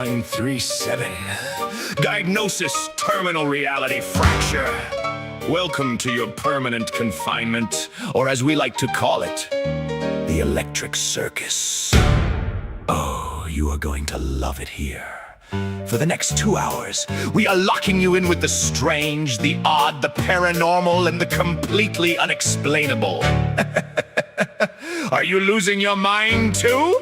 937. Diagnosis: terminal reality fracture. Welcome to your permanent confinement, or as we like to call it, the electric circus. Oh, you are going to love it here. For the next 2 hours, we are locking you in with the strange, the odd, the paranormal, and the completely unexplainable. Are you losing your mind too?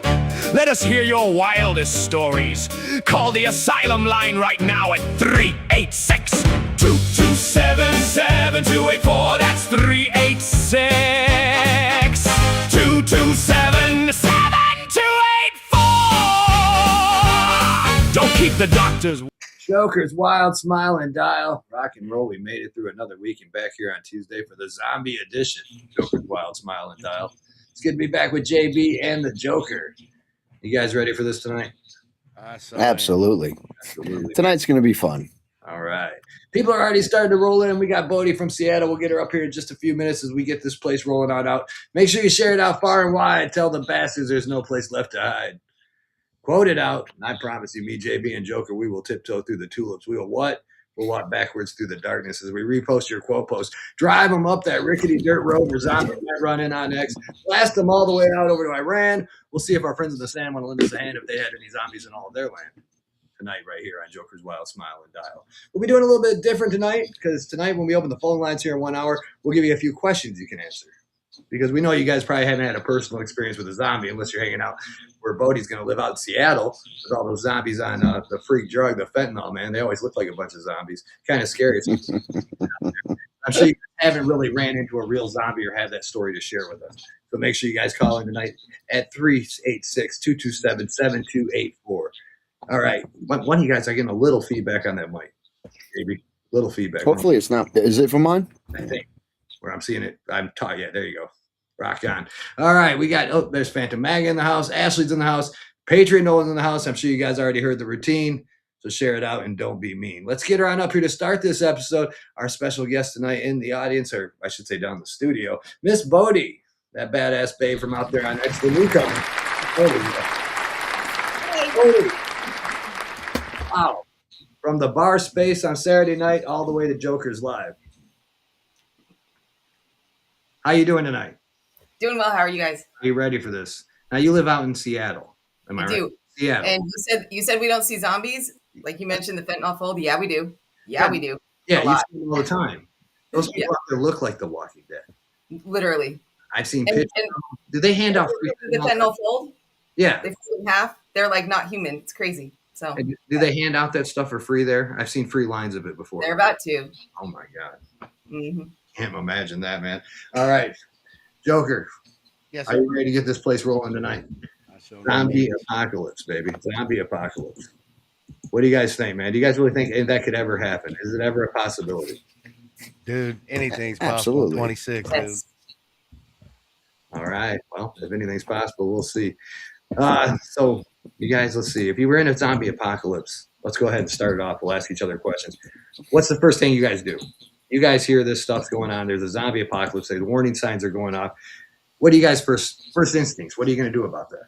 Let us hear your wildest stories. Call the asylum line right now at 386-227-7284. That's 386-227-7284. Don't keep the doctors. Joker's Wild Smile and Dial. Rock and roll. We made it through another week and back here on Tuesday for the zombie edition. Joker's Wild Smile and Dial. It's good to be back with JB and the Joker. You guys ready for this tonight? Absolutely. Tonight's going to be fun. All right. People are already starting to roll in. We got Bodie from Seattle. We'll get her up here in just a few minutes as we get this place rolling on out. Make sure you share it out far and wide. Tell the bastards there's no place left to hide. Quote it out. And I promise you, me, JB, and Joker, we will tiptoe through the tulips. We will what? We'll walk backwards through the darkness as we repost your quote post. Drive them up that rickety dirt road where zombies might run in on next. Blast them all the way out over to Iran. We'll see if our friends in the sand want to lend us a hand if they had any zombies in all of their land. Tonight right here on Joker's Wild Smile and Dial. We'll be doing a little bit different tonight because tonight when we open the phone lines here in 1 hour, we'll give you a few questions you can answer. Because we know you guys probably haven't had a personal experience with a zombie unless you're hanging out where Bodie's going to live out in Seattle with all those zombies on the freak drug, the fentanyl, man. They always look like a bunch of zombies. Kind of scary. I'm sure you haven't really ran into a real zombie or have that story to share with us. So make sure you guys call in tonight at 386-227-7284. All right. One of you guys are getting a little feedback on that mic. Maybe a little feedback. Hopefully it's not. Is it from mine? I think. Where I'm seeing it. I'm taught. Yeah, there you go. Rock on. All right. We got, there's Phantom Maga in the house. Ashley's in the house. Patriot Nolan's in the house. I'm sure you guys already heard the routine. So share it out and don't be mean. Let's get her on up here to start this episode. Our special guest tonight in the audience, or I should say down the studio, Miss Bodie, that badass babe from out there on Next to Newcomer. Bodie. Wow. From the bar space on Saturday night all the way to Joker's Live. How you doing tonight? Doing well. How are you guys? Are you ready for this? Now you live out in Seattle. Am I right? Do. Seattle. And you said we don't see zombies, like you mentioned the fentanyl fold. Yeah, we do. Yeah, we do. Yeah, you see them all the time. Those people out there look like The Walking Dead. Literally. I've seen pictures. Do they hand out free the fentanyl fold? Yeah. They fold in half. They're like not human. It's crazy. So do they hand out that stuff for free there? I've seen free lines of it before. They're about to. Oh my God. Mm-hmm. Can't imagine that, man. All right. Joker. Yes, are you ready to get this place rolling tonight? Zombie apocalypse, baby. Zombie apocalypse. What do you guys think, man? Do you guys really think that could ever happen? Is it ever a possibility? Dude, anything's possible. Absolutely. 26, Yes. dude. All right. Well, if anything's possible, we'll see. So, you guys, let's see. If you were in a zombie apocalypse, let's go ahead and start it off. We'll ask each other questions. What's the first thing you guys do? You guys hear this stuff's going on. There's a zombie apocalypse. The warning signs are going off. What do you guys first instincts? What are you going to do about that?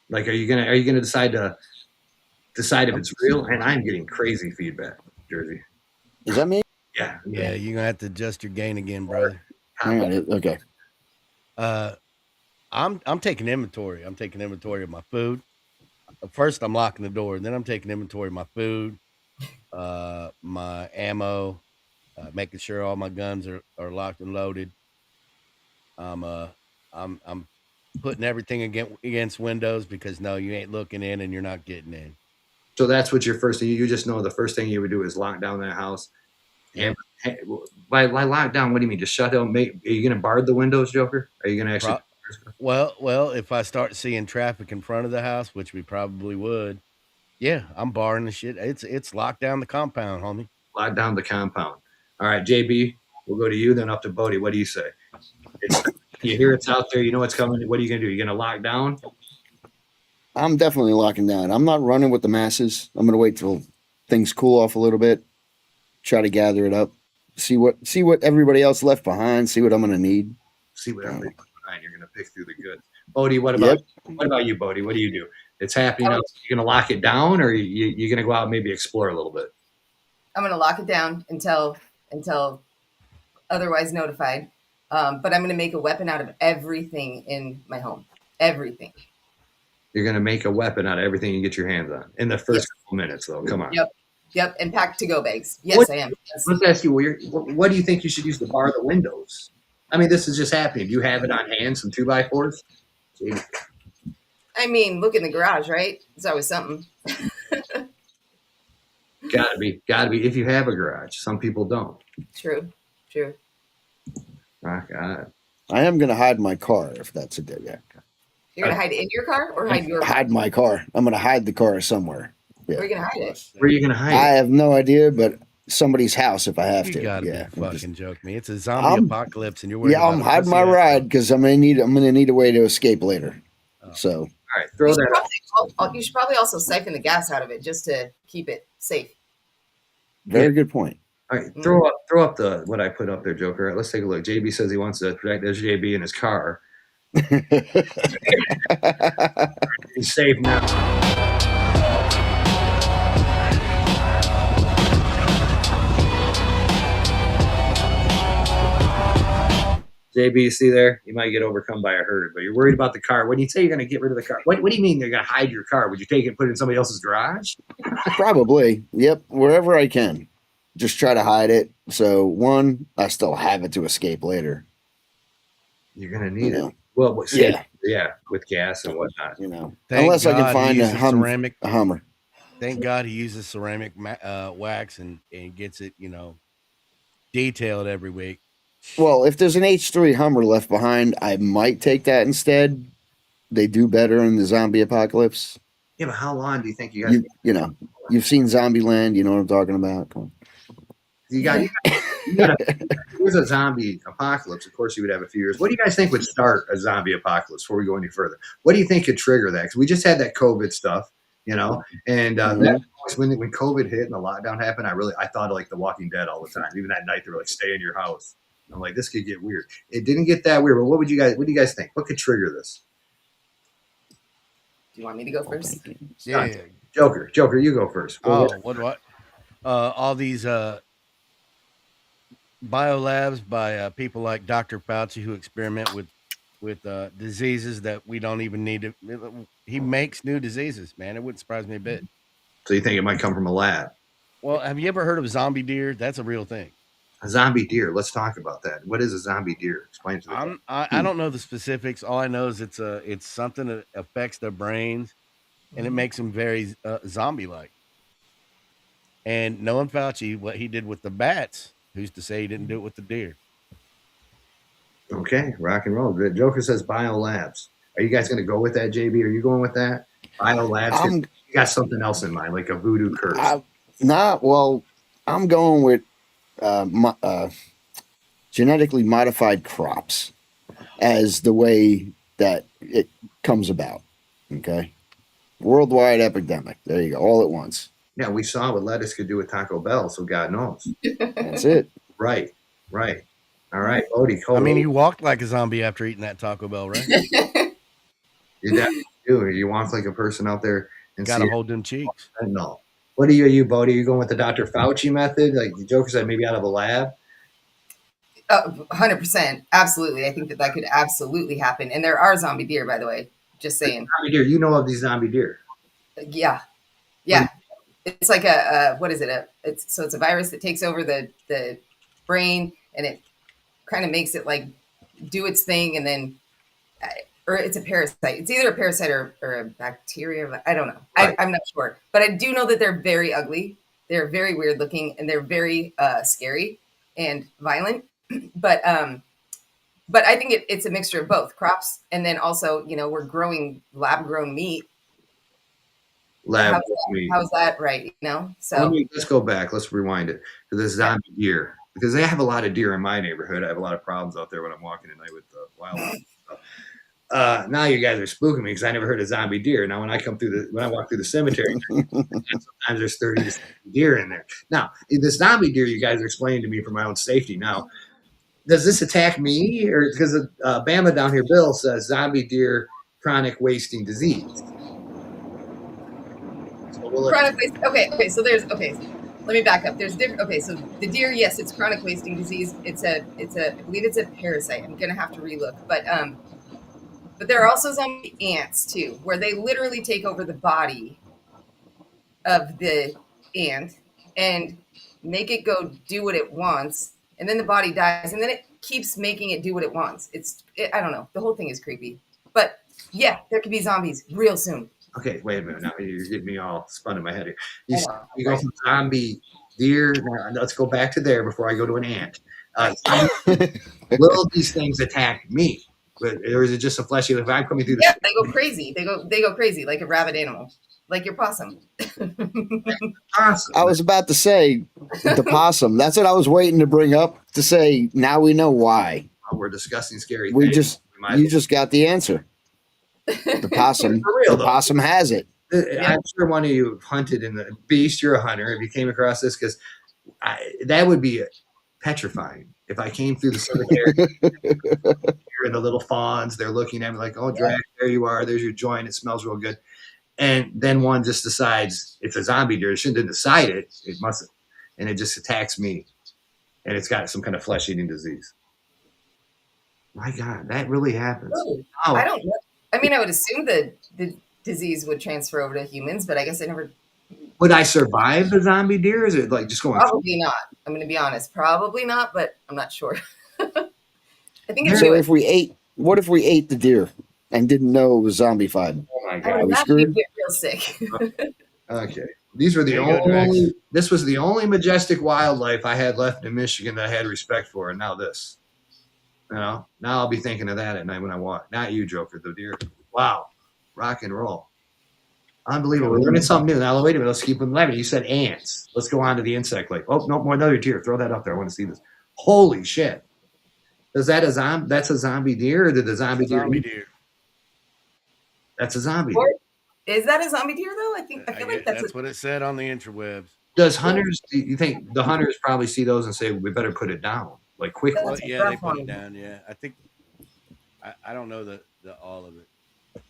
Like, are you gonna decide if it's real? And I'm getting crazy feedback, Jersey. Is that me? Yeah. Yeah, you're gonna have to adjust your gain again, brother. All right. Okay. I'm taking inventory. I'm taking inventory of my food. First, I'm locking the door. Then I'm taking inventory of my food, my ammo, making sure all my guns are locked and loaded. I'm putting everything against windows because no, you ain't looking in and you're not getting in. So that's what your first thing. You just know the first thing you would do is lock down that house. And by lock down, what do you mean? Just shut down? Are you going to bar the windows, Joker? Are you going to actually? Well, if I start seeing traffic in front of the house, which we probably would, yeah, I'm barring the shit. It's locked down the compound, homie. Lock down the compound. All right, JB, we'll go to you, then up to Bodie. What do you say? You hear it's out there. You know it's coming. What are you going to do? You're going to lock down? I'm definitely locking down. I'm not running with the masses. I'm going to wait till things cool off a little bit, try to gather it up, see what everybody else left behind, see what I'm going to need. See what everybody left behind. You're going to pick through the goods. Bodie, what about you, Bodie? What do you do? It's happening now. You're going to lock it down, or you're going to go out and maybe explore a little bit? I'm going to lock it down until otherwise notified. But I'm going to make a weapon out of everything in my home. Everything. You're going to make a weapon out of everything you get your hands on in the first couple minutes, though. Come on. Yep. And pack to-go bags. Yes, I am. Yes. Let's ask you, what do you think you should use to bar the windows? I mean, this is just happening. Do you have it on hand, some 2x4s? I mean, look in the garage, right? It's always something. Gotta be. If you have a garage, some people don't. True. My God. I am going to hide my car if that's a good. Yeah. You're gonna hide in your car or hide your? Hide my car. I'm going to hide the car somewhere. Yeah. Where are you gonna hide it? Where are you gonna hide I it? have no idea, but somebody's house if I have You to. gotta Yeah. be fucking joking me. It's a zombie apocalypse, and you're worried Yeah, I'm about hiding my ride because I'm gonna need a way to escape later. So All right, throw that out. You should probably also siphon the gas out of it just to keep it safe. very good point. All right, throw up the what I put up there, Joker. All right, let's take a look. JB says he wants to protect. There's JB in his car. He's safe now. JB, you see there? You might get overcome by a herd, but you're worried about the car. When you say you're going to get rid of the car, what do you mean they're going to hide your car? Would you take it and put it in somebody else's garage? Probably. Yep. Wherever I can. Just try to hide it. So one, I still have it to escape later. You're going to need You know. it. Well, Yeah. with gas and whatnot. You know, Thank unless I God can he find uses ceramic. a Hummer. Thank God he uses ceramic wax and gets it, detailed every week. Well, if there's an H3 Hummer left behind, I might take that instead. They do better in the zombie apocalypse. Yeah, but how long do you think you guys? You've seen Zombieland. You know what I'm talking about. Come on. You got if there's a zombie apocalypse, of course you would have a few years. What do you guys think would start a zombie apocalypse before we go any further? What do you think could trigger that? Because we just had that COVID stuff, and that when COVID hit and the lockdown happened, I thought of like The Walking Dead all the time. Even that night they were like, stay in your house. I'm like, this could get weird. It didn't get that weird, but what do you guys think? What could trigger this? Do you want me to go first? Yeah. Joker, you go first. What? All these biolabs by people like Dr. Fauci who experiment with diseases that we don't even need to. He makes new diseases, man. It wouldn't surprise me a bit. So you think it might come from a lab? Well, have you ever heard of zombie deer? That's a real thing. A zombie deer. Let's talk about that. What is a zombie deer? Explain to me. I don't know the specifics. All I know is it's something that affects their brains, and it makes them very zombie-like. And knowing Fauci, what he did with the bats, who's to say he didn't do it with the deer? Okay, rock and roll. The Joker says biolabs. Are you guys going to go with that, JB? Are you going with that? Biolabs? You got something else in mind, like a voodoo curse. I'm going with genetically modified crops as the way that it comes about. Okay. Worldwide epidemic. There you go. All at once. Yeah, we saw what lettuce could do with Taco Bell, so God knows. That's it. Right. All right, Odie. I mean, you walked like a zombie after eating that Taco Bell, right? You definitely do. You walk like a person out there and Gotta hold them cheeks. No. What are you, Bodie? Are you going with the Dr. Fauci method? Like the Joker said, maybe out of a lab? 100%. Absolutely. I think that could absolutely happen. And there are zombie deer, by the way. Just saying. Zombie deer. You know of these zombie deer. Yeah. It's like what is it? It's a virus that takes over the brain, and it kind of makes it like do its thing, and then or it's a parasite. It's either a parasite or a bacteria. I don't know. Right. I'm not sure. But I do know that they're very ugly. They're very weird looking, and they're very scary and violent. But I think it's a mixture of both crops, and then also, we're growing lab grown meat. How's that right? So let's go back. Let's rewind it to the zombie deer, because they have a lot of deer in my neighborhood. I have a lot of problems out there when I'm walking at night with the wildlife stuff. Now you guys are spooking me because I never heard of zombie deer. Now when I walk through the cemetery, sometimes there's 30 deer in there. Now the zombie deer you guys are explaining to me for my own safety. Now, does this attack me, or because Bama down here, Bill says zombie deer chronic wasting disease? So we'll let Chronic waste. Okay. So there's Let me back up. There's different. Okay, so the deer, yes, it's chronic wasting disease. It's a. I believe it's a parasite. I'm gonna have to relook, but there are also zombie ants too, where they literally take over the body of the ant and make it go do what it wants, and then the body dies, and then it keeps making it do what it wants. I don't know. The whole thing is creepy, but yeah, there could be zombies real soon. Okay, wait a minute. Now you're getting me all spun in my head here. You, Hold on. you go from zombie deer. Now, let's go back to there before I go to an ant. Will these things attack me? Or is it just a fleshy? If I'm coming through the Yeah, they go crazy. They go crazy like a rabid animal, like your possum. awesome. I was about to say the possum. That's what I was waiting to bring up to say. Now we know why. We're discussing scary We things. just you just got the answer. The possum. For real, The though. possum has it. I'm sure one of you hunted in the beast. You're a hunter. If you came across this, because that would be petrifying. If I came through the cemetery, and the little fawns, they're looking at me like, "Oh, Drac, there you are. There's your joint. It smells real good." And then one just decides it's a zombie deer. It shouldn't have decided. It must, and it just attacks me, and it's got some kind of flesh-eating disease. My God, that really happens. Really? Oh, I don't know. I mean, I would assume that the disease would transfer over to humans, but I guess I never. would I survive the zombie deer? Is it like just going? Probably not. I'm going to be honest. Probably not, but I'm not sure. I think it's So new. if we ate, what if we ate the deer and didn't know it was zombified? Oh my I God. would we imagine you'd screwed? get real sick. Okay. These were the There you go, Drax. only. This was the only majestic wildlife I had left in Michigan that I had respect for, and now this. You know, now I'll be thinking of that at night when I walk. Not you, Joker, the deer. Wow, rock and roll, unbelievable. We're learning something new. Now wait a minute. Let's keep them living. You said ants. Let's go on to the insect life. Oh no, more another deer. Throw that up there. I want to see this. Holy shit! Is that a zombie? That's a zombie deer, or did the zombie deer? Zombie deer. That's a zombie Or- deer. Is that a zombie deer though? I feel like That's what it said on the interwebs. Does hunters? Do you think the hunters probably see those and say we better put it down like quickly? Well, That's a yeah, they rough put one. it down. Yeah, I think I don't know the all of it.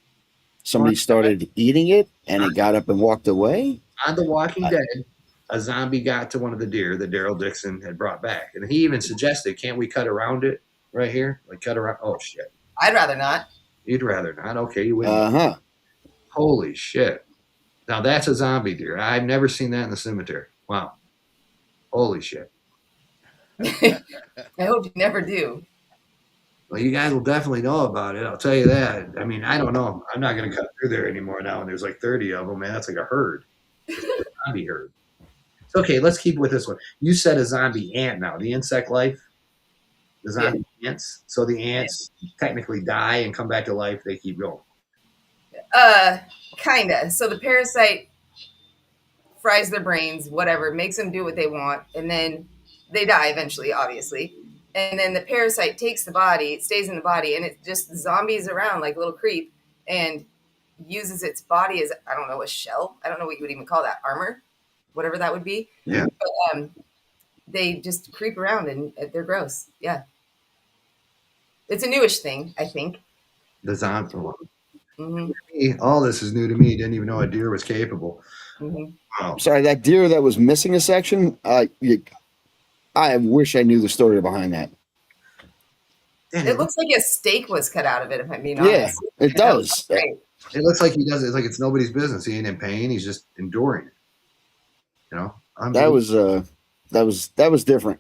Somebody started eating it and it got up and walked away. On The Walking Dead, a zombie got to one of the deer that Daryl Dixon had brought back, and he even suggested, "Can't we cut around it right here? Like cut around?" Oh shit! I'd rather not. You'd rather not? Okay, you wouldn't. Uh-huh. Holy shit! Now that's a zombie deer. I've never seen that in the cemetery. Wow! Holy shit! I hope you never do. Well, you guys will definitely know about it. I'll tell you that. I mean, I don't know. I'm not going to cut through there anymore now. And there's like 30 of them, man. That's like a herd. It's like a zombie herd. It's okay. Let's keep with this one. You said a zombie ant now. The insect life, the zombie ants. So the ants technically die and come back to life. They keep going. Kinda. So the parasite fries their brains, whatever, makes them do what they want, and then they die eventually, obviously. And then the parasite takes the body, it stays in the body, and it just zombies around like a little creep and uses its body as, I don't know, a shell. I don't know what you would even call that, armor, whatever that would be. Yeah. But they just creep around and they're gross. Yeah. It's a newish thing, I think. The zombie one. Mm-hmm. All this is new to me. Didn't even know a deer was capable. Mm-hmm. Wow. Sorry, that deer that was missing a section. I wish I knew the story behind that. Man, It looks like a steak was cut out of it, if I'm being Yeah, honest. it does. Great. it looks like he does it. It's like it's nobody's business. He ain't in pain. He's just enduring it. You know? That was different.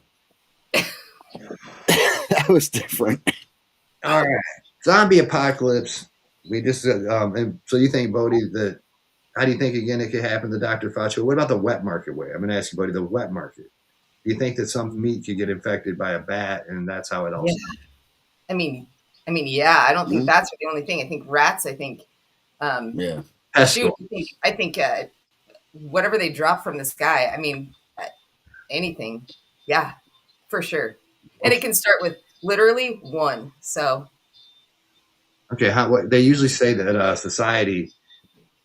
That was different. All right. Zombie apocalypse. We just and so you think, Bodie, that how do you think again it could happen to Dr. Fauci? What about the wet market way? I'm gonna ask you, Bodie, the wet market. Do you think that some meat could get infected by a bat and that's how it all Yeah. started? I mean, yeah, I don't think Mhm. that's the only thing. I think rats, Yeah. Pestle. shoot, I think whatever they drop from the sky, I mean, anything. Yeah, for sure. And it can start with literally one. So, Okay, what they usually say that society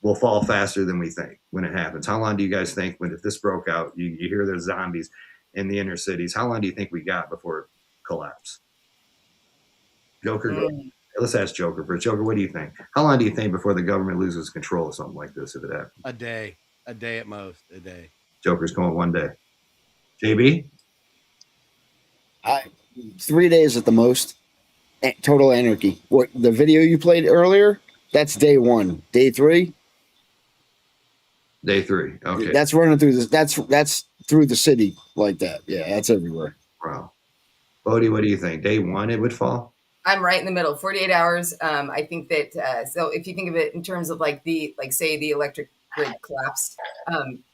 will fall faster than we think when it happens. How long do you guys think if this broke out, you hear there's zombies in the inner cities, how long do you think we got before it collapsed? Joker, let's ask Joker first. Joker, what do you think? How long do you think before the government loses control of something like this if it happens? A day. A day at most. A day. Joker's going 1 day. JB? 3 days at the most. Total anarchy. What the video you played earlier? That's day 1. Day 3. Day 3. Okay. That's running through this. That's through the city like that. Yeah, that's everywhere. Wow. Bodie, what do you think? Day 1 it would fall? I'm right in the middle, 48 hours. I think that, so if you think of it in terms of like say the electric grid collapsed,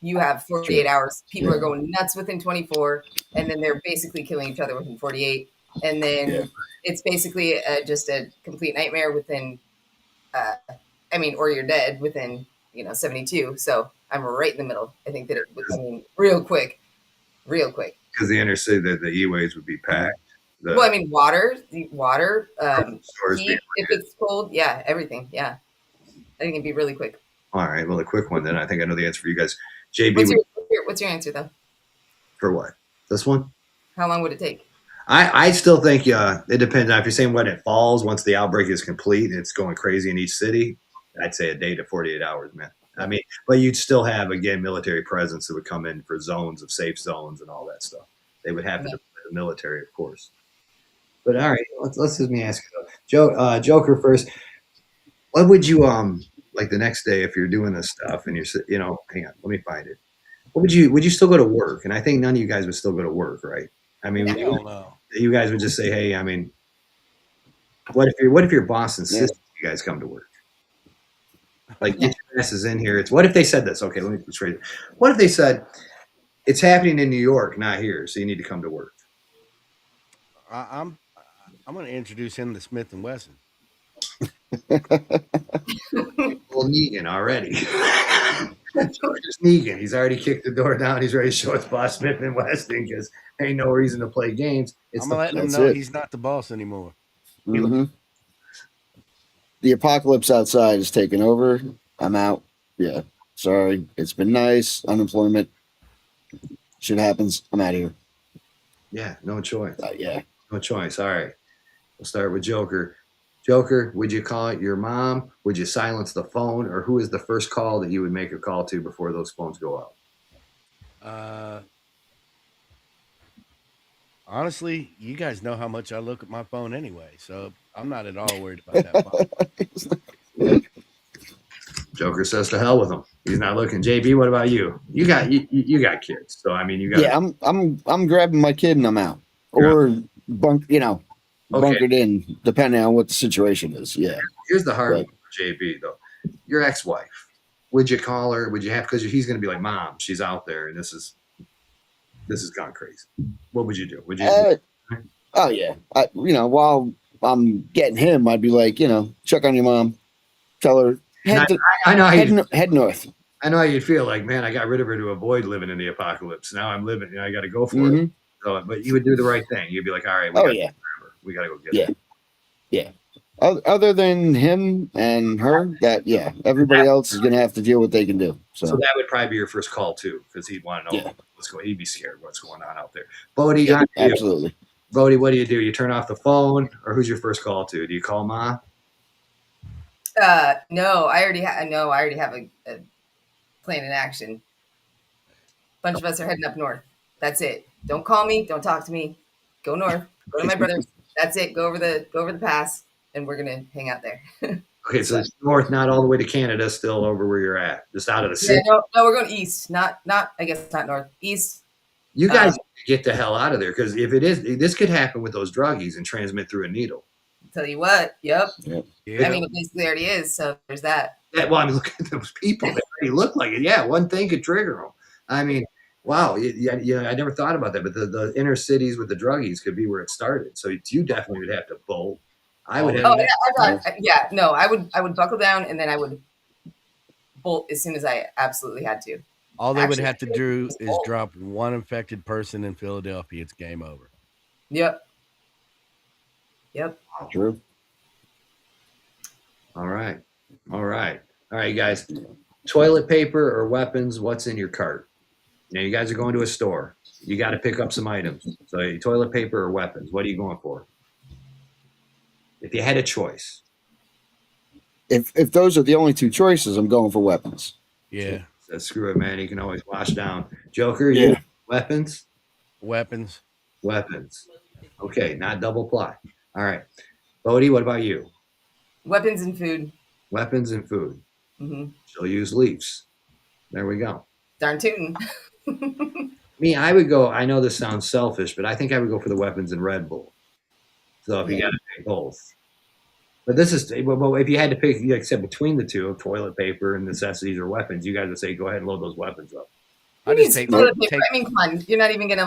you have 48 hours. People are going nuts within 24, and then they're basically killing each other within 48. And then it's basically just a complete nightmare within, or you're dead within, 72. So I'm right in the middle. I think that it was, real quick. Because the inner city, the E-ways would be packed. Water, Stores heat, if it's cold, everything. Yeah. I think it'd be really quick. All right. Well, a quick one then. I think I know the answer for you guys. JB, what's your answer though? For what? This one? How long would it take? I still think it depends. If you're saying when it falls, once the outbreak is complete, and it's going crazy in each city, I'd say a day to 48 hours, man. But you'd still have, again, military presence that would come in for zones of safe zones and all that stuff. They would have to deploy the military, of course. But all right, let's just me ask you, Joker first. What would you like the next day if you're doing this stuff and hang on, let me find it. What would you still go to work? And I think none of you guys would still go to work, right? You guys would just say, hey, what if your boss insists you guys come to work? Like, get your asses in here. What if they said this? Okay, let me just phrase it. What if they said it's happening in New York, not here, so you need to come to work? I'm going to introduce him to Smith and Wesson. Well, Negan already. Just Negan. He's already kicked the door down. He's ready to show his boss Smith and Wesson because there ain't no reason to play games. I'm letting him know he's not the boss anymore. Mm-hmm. The apocalypse outside is taking over. I'm out. Yeah. Sorry. It's been nice. Unemployment. Shit happens. I'm out of here. Yeah. No choice. No choice. All right. We'll start with Joker. Joker, would you call it your mom? Would you silence the phone? Or who is the first call that you would make a call to before those phones go out? Honestly, you guys know how much I look at my phone anyway, so I'm not at all worried about that phone. Joker says to hell with him. He's not looking. JB, what about you? You got kids, so you got. Yeah, I'm grabbing my kid and I'm out, or bunkered in, depending on what the situation is. Yeah. Here's the hard one for JB though. Your ex-wife. Would you call her? Would you have? Because he's going to be like, Mom, she's out there, and this has gone crazy. What would you do? Would you? Oh yeah. While I'm getting him, I'd be like, check on your mom, tell her head north. I know how you'd feel. Like, man, I got rid of her to avoid living in the apocalypse. Now I'm living. I got to go for it. So, but you would do the right thing. You'd be like, all right. We got to go get her. Yeah. Other than him and her, everybody else is going to have to deal with what they can do. So that would probably be your first call too, because he'd want to know what's going. He'd be scared what's going on out there. Bodie, absolutely. Bodie, what do? You turn off the phone, or who's your first call to? Do you call Ma? No, I already have a plan in action. A bunch of us are heading up north. That's it. Don't call me. Don't talk to me. Go north. Go to my brother's. That's it. Go over the pass, and we're gonna hang out there. Okay, so it's north, not all the way to Canada, still over where you're at, just out of the city. No, we're going east. Not. I guess not north. East. You guys get the hell out of there, because if it is, this could happen with those druggies and transmit through a needle. Tell you what. Yep. Yeah. It basically already is. So there's that. Look at those people. They already look like it. Yeah, one thing could trigger them. Wow, I never thought about that, but the inner cities with the druggies could be where it started. So you definitely would have to bolt. I would have. I would buckle down and then I would bolt as soon as I absolutely had to. All they would have to do is drop one infected person in Philadelphia. It's game over. Yep. True. All right, guys. Toilet paper or weapons? What's in your cart? Now you guys are going to a store. You got to pick up some items. So toilet paper or weapons? What are you going for? If you had a choice. If those are the only two choices, I'm going for weapons. Yeah. Screw it, man. You can always wash down. Joker, Yeah. you weapons? Weapons. Weapons. Okay, not double ply. All right. Bodie, what about you? Weapons and food. Weapons and food. Hmm. She'll use leaves. There we go. Darn tootin'. Me, I would go. I know this sounds selfish, but I think I would go for the weapons and Red Bull. So if you Yeah. got to pick both, but this is well, if you had to pick, like I said, between the two, toilet paper and necessities or weapons, you guys would say go ahead and load those weapons up. I just take, toilet paper. I mean, come on. You're not even gonna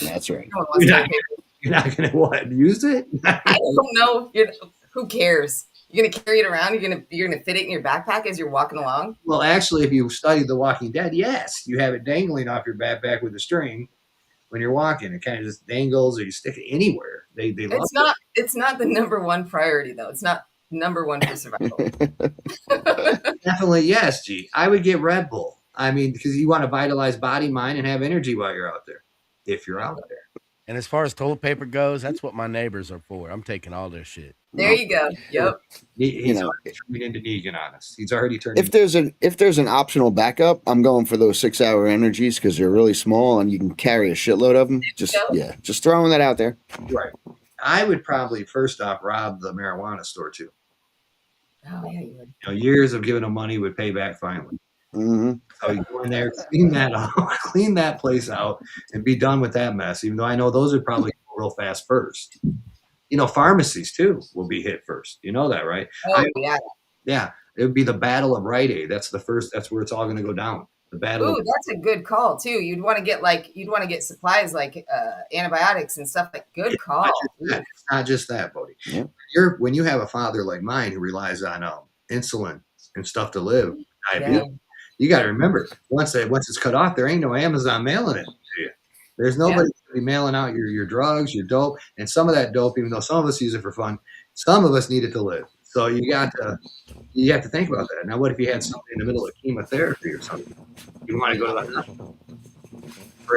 That's right. no one wants You're toilet not, paper. you're not gonna what use it? I don't know. Who cares? You're gonna carry it around. You're gonna fit it in your backpack as you're walking along. Well, actually, if you studied The Walking Dead, yes, you have it dangling off your backpack with a string when you're walking. It kind of just dangles, or you stick it anywhere. They love It's not. It's not the number one priority though. It's not number one for survival. it. Definitely, yes, G. I would get Red Bull. I mean, because you want to vitalize body, mind, and have energy while you're out there. If you're out there. and as far as toilet paper goes, that's what my neighbors are for. I'm taking all their shit. There you go. Yep. He's know, already turning into Negan on us. He's already turning. if there's an optional backup, I'm going for those 6-hour energies because they're really small and you can carry a shitload of them. Just throwing that out there. Right. I would probably first off rob the marijuana store too. Oh yeah, you would. You know, years of giving them money would pay back finally. Hmm. So you go in there, clean that out, clean that place out, and be done with that mess. Even though I know those would probably go real fast first. You know, pharmacies too will be hit first. You know that, right? Oh yeah. Yeah, it would be the battle of Rite Aid. That's the first. That's where it's all going to go down. The battle. Ooh, that's a good call too. You'd want to get supplies like antibiotics and stuff. Like good call. It's not just that, Bodie. Yeah. When you have a father like mine who relies on insulin and stuff to live, diabetes, Yeah. you got to remember once it's cut off, there ain't no Amazon mailing it to you. There's nobody gonna be mailing out your drugs, your dope, and some of that dope. Even though some of us use it for fun, some of us need it to live. So you have to think about that. Now, what if you had somebody in the middle of chemotherapy or something? You want to go to the hospital?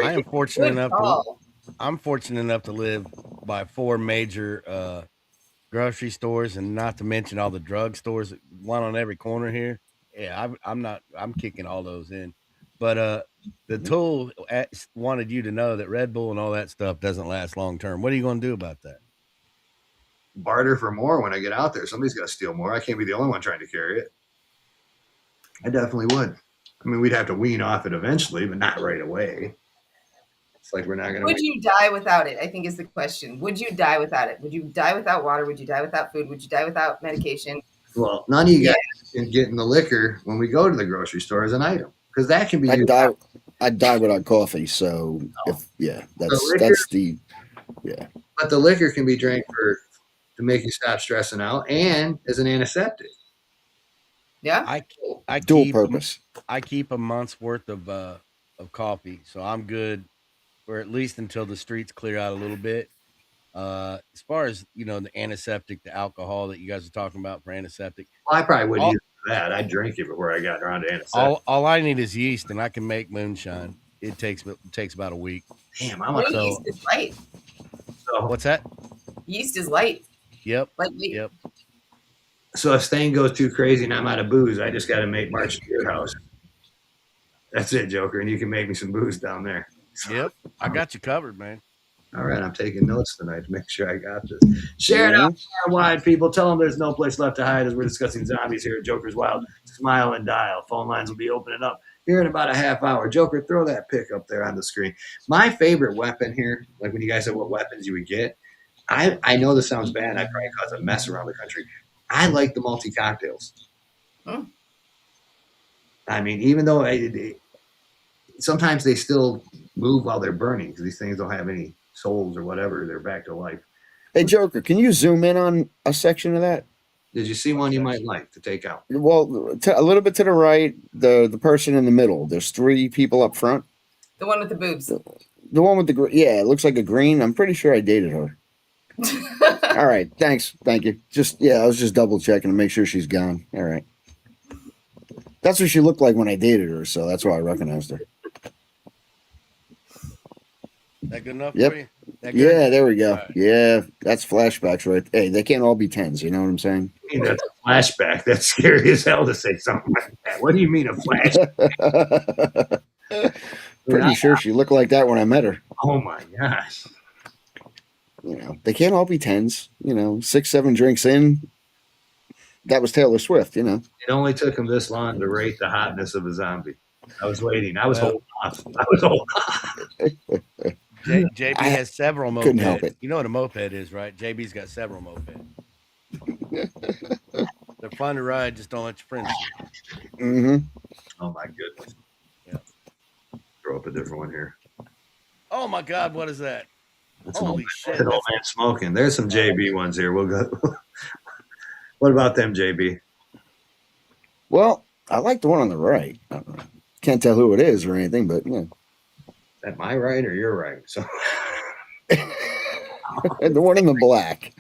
I am fortunate Good enough. call. I'm fortunate enough to live by 4 major grocery stores, and not to mention all the drug stores, one on every corner here. Yeah, I'm kicking all those in. But the tool wanted you to know that Red Bull and all that stuff doesn't last long term. What are you going to do about that? Barter for more when I get out there. Somebody's got to steal more. I can't be the only one trying to carry it. I definitely would. I mean, we'd have to wean off it eventually, but not right away. It's like we're not going to. Would you die without it? I think is the question. Would you die without it? Would you die without water? Would you die without food? Would you die without medication? Well, none of you guys can get in the liquor when we go to the grocery store as an item because that can be used. I'd die without coffee. So liquor- But the liquor can be drank to make you stop stressing out and as an antiseptic. Yeah. I dual keep purpose. I keep a month's worth of coffee, so I'm good for at least until the streets clear out a little bit. As far as the antiseptic, the alcohol that you guys are talking about for antiseptic, Well, I probably wouldn't use it for that. I'd drink it before I got around to antiseptic. all I need is yeast, and I can make moonshine. It takes about a week. Damn, Well, yeast is light. What's that? Yeast is light. Yep. Lightweight. Yep. So if Stain goes too crazy and I'm out of booze, I just got to make March to your house. That's it, Joker, and you can make me some booze down there. Yep. I got you covered, man. All right, I'm taking notes tonight to make sure I got this. Share it out far and wide, people. Tell them there's no place left to hide as we're discussing zombies here at Joker's Wild. Smile and dial. Phone lines will be opening up here in about a half hour. Joker, throw that pic up there on the screen. My favorite weapon here, like when you guys said what weapons you would get, I know this sounds bad. I probably cause a mess around the country. I like the multi-cocktails. I mean, even though sometimes they still move while they're burning because these things don't have any souls or whatever. They're back to life. Hey, Joker, can you zoom in on a section of that? Did you see one you might like to take out? Well, a little bit to the right, the person in the middle. There's 3 people up front. The one with the boobs. The one with it looks like a green. I'm pretty sure I dated her. All right, thanks. Thank you. I was just double checking to make sure she's gone. All right. That's what she looked like when I dated her, so that's why I recognized her. That good enough Yep. for you? That good? Yeah, there we go. All right. Yeah, that's flashbacks, right? Hey, they can't all be tens. You know what I'm saying? I mean, that's a flashback. That's scary as hell to say something like that. What do you mean a flash? Pretty sure she looked like that when I met her. Oh my gosh. You know, they can't all be tens. You know, 6, 7 drinks in, that was Taylor Swift. You know. It only took him this long to rate the hotness of a zombie. I was waiting. I was Well- holding off. I was holding off. JB I has several mopeds. couldn't help it. You know what a moped is, right? JB's got several mopeds. They're fun to ride, just don't let your friends shoot. Mm-hmm. Oh my goodness. Yeah. Throw up a different one here. Oh my God, what is that? That's an Holy old, shit. that's an old man smoking. There's some JB ones here. We'll go. What about them, JB? Well, I like the one on the right. Can't tell who it is or anything, but yeah, Is that my right or your right? So the one in the black.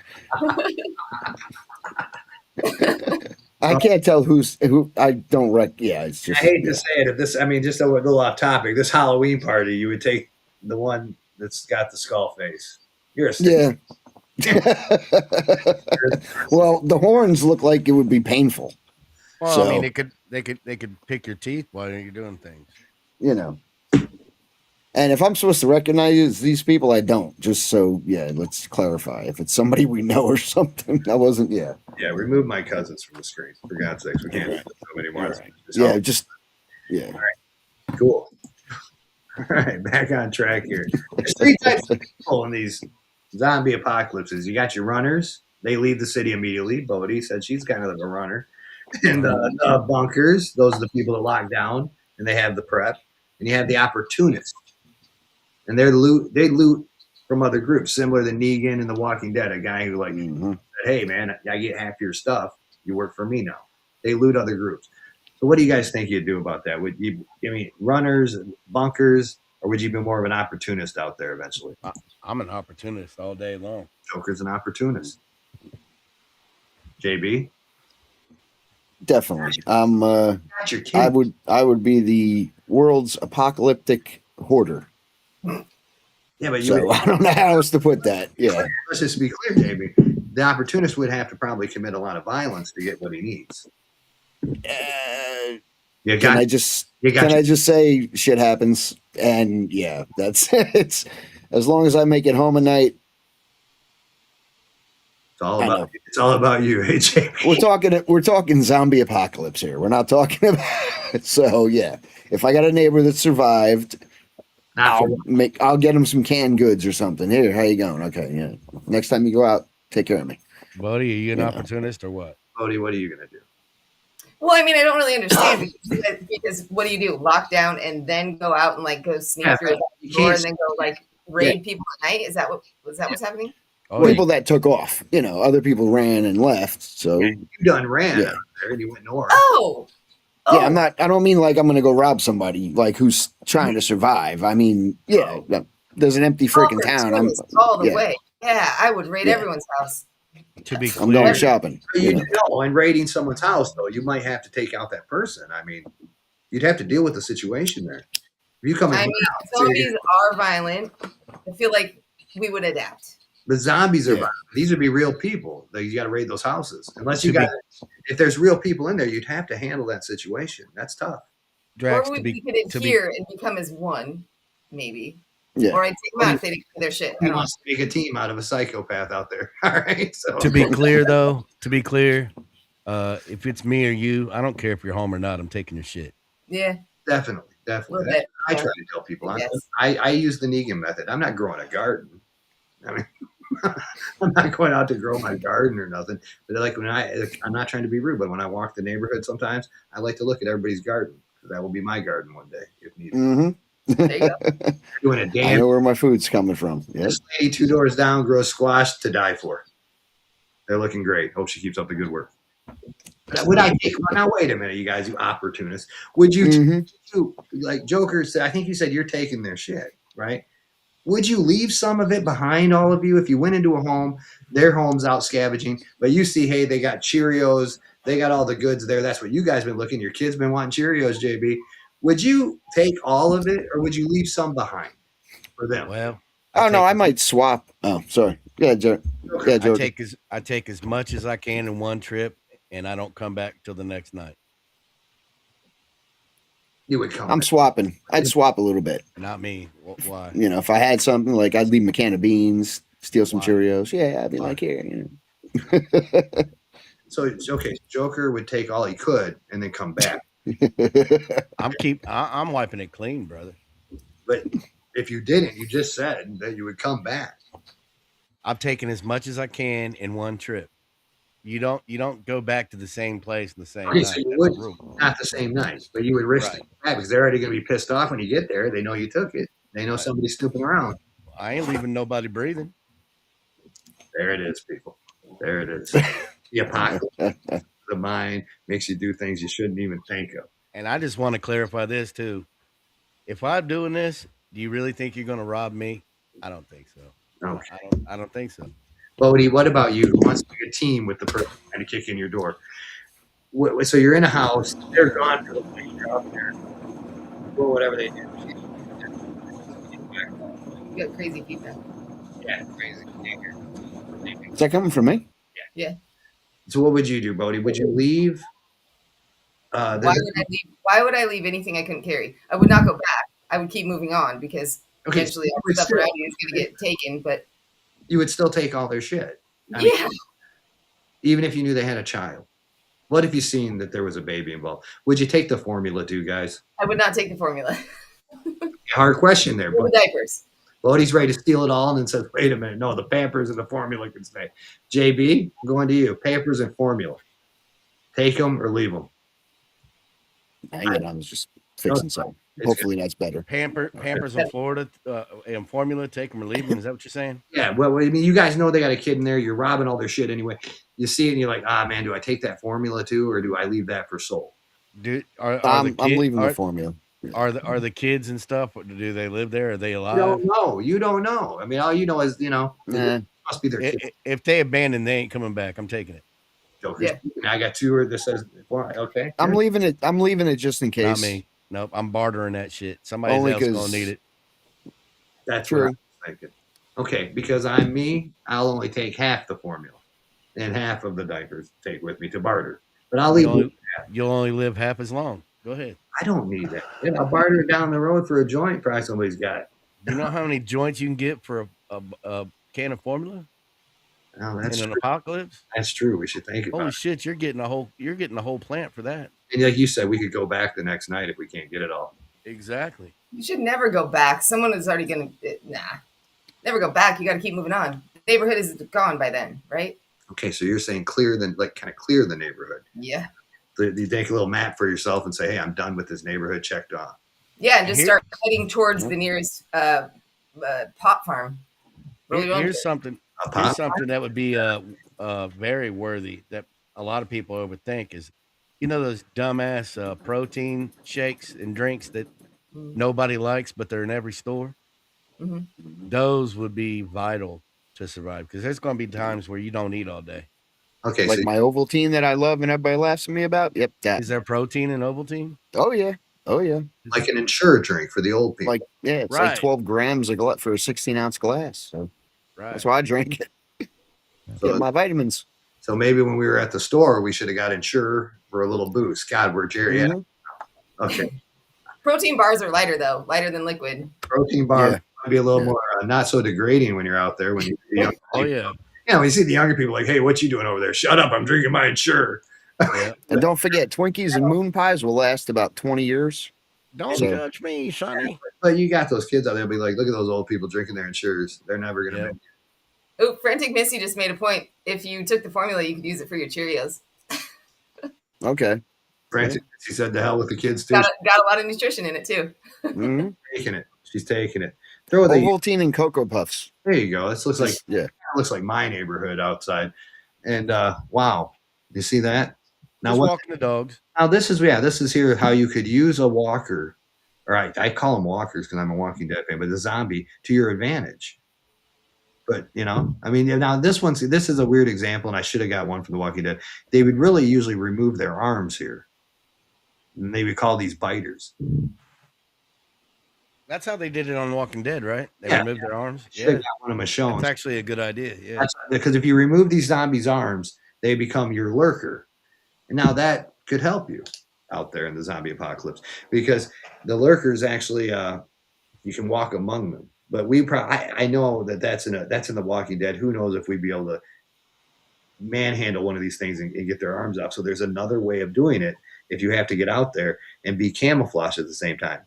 I can't tell who. I don't Yeah, it's I just. hate to say it. If this, I mean, just a little off topic. This Halloween party, you would take the one that's got the skull face. You're a stick. Yeah. Well, the horns look like it would be painful. Well, So- I mean, they could pick your teeth while you're doing things. You know. And if I'm supposed to recognize these people, I don't. Just so, yeah, let's clarify. If it's somebody we know or something, I wasn't. Yeah. Yeah, remove my cousins from the screen. For God's sakes, we can't do so anymore. All right. Just Yeah, help. just. Yeah. Cool. All right, back on track here. There's 3 types of people in these zombie apocalypses. You got your runners. They leave the city immediately. Bodie said she's kind of like a runner. And the bunkers, those are the people that lock down and they have the prep. And you have the opportunists. And they loot from other groups, similar to Negan in The Walking Dead, a guy who Mhm. said, hey man, I get half your stuff. You work for me now. They loot other groups. So what do you guys think you'd do about that? Would you, runners, bunkers, or would you be more of an opportunist out there eventually? I'm an opportunist all day long. Joker's an opportunist. JB? Definitely. I'm. Not your kid. I would be the world's apocalyptic hoarder. Yeah, but So I don't know how else to put that. Yeah. let's just be clear, JB. The opportunist would have to probably commit a lot of violence to get what he needs. You Can got, I just you got can your- I just say shit happens? And yeah, that's it's as long as I make it home at night. it's all I about know. it's all about you, hey JB. We're talking zombie apocalypse here. We're not talking about so yeah. If I got a neighbor that survived, Not for I'll get him some canned goods or something. Here, how you going? Okay, yeah. Next time you go out, take care of me. Buddy, are you an Yeah. opportunist or what? Bodie, what are you gonna do? Well, I mean, I don't really understand because what do you do? Lock down and then go out and like go sneak Yeah, through the you door can't- and then go like raid people at night? Is that what's happening? Oh, People that took off, other people ran and left. So You done ran Yeah. out there and you went north. Oh, yeah, I don't mean like I'm gonna go rob somebody like who's trying to survive. I mean, yeah, there's an empty freaking town. I'm all the yeah. way. Yeah, I would raid Yeah. everyone's house. to be I'm going clear, shopping. But you you know. know, in raiding someone's house, though, you might have to take out that person. I mean, you'd have to deal with the situation there. If you come in, I mean, zombies are violent. I feel like we would adapt. the zombies are Yeah. violent. These would be real people. Like, you got to raid those houses. Unless you To be- got, if there's real people in there, you'd have to handle that situation. That's tough. Drax, or to we be could to be adhere and become as one, maybe. Yeah. Or I'd take them out if they didn't do their shit. I He don't know. wants to make a team out of a psychopath out there. All right. So to be clear though, if it's me or you, I don't care if you're home or not. I'm taking your shit. Yeah, definitely. a little That's bit. what I try to tell people. Yes. I use the Negan method. I'm not growing a garden. I mean, I'm not going out to grow my garden or nothing. But like I'm not trying to be rude, but when I walk the neighborhood, sometimes I like to look at everybody's garden because that will be my garden one day if needed. Mm-hmm. There you go. Doing a I damn. know where my food's coming from. Yep. This lady 2 doors down grows squash to die for. They're looking great. Hope she keeps up the good work. But would I take? Now wait a minute, you guys, you opportunists. Would you? Mhm. Like Joker said, I think you said you're taking their shit, right? Would you leave some of it behind, all of you? If you went into a home, their home's out scavenging, but you see, hey, they got Cheerios, they got all the goods there. That's what you guys been looking. Your kids been wanting Cheerios, JB. Would you take all of it, or would you leave some behind for them? Well, Oh no, I might swap. Oh, sorry. Yeah, Joe. Yeah, Joe. I take as much as I can in one trip, and I don't come back till the next night. You would come. I'm swapping. I'd swap a little bit. Not me. Why? You know, if I had something like I'd leave them a can of beans, steal some Why? Cheerios. Yeah, I'd be Why? like, here, you know. So it's okay. Joker would take all he could and then come back. I'm wiping it clean, brother. But if you didn't, you just said that you would come back. I've taken as much as I can in one trip. You don't go back to the same place in the same Okay, night. so you That's would the rule. not the same night, but you would risk Right. it back because they're already going to be pissed off when you get there. They know you took it. They know Right. somebody's snooping around. I ain't leaving nobody breathing. There it is, people. There it is. The apocalypse of the mind makes you do things you shouldn't even think of. And I just want to clarify this too. If I'm doing this, do you really think you're going to rob me? I don't think so. Okay. I don't think so. Bodie, what about you? Who wants to be a team with the person trying to kick in your door? So you're in a house. They're gone for the night. You're out there. Well, whatever they do. You got crazy feedback. Yeah, crazy. Is that coming from me? Yeah. So what would you do, Bodie? Would you leave? Why would I leave? Why would I leave anything I couldn't carry? I would not go back. I would keep moving on because Okay, eventually all but the stuff still- around you is going to get taken. But You would still take all their shit. I mean, yeah, even if you knew they had a child. What if you seen that there was a baby involved? Would you take the formula too, guys? I would not take the formula. Hard question there. Or the diapers. Bodie's ready to steal it all and then says, wait a minute. No, the Pampers and the formula can stay. JB, I'm going to you. Pampers and formula. Take them or leave them. I was just fixing something. It's Hopefully that's better. Pampers in Florida and formula, take them or leave them. Is that what you're saying? Yeah, well, I mean, you guys know they got a kid in there. You're robbing all their shit anyway. You see it and you're like, man, do I take that formula too or do I leave that for Soul? I'm leaving the formula. Are the kids and stuff? Do they live there? Are they You alive? don't know. You don't know. I mean, all you know is, Nah. it must be their kid. If they abandon, they ain't coming back. I'm taking it. Joker's. Yeah. I got two that says, okay. I'm leaving it just in case. Not me. Nope. I'm bartering that shit. Somebody Only else gonna need it. That's True. what I'm thinking. Okay, because I'm me, I'll only take half the formula and half of the diapers take with me to barter. But I'll leave. You'll only live half as long. Go ahead. I don't need that. I'll barter it down the road for a joint price somebody's got. You know how many joints you can get for a can of formula Oh, in that's an true. apocalypse? That's true. We should think about Holy it. shit! You're getting a whole plant for that. And like you said, we could go back the next night if we can't get it all. Exactly. You should never go back. Someone is already going to, never go back. You got to keep moving on. The neighborhood is gone by then, right? Okay, so you're saying clear the neighborhood. Yeah. You take a little map for yourself and say, hey, I'm done with this neighborhood, checked off. Yeah, and just start heading towards the nearest pot farm. Here's something that would be very worthy that a lot of people overthink is, those dumbass protein shakes and drinks that nobody likes, but they're in every store. Mm-hmm. Those would be vital to survive because there's going to be times where you don't eat all day. Okay, Like my Ovaltine that I love and everybody laughs at me about. Yep, that. Is there protein in Ovaltine? Oh yeah. like an insured drink for the old people. It's Right. like 12 grams a for a 16-ounce glass. So Right. that's why I drink it. Get my vitamins. So maybe when we were at the store, we should have got Ensure for a little boost. God, we're Jerry. Mhm. Okay. Protein bars are lighter, though, lighter than liquid. Protein bar Yeah. might be a little more not so degrading when you're out there. When Oh yeah. when you see the younger people like, hey, what you doing over there? Shut up. I'm drinking my Ensure. Yeah. And don't forget, Twinkies and moon pies will last about 20 years. Don't So- judge me, Sonny. But you got those kids out there be like, look at those old people drinking their Ensures. They're never going to Yeah. make it. Oh, Frantic Missy just made a point. If you took the formula, you could use it for your Cheerios. Okay. Frantic, she said to hell with the kids too. Got a lot of nutrition in it, too. Mm-hmm. Taking it. She's taking it. Throw the. Ovaltine and Cocoa Puffs. There you go. This looks like Yeah. looks like my neighborhood outside. And wow, you see that? Now Just what? walking the dogs. Now this is here how you could use a walker. All right, I call them walkers because I'm a Walking Dead fan, but the zombie to your advantage. But I mean, now this is a weird example, and I should have got one from the Walking Dead. They would really usually remove their arms here, and they would call these biters. That's how they did it on Walking Dead, right? They Yeah, removed their arms. should have Yeah, got one of Michonne's. that's actually a good idea. Yeah, That's because if you remove these zombies' arms, they become your lurker. And now that could help you out there in the zombie apocalypse because the lurkers actually you can walk among them. But I know that that's in the Walking Dead. Who knows if we'd be able to manhandle one of these things and get their arms off. So there's another way of doing it if you have to get out there and be camouflaged at the same time.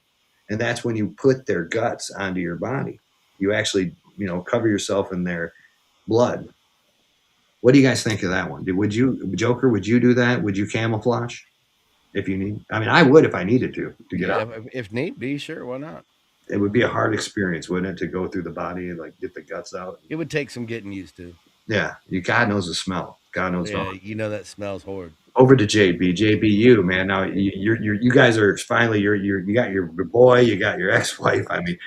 And that's when you put their guts onto your body. You actually, cover yourself in their blood. What do you guys think of that one? Would you, Joker? Would you do that? Would you camouflage if you need? I mean, I would if I needed to get out. if need be, sure, why not? It would be a hard experience, wouldn't it, to go through the body and like get the guts out? It would take some getting used to. Yeah, God knows the smell. God knows. Yeah, that smells horrid. Over to JB. JB, you man. Now you guys are finally you got your boy, you got your ex-wife. I mean,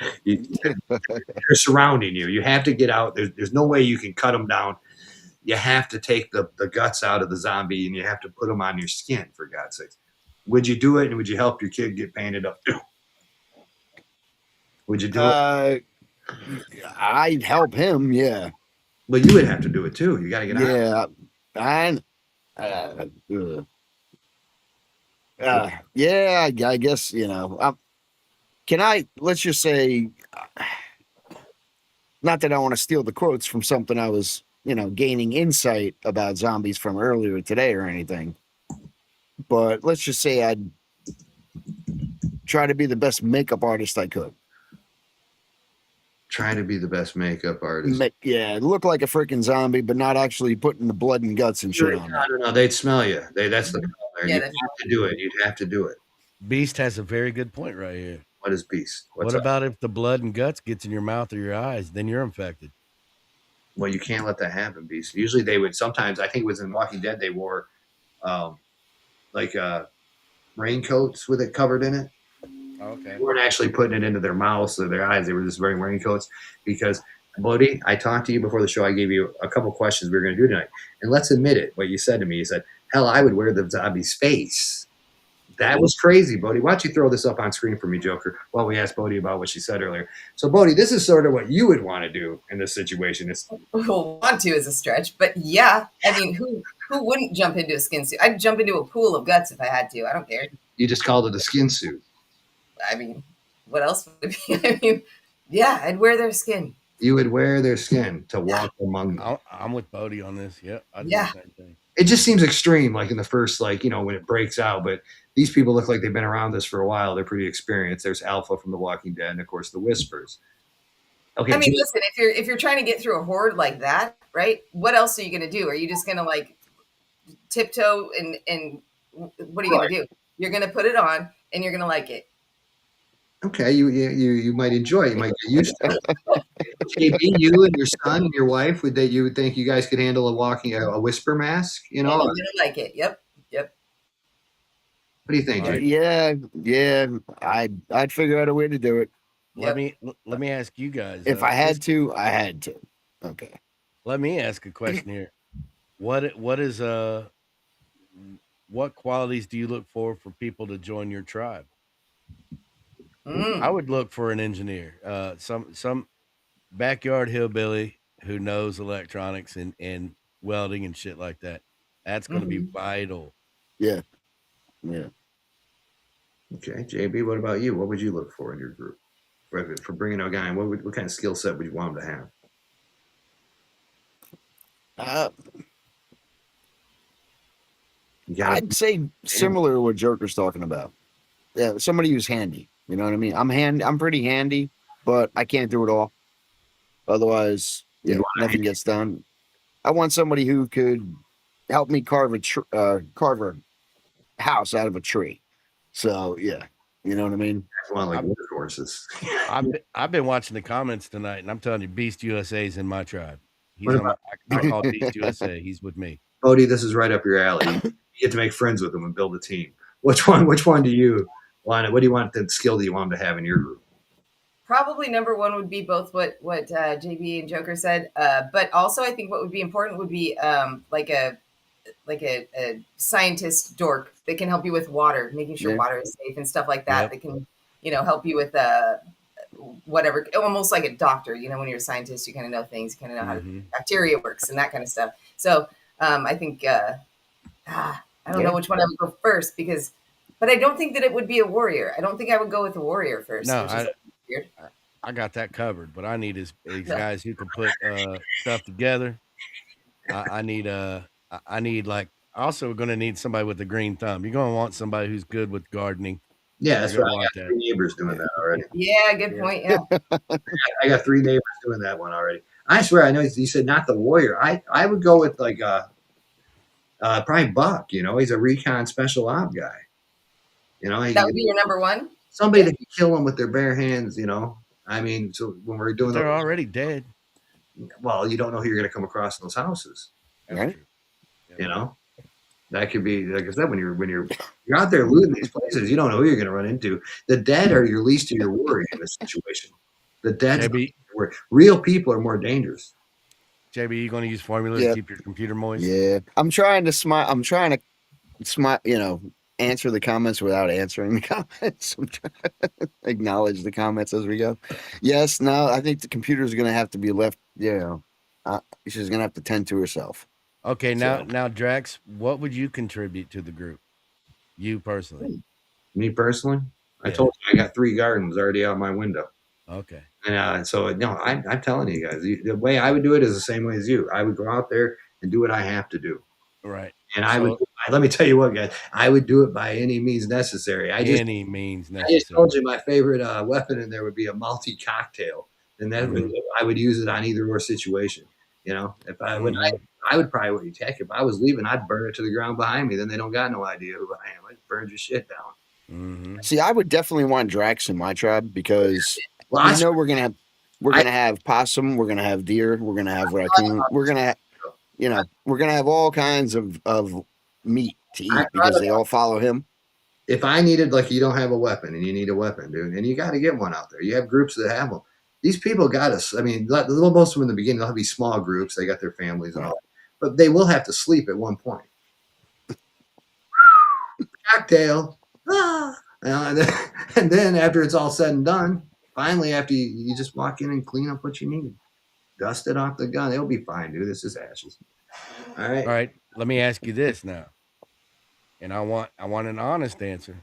they're surrounding you. You have to get out. There's no way you can cut them down. You have to take the guts out of the zombie and you have to put them on your skin, for God's sakes. Would you do it, and would you help your kid get painted up too? Would you do it? I'd help him. Yeah. Well, you would have to do it too. You got to get out. Yeah. Yeah. I guess let's just say, not that I want to steal the quotes from something I was, gaining insight about zombies from earlier today or anything. But let's just say I'd try to be the best makeup artist I could. Try to be the best makeup artist. Look like a freaking zombie, but not actually putting the blood and guts and shit on it. No, they'd smell you. That's the problem. You'd have to do it. You'd have to do it. Beast has a very good point right here. What is Beast? What about if the blood and guts gets in your mouth or your eyes? Then you're infected. Well, you can't let that happen, Beast. Usually they would. Sometimes I think it was in Walking Dead. They wore raincoats with it covered in it. Okay. They weren't actually putting it into their mouths or their eyes. They were just wearing raincoats because, Bodie, I talked to you before the show. I gave you a couple questions we were going to do tonight. And let's admit it, what you said to me. You said, hell, I would wear the zombie's face. That was crazy, Bodie. Why don't you throw this up on screen for me, Joker, while we asked Bodie about what she said earlier. So, Bodie, this is sort of what you would want to do in this situation. Well, want to is a stretch, but yeah. I mean, who wouldn't jump into a skin suit? I'd jump into a pool of guts if I had to. I don't care. You just called it a skin suit. I mean, what else would it be? I mean, yeah, I'd wear their skin. You would wear their skin to walk among them. I'm with Bodie on this. Yeah, I'd do the same thing. It just seems extreme, like in the first, when it breaks out. But these people look like they've been around this for a while. They're pretty experienced. There's Alpha from The Walking Dead, and of course the Whispers. Okay. I mean, listen, if you're trying to get through a horde like that, right? What else are you going to do? Are you just going to like tiptoe and what are you going to do? You're going to put it on and you're going to like it. Okay, you might enjoy it. You might get used to it. JB, you and your son and your wife, you would think you guys could handle a whisper mask? I'm gonna like it. Yep. What do you think, JB? Yeah. I'd figure out a way to do it. Let me ask you guys. If I had to, I had to. Okay. Let me ask a question here. What qualities do you look for people to join your tribe? I would look for an engineer, some backyard hillbilly who knows electronics and welding and shit like that. That's going to be vital. Yeah. Okay, JB, what about you? What would you look for in your group for bringing a guy in? What kind of skill set would you want him to have? I'd say similar to what Joker's talking about. Yeah, somebody who's handy. You know what I mean? I'm pretty handy, but I can't do it all. Otherwise, nothing gets done. I want somebody who could help me carve a house out of a tree. So yeah, you know what I mean? I want like workhorses. I've been watching the comments tonight, and I'm telling you, Beast USA is in my tribe. I call Beast USA. He's with me. Bodie, this is right up your alley. You get to make friends with him and build a team. Which one do you want? What do you want? The skill do you want him to have in your group? Probably number one would be both what JB and Joker said, but also I think what would be important would be like a scientist dork that can help you with water, making sure water is safe and stuff like that. That can help you with whatever, almost like a doctor. You know, when you're a scientist, you kind of know things, you kind of know how bacteria works and that kind of stuff. So I think I don't know which one I would go first but I don't think that it would be a warrior. I don't think I would go with a warrior first, No, which is weird. I got that covered. But I need is guys who can put stuff together. I need I need like also going to need somebody with a green thumb. You're going to want somebody who's good with gardening. Yeah, that's You're right. gonna I want got that. 3 neighbors doing that already. Yeah, good point. Yeah. I got 3 neighbors doing that one already. I swear, I know you said not the warrior. I would go with like probably Buck. You know, he's a recon special op guy. You know, That would be your number one. somebody that can kill them with their bare hands. You know, I mean, so when we're doing They're already dead. well, you don't know who you're going to come across in those houses. That's Right. true. Yeah. You know, that could be like I said when you're out there looting these places, you don't know who you're going to run into. The dead are your least of your worry in this situation. The dead, JB, real people are more dangerous. JB, you going to use formula Yeah. to keep your computer moist? Yeah, I'm trying to smile. I'm trying to smile. You know, answer the comments without answering the comments. I'm trying to acknowledge the comments as we go. Yes, no, I think the computer's going to have to be left. You know, she's going to have to tend to herself. Okay, So- now Drax, what would you contribute to the group? You personally. Me personally, I Yeah. told you I got 3 gardens already out my window. Okay. And so, no, I'm telling you guys, the way I would do it is the same way as you. I would go out there and do what I have to do. Right. And let me tell you what, guys, I would do it by any means necessary. Any means I just necessary. told you my favorite weapon in there would be a multi cocktail, and that Mhm. I would use it on either or situation. You know, if I would, I would probably attack. If I was leaving, I'd burn it to the ground behind me. Then they don't got no idea who I am. I'd burn your shit down. Mm-hmm. See, I would definitely want Drax in my tribe because Well, we know we're gonna have possum, we're gonna have deer, we're gonna have raccoon, we're gonna have all kinds of meat to eat because they all follow him. if I needed, like, you don't have a weapon and you need a weapon, dude, and you got to get one out there. You have groups that have them. These people got us. I mean, most of them in the beginning, they'll be small groups. They got their families and all, but they will have to sleep at one point. Cocktail. And then after it's all said and done, finally, after you just walk in and clean up what you need, dust it off the gun. It'll be fine, dude. This is ashes. All right. All right. Let me ask you this now, and I want an honest answer.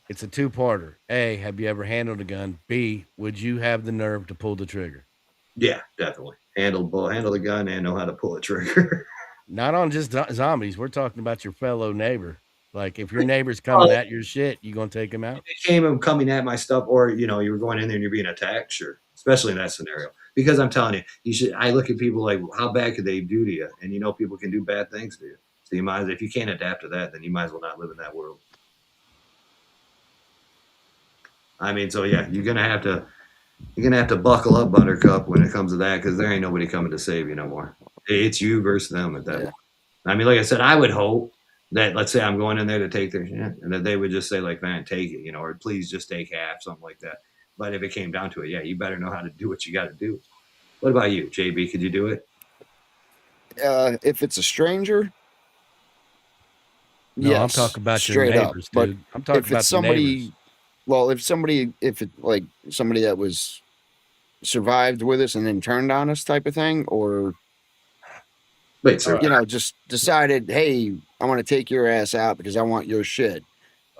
It's a 2-parter. A, have you ever handled a gun? B, would you have the nerve to pull the trigger? Yeah, definitely. Handle the gun and know how to pull a trigger. Not on just zombies. We're talking about your fellow neighbor. Like if your neighbor's coming at your shit, you gonna take him out? If it came and coming at my stuff, or you were going in there and you're being attacked, sure. Especially in that scenario. Because I'm telling you, I look at people like, how bad could they do to you? And people can do bad things to you. So you might, if you can't adapt to that, then you might as well not live in that world. I mean, so yeah, you're gonna have to buckle up, Buttercup, when it comes to that, because there ain't nobody coming to save you no more. It's you versus them at that point. I mean, like I said, I would hope that, let's say I'm going in there to take their shit, and that they would just say, like, man, take it, or please just take half, something like that. But if it came down to it, yeah, you better know how to do what you got to do. What about you, JB? Could you do it? If it's a stranger, No, yes, I'm talking about your straight neighbors, up. But dude. I'm talking if about it's the neighbors. if it like somebody that was survived with us and then turned on us type of thing, or Wait, sir. just decided, hey, I want to take your ass out because I want your shit.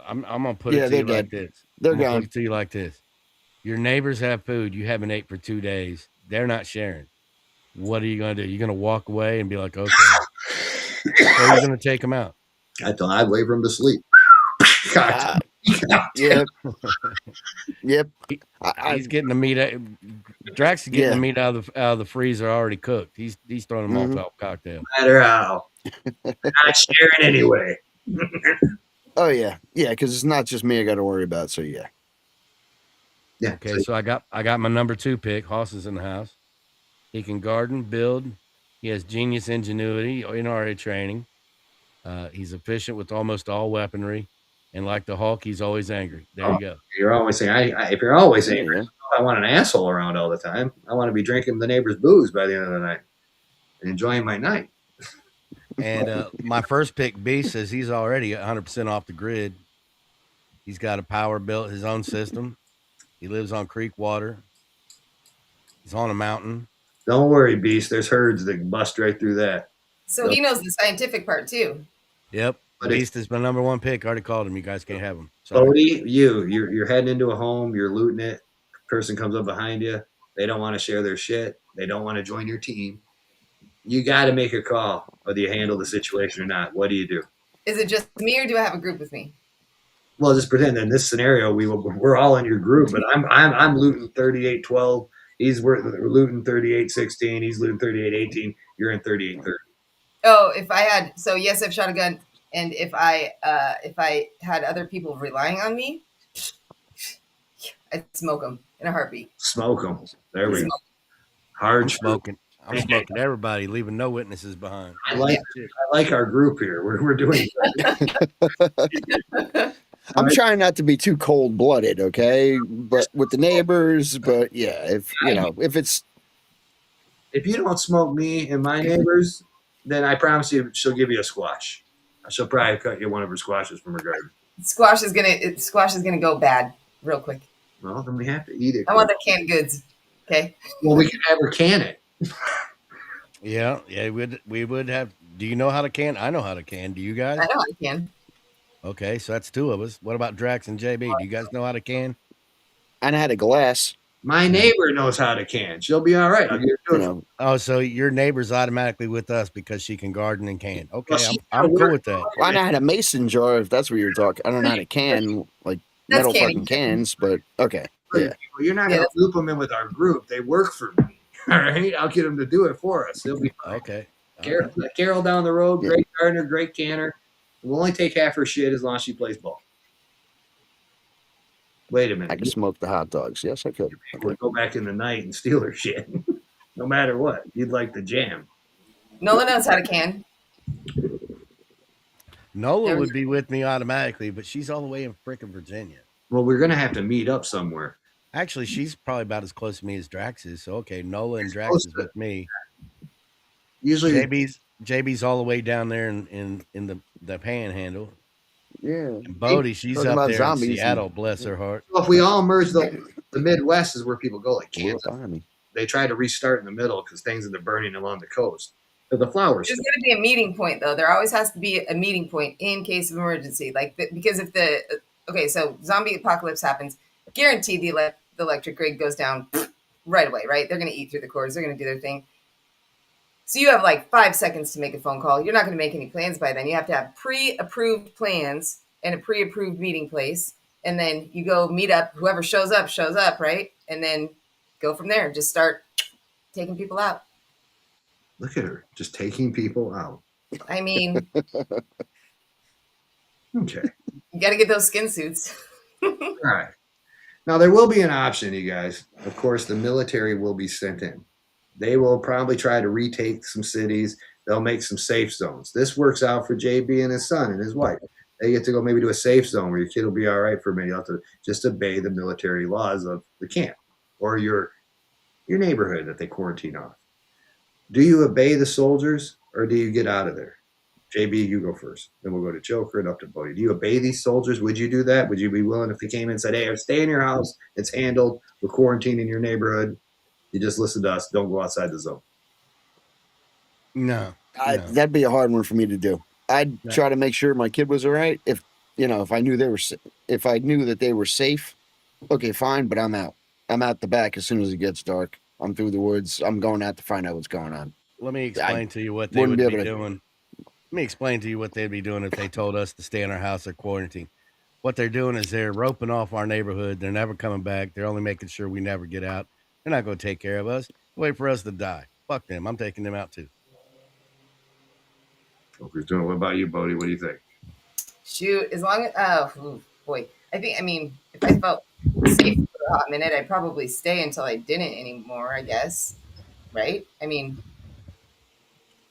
I'm gonna put it to you like this. They're I'm gonna gone. put it to you like this. Your neighbors have food. You haven't ate for 2 days. They're not sharing. What are you gonna do? You're gonna walk away and be like, okay. Or are you gonna take them out? I'd wait for him to sleep. Yep. Yep. He's getting the meat. Drax is getting the meat out of the freezer already cooked. He's throwing them off cocktail. No matter how. Not sharing anyway. Oh yeah, because it's not just me I got to worry about. So yeah. Okay, so I got my number 2 pick. Hoss is in the house. He can garden, build. He has genius ingenuity, NRA training. He's efficient with almost all weaponry, and like the Hulk, he's always angry. There you go. You're always saying, if you're always angry, I want an asshole around all the time. I want to be drinking the neighbor's booze by the end of the night and enjoying my night. And my first pick, B, says he's already 100% off the grid. He's got a power built, his own system. He lives on creek water. He's on a mountain. Don't worry, Beast. There's herds that can bust right through that. So he knows the scientific part too. Yep. But if- Beast is my number one pick. I already called him. You guys can't have him. Sorry. Bodie, you're heading into a home, you're looting it. Person comes up behind you. They don't want to share their shit. They don't want to join your team. You got to make a call whether you handle the situation or not. What do you do? Is it just me, or do I have a group with me? Well, just pretend that in this scenario we're all in your group, but I'm looting 38-12. We're looting 38-16. He's looting 38-18. You're in 38-30. Oh, if I had, so yes, I've shot a gun, and if I had other people relying on me, I'd smoke them in a heartbeat. Smoke them. There we go. Smoke. Hard I'm truth. smoking. I'm smoking everybody, leaving no witnesses behind. I like our group here. We're doing I'm trying not to be too cold blooded, okay? But with the neighbors, but yeah, if if you don't smoke me and my neighbors, then I promise you she'll give you a squash. She'll probably cut you one of her squashes from her garden. Squash is gonna go bad real quick. Well, then we have to eat it. I want the canned goods. Okay. Well, we can have her can it. Yeah, we would have. Do you know how to can? I know how to can. Do you guys? I know I can. Okay, so that's two of us. What about Drax and JB? Do you guys know how to can? I had a glass, My neighbor knows how to can. She'll be all right. I'll get her to you it. know, Oh, so your neighbor's automatically with us because she can garden and can. Okay, Well, she's I'm gotta cool work. with that. well, I had a mason jar, if that's what you're talking. I don't know how to can like That's metal canning. fucking cans, but okay. Yeah. You're not going to loop them in with our group. They work for me. All right. I'll get them to do it for us. They'll be fine. Okay. Carol down the road, Yeah. great gardener, great canner. We'll only take half her shit as long as she plays ball. Wait a I minute. could smoke the hot dogs. Yes, I could. You would go back in the night and steal her shit. No matter what. You'd like the jam. Nola knows how to can. Nola There- would be with me automatically, but she's all the way in frickin' Virginia. Well, we're going to have to meet up somewhere. Actually, she's probably about as close to me as Drax is. So okay, Nola and Drax is with me. Usually, JB's all the way down there in the panhandle. Yeah. And Bodie, she's Talking up about there zombies in and- Seattle, bless her heart. if we all merge the Midwest is where people go, like Real Kansas. timey. They try to restart in the middle because things are burning along the coast. But the flowers. There's going to be a meeting point, though. There always has to be a meeting point in case of emergency. Because if so zombie apocalypse happens, guaranteed the electric grid goes down right away, right? They're going to eat through the cords. They're going to do their thing. So you have like 5 seconds to make a phone call. You're not going to make any plans by then. You have to have pre-approved plans and a pre-approved meeting place. And then you go meet up. Whoever shows up, right? And then go from there. Just start taking people out. Look at her, just taking people out. I mean, Okay. you got to get those skin suits. All right. Now, there will be an option, you guys. Of course, the military will be sent in. They will probably try to retake some cities. They'll make some safe zones. This works out for JB and his son and his wife. They get to go maybe to a safe zone where your kid will be all right for a minute. You have to just obey the military laws of the camp or your neighborhood that they quarantine off. Do you obey the soldiers or do you get out of there? JB, you go first. Then we'll go to Joker and up to Bodie. Do you obey these soldiers? Would you do that? Would you be willing if they came in and said, hey, stay in your house. It's handled. We're quarantining your neighborhood. You just listen to us. Don't go outside the zone. No. That'd be a hard one for me to do. I'd Yeah. try to make sure my kid was all right. If I knew if I knew that they were safe, okay, fine. But I'm out. I'm out the back as soon as it gets dark. I'm through the woods. I'm going out to find out what's going on. Let me explain to you what they wouldn't would be be able to- doing. Let me explain to you what they'd be doing if they told us to stay in our house or quarantine. What they're doing is they're roping off our neighborhood. They're never coming back. They're only making sure we never get out. They're not going to take care of us. Wait for us to die. Fuck them. I'm taking them out too. Joker's doing it. What about you, Bodie? What do you think? Shoot, as long as boy, I mean, if I felt safe for a hot minute, I'd probably stay until I didn't anymore. I guess, right? I mean,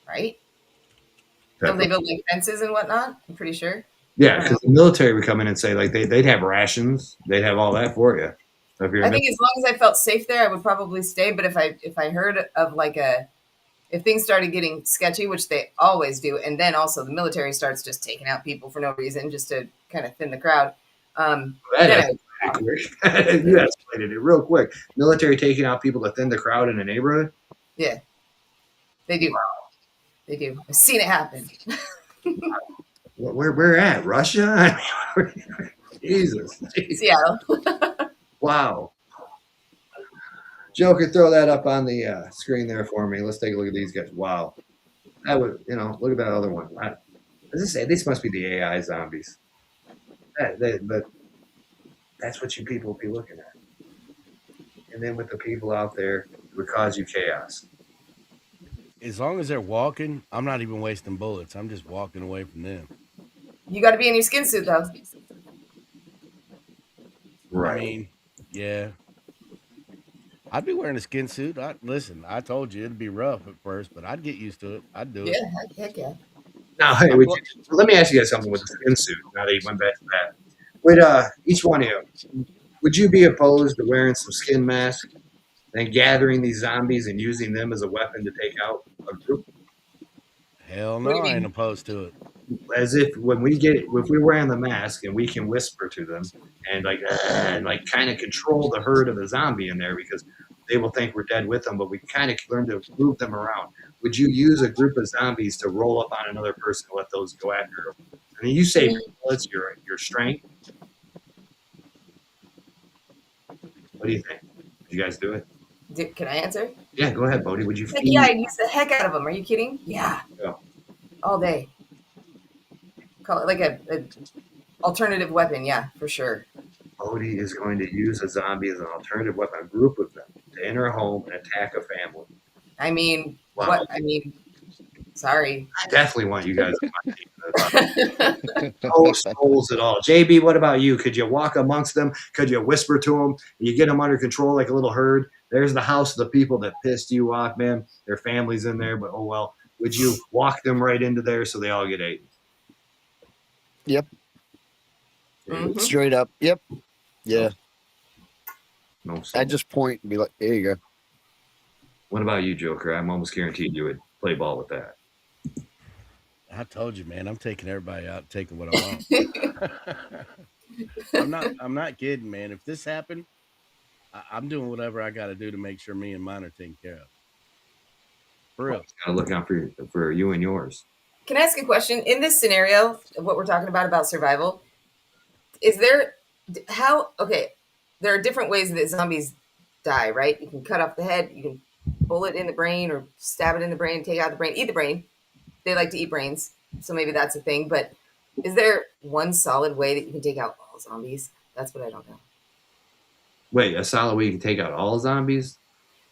right? Don't they build like fences and whatnot? I'm pretty sure. Yeah, because the military would come in and say, like, they'd have rations. They'd have all that for you. So if you're I think as long as I felt safe there, I would probably stay. But if I heard of if things started getting sketchy, which they always do, and then also the military starts just taking out people for no reason, just to kind of thin the crowd. Then it quick. You explained it real quick. Military taking out people to thin the crowd in a neighborhood. Yeah, they do. They do. I've seen it happen. Where at? Russia? Jesus. Seattle. Wow. Joker, throw that up on the screen there for me. Let's take a look at these guys. Wow. That would, look at that other one. This must be the AI zombies. But that's what you people be looking at. And then with the people out there, it would cause you chaos. As long as they're walking, I'm not even wasting bullets. I'm just walking away from them. You got to be in your skin suit, though. Right. I mean, yeah. I'd be wearing a skin suit. Listen, I told you it'd be rough at first, but I'd get used to it. I'd do it. Yeah, heck yeah. Now, hey, let me ask you guys something with the skin suit. Now that you went back to that, would each one of you, would you be opposed to wearing some skin masks and gathering these zombies and using them as a weapon to take out a group? Hell What do no, you I ain't mean? opposed to it. As if if we're wearing the mask and we can whisper to them and like kind of control the herd of the zombie in there because they will think we're dead with them, but we kind of learn to move them around. Would you use a group of zombies to roll up on another person and let those go after them? I mean, you say bullets, your strength. What do you think? Would you guys do it? Can I answer? Yeah, go ahead, Bodie. Would you Heck feed? yeah, I'd use the heck out of them. Are you kidding? Yeah. Yeah. All day. Call it like a alternative weapon. Yeah, for sure. Bodie is going to use a zombie as an alternative weapon, a group of them, to enter a home and attack a family. I mean, Wow. what? I mean, sorry. I definitely want you guys on my team. No souls at all. JB, what about you? Could you walk amongst them? Could you whisper to them? You get them under control like a little herd. There's the house of the people that pissed you off, man. Their families in there, but oh well. Would you walk them right into there so they all get eaten? Yep. Mhm. Straight up. Yep. Yeah. No souls. I just point and be like, there you go. What about you, Joker? I'm almost guaranteed you would play ball with that. I told you, man. I'm taking everybody out, taking what I want. I'm not kidding, man. If this happened, I'm doing whatever I got to do to make sure me and mine are taken care of. For real. Gotta look out for you and yours. Can I ask a question? In this scenario, of what we're talking about survival, is there okay, there are different ways that zombies die, right? You can cut off the head, you can bullet in the brain or stab it in the brain, take out the brain, eat the brain. They like to eat brains, so maybe that's a thing. But is there one solid way that you can take out all zombies? That's what I don't know. Wait, a solid way you can take out all zombies?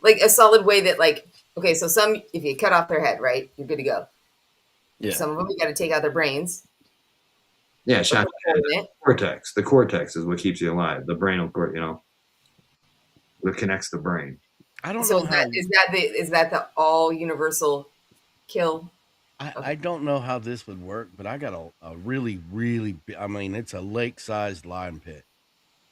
Like a solid way that, like, okay, so some, if you cut off their head, right, you're good to go. Yeah. Some of them, you got to take out their brains. Yeah, shot. Permanent. Cortex. The cortex is what keeps you alive. The brain will, what connects the brain. I don't So know how. is that the all universal kill? I don't know how this would work, but I got a really, really I mean, it's a lake-sized lime pit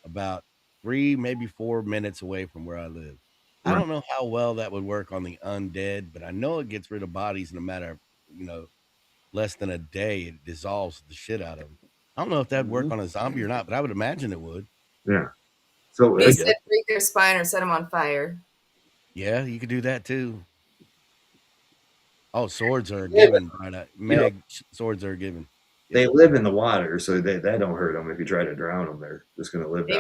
about 3, maybe 4 minutes away from where I live. I Right. don't know how well that would work on the undead, but I know it gets rid of bodies in a matter of, less than a day. It dissolves the shit out of them. I don't know if that'd work on a zombie or not, but I would imagine it would. Yeah. So They said break their spine or set them on fire. Yeah, you could do that too. Oh, swords are a given, right? Meg, swords are a given. they live in the water, so that don't hurt them. If you try to drown them, they're just going to live down.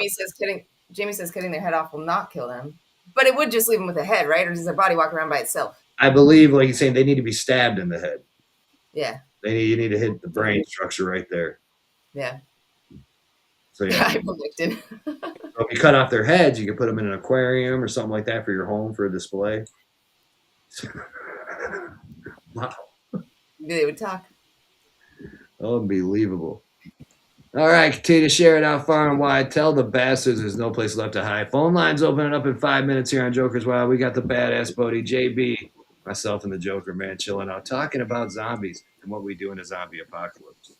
Jamie says cutting their head off will not kill them, but it would just leave them with a head, right? Or does their body walk around by itself? I believe, like you're saying, they need to be stabbed in the head. Yeah, You need to hit the brain structure right there. yeah. So yeah. I predicted. So if you cut off their heads, you can put them in an aquarium or something like that for your home for a display. Wow. They would talk. Unbelievable. All right, continue to share it out far and wide. Tell the bastards there's no place left to hide. Phone lines opening up in 5 minutes here on Joker's Wild. We got the badass Bodie, JB, myself, and the Joker, man, chilling out, talking about zombies and what we do in a zombie apocalypse.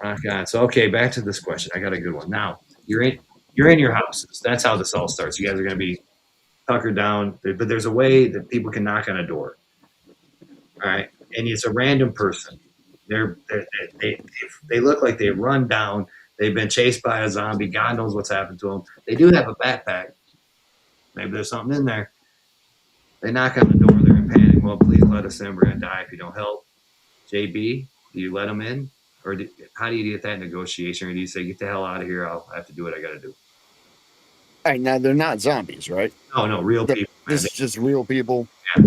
Rock on. So, okay, back to this question. I got a good one. Now, you're in your houses. That's how this all starts. You guys are going to be tuckered down, but there's a way that people can knock on a door. All right, and it's a random person. They look like they run down. They've been chased by a zombie. God knows what's happened to them. They do have a backpack. Maybe there's something in there. They knock on the door. They're in panic. Well, please let us in. We're going to die if you don't help. JB, do you let them in? Or how do you get that negotiation? Or do you say, get the hell out of here? I'll have to do what I got to do. All right, now they're not zombies, right? No, real people. This is just real people. Yeah.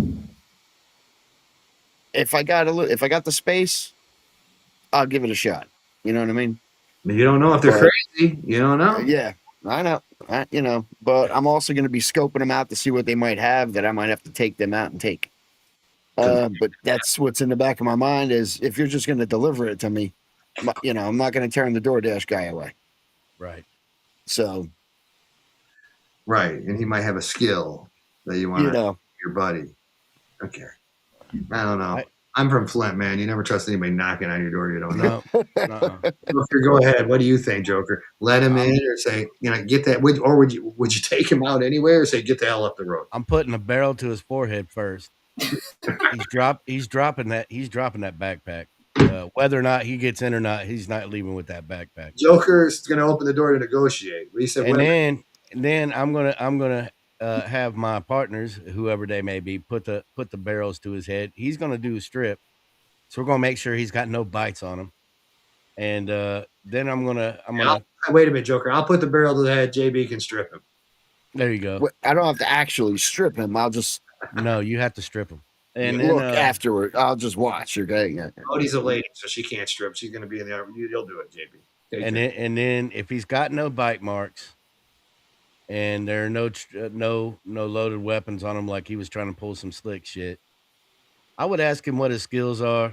If I got the space, I'll give it a shot. You know what I mean? You don't know if they're crazy. You don't know. Yeah, I know. But I'm also going to be scoping them out to see what they might have that I might have to take them out and take. But that's what's in the back of my mind is if you're just going to deliver it to me, I'm not going to turn the DoorDash guy away. Right. So. Right, and he might have a skill that you want to your buddy. Okay. I don't know. I'm from Flint, man. You never trust anybody knocking on your door you don't know. Joker, go ahead. What do you think, Joker? Let him in, or say, get that? Would you take him out anyway, or say, get the hell up the road? I'm putting a barrel to his forehead first. He's dropping that backpack. Whether or not he gets in or not, he's not leaving with that backpack. Joker's going to open the door to negotiate. He said, and then I'm gonna have my partners, whoever they may be, put the barrels to his head. He's gonna do a strip, so we're gonna make sure he's got no bites on him. And then I'm gonna wait a minute, Joker. I'll put the barrel to the head. JB can strip him. There you go. I don't have to actually strip him. I'll just you have to strip him. And then afterward, I'll just watch. Okay. Cody's a lady, so she can't strip. She's gonna be in the other. You'll do it, JB. And then if he's got no bite marks, and there are no loaded weapons on him, like he was trying to pull some slick shit, I would ask him what his skills are,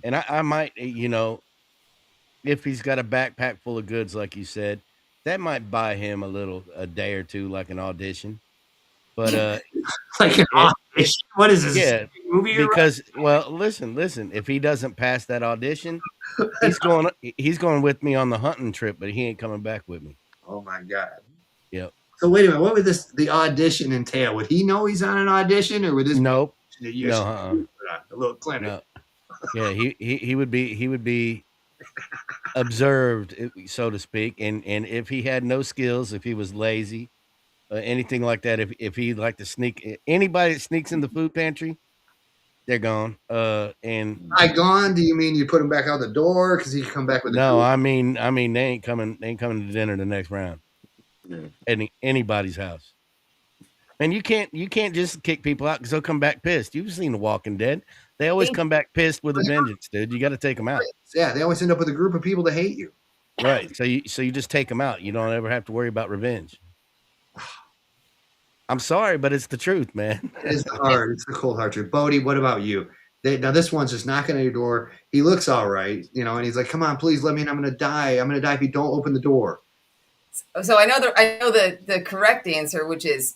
and I might, if he's got a backpack full of goods, like you said, that might buy him a day or two, like an audition. But like an audition? What is this? Yeah, movie? Because listen. If he doesn't pass that audition, he's going with me on the hunting trip, but he ain't coming back with me. Oh my God. Yep. So wait a minute. What would the audition entail? Would he know he's on an audition, or would this? Nope. A little clinic. No. Yeah, he would be observed, so to speak, and if he had no skills, if he was lazy, anything like that, if he liked to sneak, anybody that sneaks in the food pantry, they're gone. And by gone, do you mean you put him back out the door because he can come back with? No, I mean they ain't coming to dinner the next round. Yeah. Anybody's house. And you can't just kick people out because they'll come back pissed. You've seen The Walking Dead. They always come back pissed with a vengeance, dude. You got to take them out. Yeah, they always end up with a group of people that hate you. Right. So you just take them out. You don't ever have to worry about revenge. I'm sorry, but it's the truth, man. It's the cold hard truth. Bodie, what about you? Now this one's just knocking on your door. He looks all right, and he's like, "Come on, please let me in. I'm gonna die. I'm gonna die if you don't open the door." So I know the correct answer, which is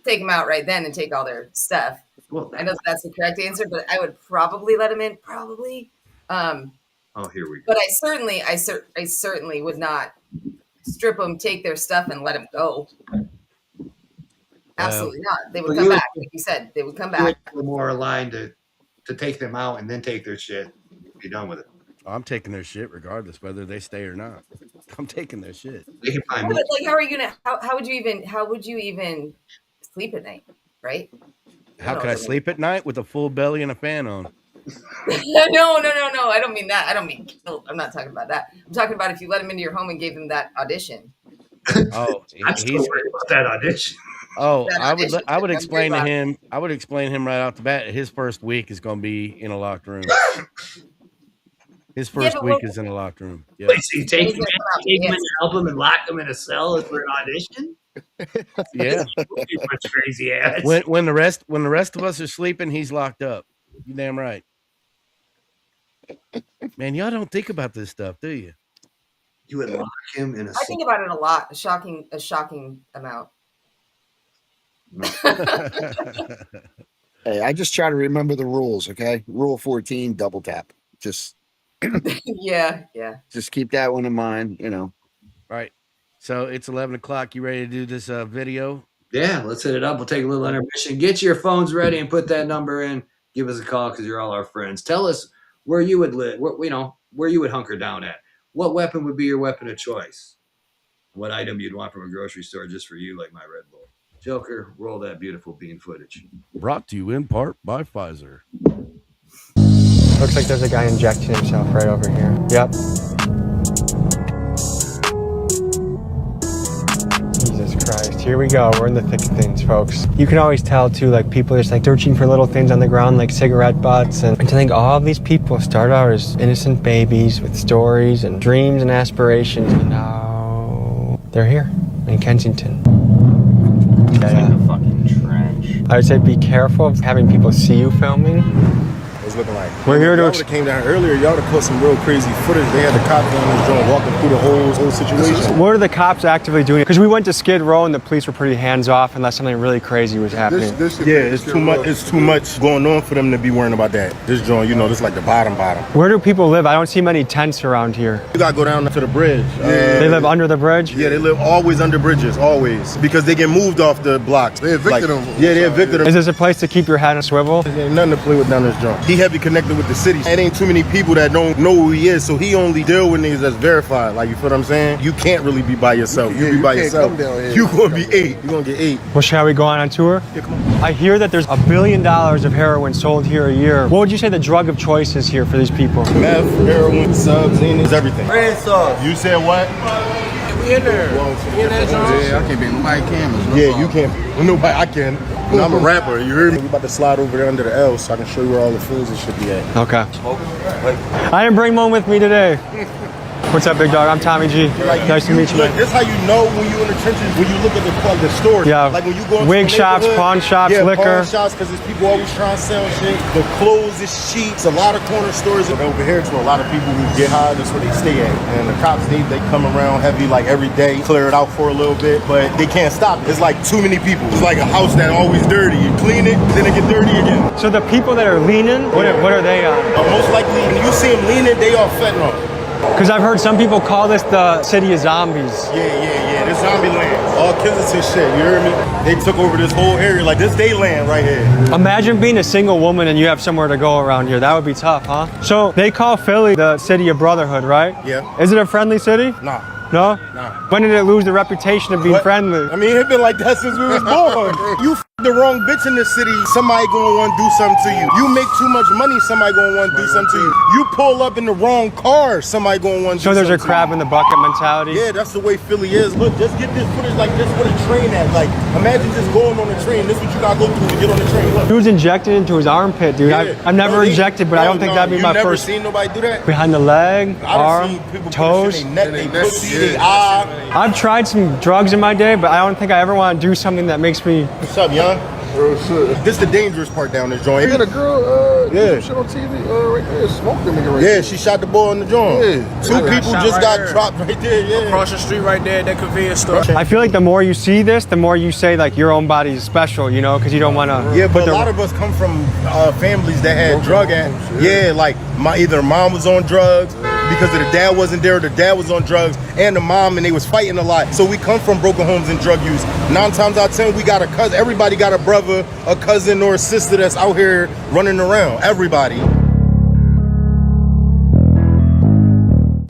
take them out right then and take all their stuff. Well, I know that's the correct answer, but I would probably let them in. Probably. Oh, here we go. But I certainly would not strip them, take their stuff, and let them go. Absolutely not. They would come back. Like you said, they would come back. We're more aligned to take them out and then take their shit. Be done with it. I'm taking their shit regardless whether they stay or not. I'm taking their shit. They can find me. Like, how are you gonna? How would you even sleep at night? Right? How can I sleep at night with a full belly and a fan on? No. I don't mean that. I'm not talking about that. I'm talking about if you let him into your home and gave him that audition. Oh, I'm still worried about that audition. Oh, I would explain to him. I would explain to him right off the bat. His first week is going to be in a locked room. His first week is in a locked room. Yeah. Wait, so you take him in and help him and lock him in a cell for an audition? Yeah. Crazy ass. When the rest of us are sleeping, he's locked up. You damn right. Man, y'all don't think about this stuff, do you? You would lock him in a cell. I think about it a lot. A shocking amount. Hey, I just try to remember the rules, okay? Rule 14, double tap. Just yeah. Just keep that one in mind, Right. So it's 11 o'clock. You ready to do this video? Yeah, let's hit it up. We'll take a little intermission. Get your phones ready and put that number in. Give us a call because you're all our friends. Tell us where you would live, where you would hunker down at. what weapon would be your weapon of choice? What item you'd want from a grocery store just for you, like my Red Bull? Joker, roll that beautiful bean footage. Brought to you in part by Pfizer. Looks like there's a guy injecting himself right over here. Yep. Jesus Christ. Here we go. We're in the thick of things, folks. You can always tell, too, like, people are just, like, searching for little things on the ground, like cigarette butts. And to think all of these people started out as innocent babies with stories and dreams and aspirations. And now they're here in Kensington. Yeah. Like a fucking trench. I would say be careful of having people see you filming. It's looking like. We're here to. Y'all would've came down earlier. Y'all would have put some real crazy footage. They had the cops down this joint walking through the whole situation. What are the cops actively doing? Because we went to Skid Row and the police were pretty hands off unless something really crazy was happening. It's too much. It's too much going on for them to be worrying about that. This joint, you know, this is like the bottom. Where do people live? I don't see many tents around here. You gotta go down to the bridge. They live under the bridge? Yeah, they live always under bridges, always, because they get moved off the blocks. They evicted them. Yeah, they evicted them. Is this a place to keep your head on a swivel? There ain't nothing to play with down this joint. He heavy connected with the city. It ain't too many people that don't know who he is, so he only deal with niggas that's verified. Like, you feel what I'm saying? You can't really be by yourself. You be by yourself. You gonna be 8. You gonna get 8. Well, shall we go on tour? Yeah, come on. I hear that there's $1 billion of heroin sold here a year. What would you say the drug of choice is here for these people? Meth, heroin, subs, Xenas, everything. Red sauce. You said what? We in there. We in that joint. Yeah, I can't be in nobody cameras. No Yeah, problem. you can. Nobody, I can. I'm a rapper, you heard me? We about to slide over there under the L so I can show you where all the foods and should be at. Okay. I didn't bring one with me today. What's up, big dog? I'm Tommy G. Like, Nice to meet you, look, man. this how you know when you in the trenches, when you look at the stores. Yeah. Like when you go into Wig the shops, neighborhood, pawn shops, yeah, liquor. pawn shops, because there's people always trying to sell shit. The clothes is cheap. It's a lot of corner stores over here to a lot of people who get high. That's where they stay at. And the cops, they come around heavy like every day, clear it out for a little bit, but they can't stop it. It's like too many people. It's like a house that always dirty. You clean it, then it get dirty again. So the people that are leaning, what are they on? Most likely, when you see them leaning, they are fentanyl. Because I've heard some people call this the city of zombies. Yeah. This zombie land. All Kensington shit, you heard me? They took over this whole area. Like, this they land right here. Imagine being a single woman and you have somewhere to go around here. That would be tough, huh? So they call Philly the city of brotherhood, right? Yeah. Is it a friendly city? Nah. No? Nah. When did it lose the reputation of being friendly? I mean, it's been like that since we was born. You the wrong bitch in this city, somebody gonna want to do something to you. You make too much money, somebody gonna want to do something to you. You pull up in the wrong car, somebody gonna want to do something. So there's a crab in the bucket mentality? Yeah, that's the way Philly is. Look, just get this footage like this with a train at. Like, imagine just going on a train. This is what you gotta go through to get on the train. Look. He was injected into his armpit, dude. Yeah. I've never injected, but I don't think that'd be my first. You never seen nobody do that? Behind the leg, I've arm, seen people toes. put shit in their neck, they pussy, they eye. I've tried some drugs in my day, but I don't think I ever want to do something that makes me... What's up, young? This the dangerous part down this joint. You got a girl, Yeah. shit on TV, right there, smoking the nigga right Yeah, there. she shot the boy in the joint. Yeah. Two people just got dropped right there, yeah. Across the street right there at that convenience store. I feel like the more you see this, the more you say like your own body is special, you know, because you don't want to... Yeah, but a lot of us come from families that had drug addicts. Yeah, like either mom was on drugs because the dad wasn't there, or the dad was on drugs, and the mom, and they was fighting a lot. So we come from broken homes and drug use. 9 times out of 10, we got a cousin. Everybody got a brother, a cousin, or a sister that's out here running around. Everybody.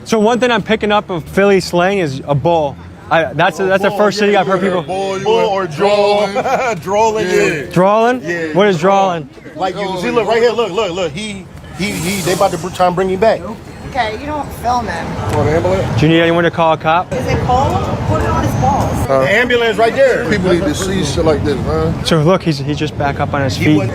So one thing I'm picking up of Philly slang is a bull. That's the first city I've heard people... Bull or drawling. Drawling, yeah. Drawling? Yeah. What is drawling? Like, you see, look, right here, look. They about to try and bring him back. Okay, you don't film him. Do you need anyone to call a cop? Is it cold? Put it on his balls. The ambulance right there. People need to see shit like this, man. So look, he's just back up on his feet.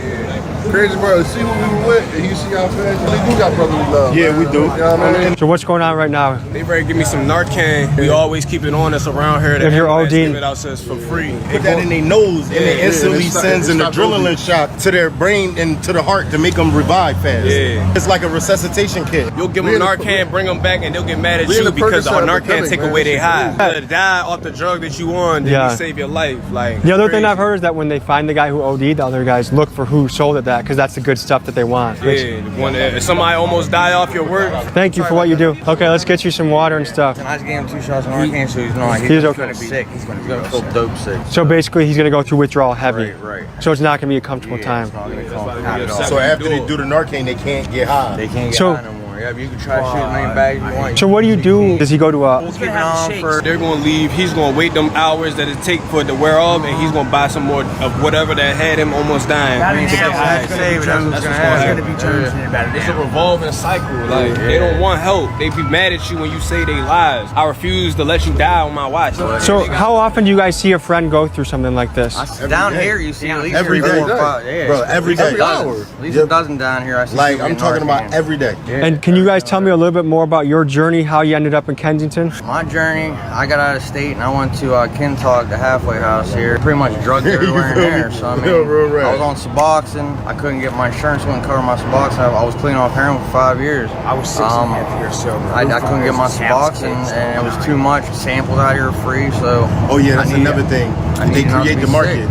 Crazy, bro. See who we were with, and you see how fast we do got brotherly love. Yeah, man. we do. You know what I mean? So what's going on right now? They ready to give me some Narcan. We always keep it on us around here. If you're ambulance ODing. give it out to us for free. Put that in their nose, and it instantly it's not- sends an it's not adrenaline shock to their brain and to the heart to make them revive fast. Yeah. It's like a resuscitation kit. You'll give them We in the- Narcan, bring them back, and they'll get mad at we in you the because our Percocet Narcan epidemic, take man. away their Shit high. crazy. To die off the drug that you on, then Yeah. we save your life. Like The other thing crazy. I've heard is that when they find the guy who OD'd, the other guys look for who sold it that, because that's the good stuff that they want. Yeah, if somebody almost die off your work. Thank you for what you do. Okay, let's get you some water and stuff. I just gave him 2 shots of Narcan, so he's not. He's okay. gonna be sick. He's gonna feel dope sick. So basically, he's gonna go through withdrawal heavy. Right. So it's not gonna be a comfortable Yeah, time. it's not gonna come out at all. So after they do the Narcan, they can't get high. They can't get So high no more. Yeah, you can try to shoot as many bags as you want. So what do you do? Does he go to a... We'll keep it on for... They're gonna leave. He's gonna wait them hours that it take for it to wear off, and he's gonna buy some more of whatever that had him almost dying. That's what's gonna happen. It's a revolving cycle. Like they don't want help. They be mad at you when you say they lies. I refuse to let you die on my watch. So how often do you guys see a friend go through something like this? Down here, you see at least every 3, day. 4, 5. Yeah. Bro, every day. At least a dozen down here. I see Like, people I'm getting talking about Narcan. every day. And can you guys tell me a little bit more about your journey, how you ended up in Kensington? My journey, I got out of state and I went to Kintalk, the halfway house here. Pretty much drugged everywhere in there. So I mean, I was on Suboxone. I couldn't get my insurance, wouldn't cover my Suboxone. I was clean off heroin for 5 years. I was 6.5 years sober. I couldn't get my Suboxone and it was too much. Samples out here free, so. Oh yeah, that's another thing. They not to create be the market. sick.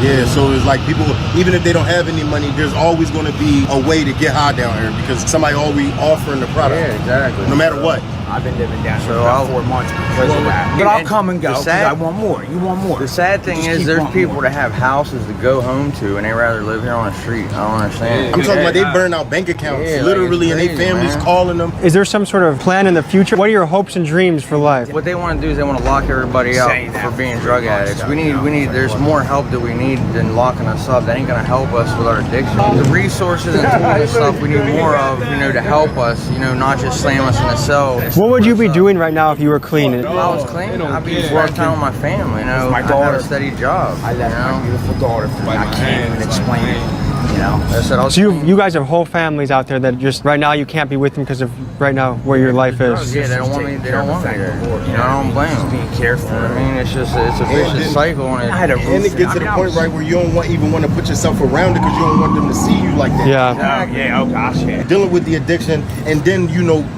Yeah, so it's like people, even if they don't have any money, there's always going to be a way to get high down here because somebody always offering the product. Yeah, exactly. No matter what. I've been living down here So for about 4 months because of that. But I'll come and go because I want more. You want more. The sad thing Just is keep there's wanting people more. that have houses to go home to and they rather live here on the street. I don't understand. I'm talking about they burn out bank accounts, Yeah, like, literally, it's and they crazy, families man. calling them. Is there some sort of plan in the future? What are your hopes and dreams for life? What they want to do is they want to lock everybody up for being drug addicts. We need, there's more help that we need than locking us up. That ain't gonna help us with our addiction. The resources and tools and stuff we need more of, to help us, not just slam us in the cell. What would you be doing right now if you were clean? If I was clean, I'd be spending time with my family, My I daughter. have a steady job. I left my beautiful daughter for me. I can't even explain it. I said, So you guys have whole families out there that just right now you can't be with them because of right now where your life is. Yeah, they don't want me there. I don't blame them. Being careful. I mean, it's a vicious cycle. And it gets to the point right where you don't even want to put yourself around it because you don't want them to see you like that. Yeah. Oh gosh, yeah. Dealing with the addiction and then,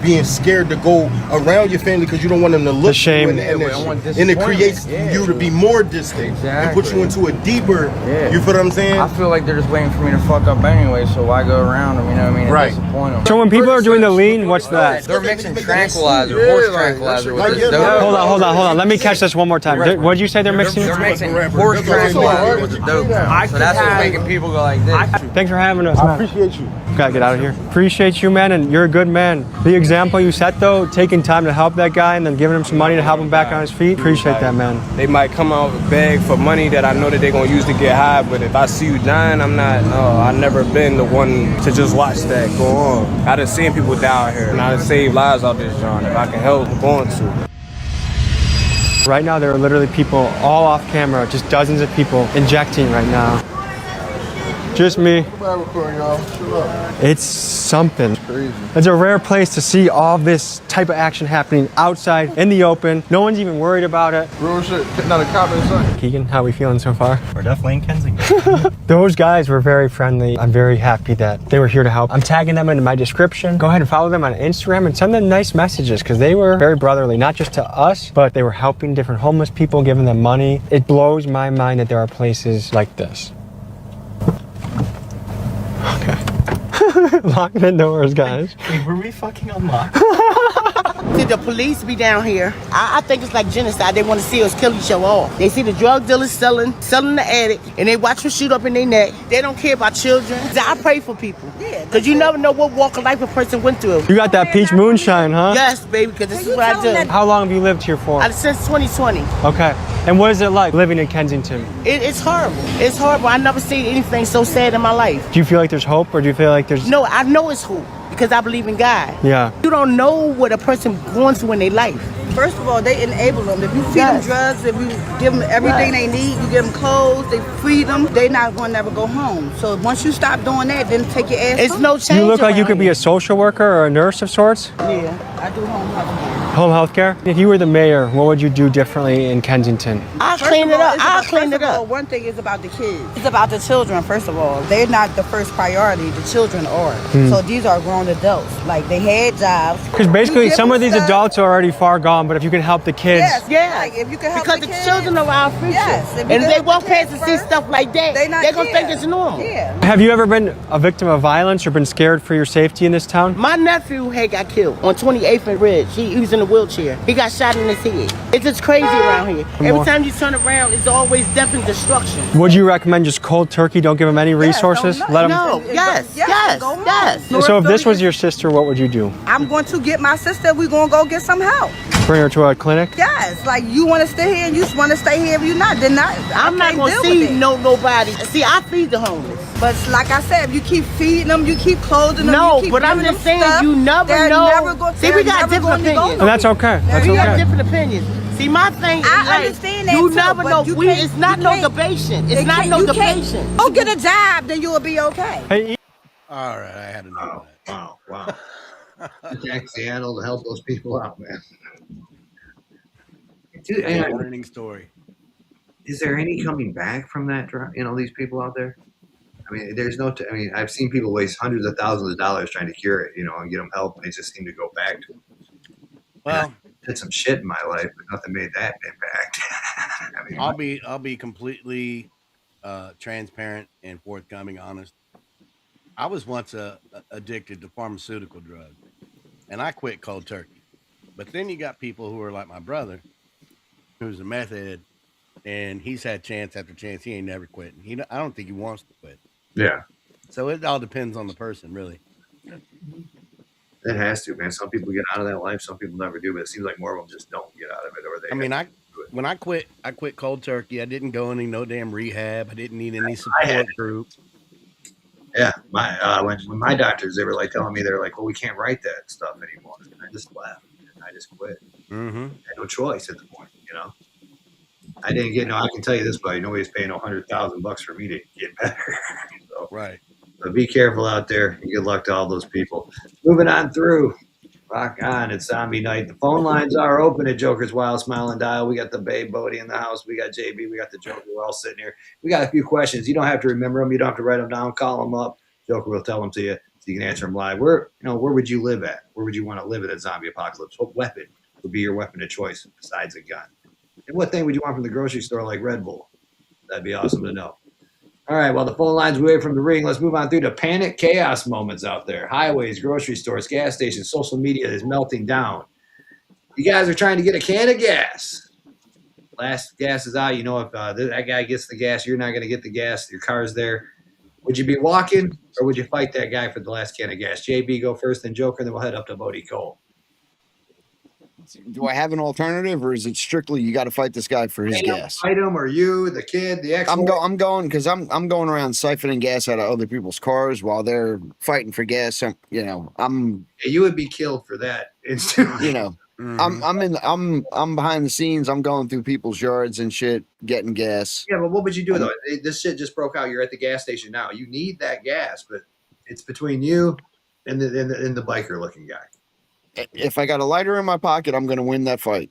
being scared to go around your family because you don't want them to look The shame. at you and it creates you to be more distant and put you into a deeper, you feel what I'm saying? I feel like they're just waiting for me to fuck up anyway, so why go around them, and Right. disappoint them. So when people are doing the lean, what's that? They're mixing tranquilizer, horse tranquilizer with this dope. Hold on. Let me catch this one more time. What did you say they're mixing? They're mixing horse tranquilizer with the dope. So that's what's making people go like this. Thanks for having us, I man. appreciate you. Gotta get out of here. Appreciate you, man, and you're a good man. The example you set, though, taking time to help that guy and then giving him some money to help him back on his feet, appreciate that, man. They might come out with a bag for money that I know that they're gonna use to get high, but if I see you dying, I've never been the one to just watch that go on. I done seen people die out here, and I done saved lives out this joint. If I can help, I'm going to. Right now, there are literally people all off camera, just dozens of people injecting right now. Just me. It's something. It's a rare place to see all this type of action happening outside in the open. No one's even worried about it. Real shit. Not a cop inside. Keegan, how we feeling so far? We're definitely in Kensington. Those guys were very friendly. I'm very happy that they were here to help. I'm tagging them into my description. Go ahead and follow them on Instagram and send them nice messages because they were very brotherly, not just to us, but they were helping different homeless people, giving them money. It blows my mind that there are places like this. Okay. Lock the doors, guys. Wait, were we fucking unlocked? Did the police be down here? I think it's like genocide. They want to see us kill each other off. They see the drug dealers selling the addict, and they watch us shoot up in their neck. They don't care about children. I pray for people. Yeah. Because you never know what walk of life a person went through. You got that peach moonshine, huh? Yes, baby, because this is what I do. How long have you lived here for? Since 2020. Okay. And what is it like living in Kensington? It's horrible. It's horrible. I never seen anything so sad in my life. Do you feel like there's hope, or do you feel like there's... No, I know it's hope because I believe in God. Yeah. You don't know what a person going through in their life. First of all, they enable them. If you feed them drugs, if you give them everything they need, you give them clothes, they feed them, they not going to never go home. So once you stop doing that, then take your ass It's home. no change. You look like you around could be a social worker or a nurse of sorts. Yeah, I do home health care. Home health care? If you were the mayor, what would you do differently in Kensington? I'll clean it up. I'll clean it First of all, up. one thing is about the kids. It's about the children, first of all. They're not the first priority. The children are. So these are grown adults. Like, they had jobs. Because basically You give some them of these stuff. adults are already far gone, but if you can help the kids... Yes, Yeah. like, if you can help Because the the kids, children are our future. Yes, if you And can if they help walk the past kids and see first, stuff like that, they not they're going to think care. it's normal. Yeah. Have you ever been a victim of violence or been scared for your safety in this town? My nephew had got killed on 28th and Ridge. He was in a wheelchair. He got shot in his head. It's just crazy around here. Every time you turn around, it's always death and destruction. Would you recommend just cold turkey? Don't give him any resources? Let him. No, yes. So if this was your sister, what would you do? I'm going to get my sister. We're going to go get some help. Bring her to a clinic? Yes, like you want to stay here and you want to stay here. If you're not, then not. I'm not going to see nobody. See, I feed the homeless. But like I said, if you keep feeding them, you keep clothing them. No, you keep but I'm just saying you never know. See, we got different opinions. And that's okay. That's We got okay. different opinions. See, my thing is I understand that you too, never but know. you It's not no debation. It's not no debation. Go get a job, then you will be okay. Hey, All right, I had enough. Wow. Jack Seattle to help those people out, man. Dude, A learning story. is there any coming back from that? These people out there. I mean, there's no. I mean, I've seen people waste hundreds of thousands of dollars trying to cure it, and get them help, and they just seem to go back to it. Well, I did some shit in my life, but nothing made that impact. I mean, I'll be completely transparent and forthcoming, honest. I was once addicted to pharmaceutical drugs, and I quit cold turkey. But then you got people who are like my brother, who's a meth head, and he's had chance after chance. He ain't never quit. I don't think he wants to quit. Yeah. So it all depends on the person, really. It has to, man. Some people get out of that life, some people never do, but it seems like more of them just don't get out of it, or they. I mean, when I quit cold turkey. I didn't go any no damn rehab. I didn't need any support group. Yeah, when my doctors, they were like telling me, they're like, well, we can't write that stuff anymore. And I just left. And I just quit. Mm-hmm. I had no choice at the point, I didn't get I can tell you this, buddy. Nobody's paying $100,000 for me to get better. So, right. But be careful out there, and good luck to all those people. Moving on through. Rock on. It's zombie night. The phone lines are open at Joker's Wild Smile and Dial. We got the Babe Bodie in the house. We got JB. We got the Joker. We're all sitting here. We got a few questions. You don't have to remember them. You don't have to write them down. Call them up. Joker will tell them to you so you can answer them live. Where would you live at? Where would you want to live in a zombie apocalypse? What weapon would be your weapon of choice besides a gun? And what thing would you want from the grocery store like Red Bull? That'd be awesome to know. All right, well, the phone line's away from the ring. Let's move on through to panic chaos moments out there. Highways, grocery stores, gas stations, social media is melting down. You guys are trying to get a can of gas. Last gas is out. If that guy gets the gas, you're not going to get the gas. Your car's there. Would you be walking, or would you fight that guy for the last can of gas? JB, go first, then Joker, and then we'll head up to Bodie Cole. Do I have an alternative, or is it strictly you got to fight this guy for his gas? Fight him, or you, the kid, the ex. I'm going because I'm going around siphoning gas out of other people's cars while they're fighting for gas. You would be killed for that instantly. I'm behind the scenes. I'm going through people's yards and shit, getting gas. Yeah, but what would you do though? This shit just broke out. You're at the gas station now. You need that gas, but it's between you and the biker looking guy. If I got a lighter in my pocket, I'm going to win that fight.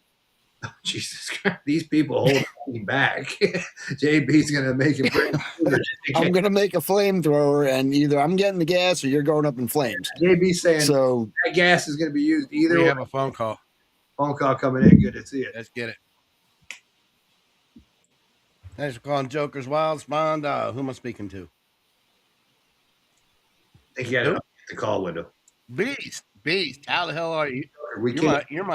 Oh, Jesus Christ. These people hold me back. JB's going to make him bring. I'm going to make a flamethrower, and either I'm getting the gas or you're going up in flames. JB's saying so that gas is going to be used either way. We have a phone call. Phone call coming in. Good to see it. Let's get it. Thanks for calling Joker's Wild Smile. Who am I speaking to? I think you got the call window. Beast. How the hell are you? You're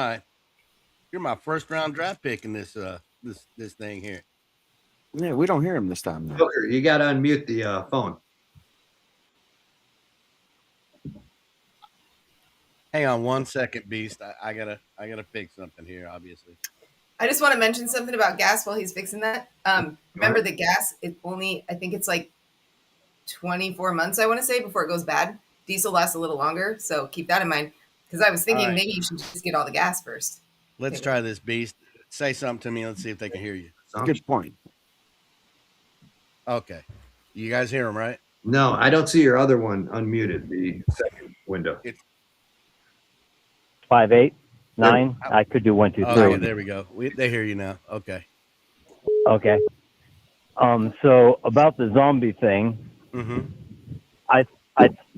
my first round draft pick in this thing here. Yeah, we don't hear him this time. Though. Joker, you got to unmute the phone. Hang on 1 second, Beast. I gotta fix something here. Obviously. I just want to mention something about gas while he's fixing that. Remember the gas? It only, I think it's like 24 months. I want to say before it goes bad. Diesel lasts a little longer, so keep that in mind. Because I was thinking maybe you should just get all the gas first. Let's try this, Beast. Say something to me. Let's see if they can hear you. Good point. Okay. You guys hear him, right? No, I don't see your other one unmuted, the second window. It's 5, 8, 9. I could do 1, 2, 3. Okay, there we go. They hear you now. Okay. Okay. So about the zombie thing,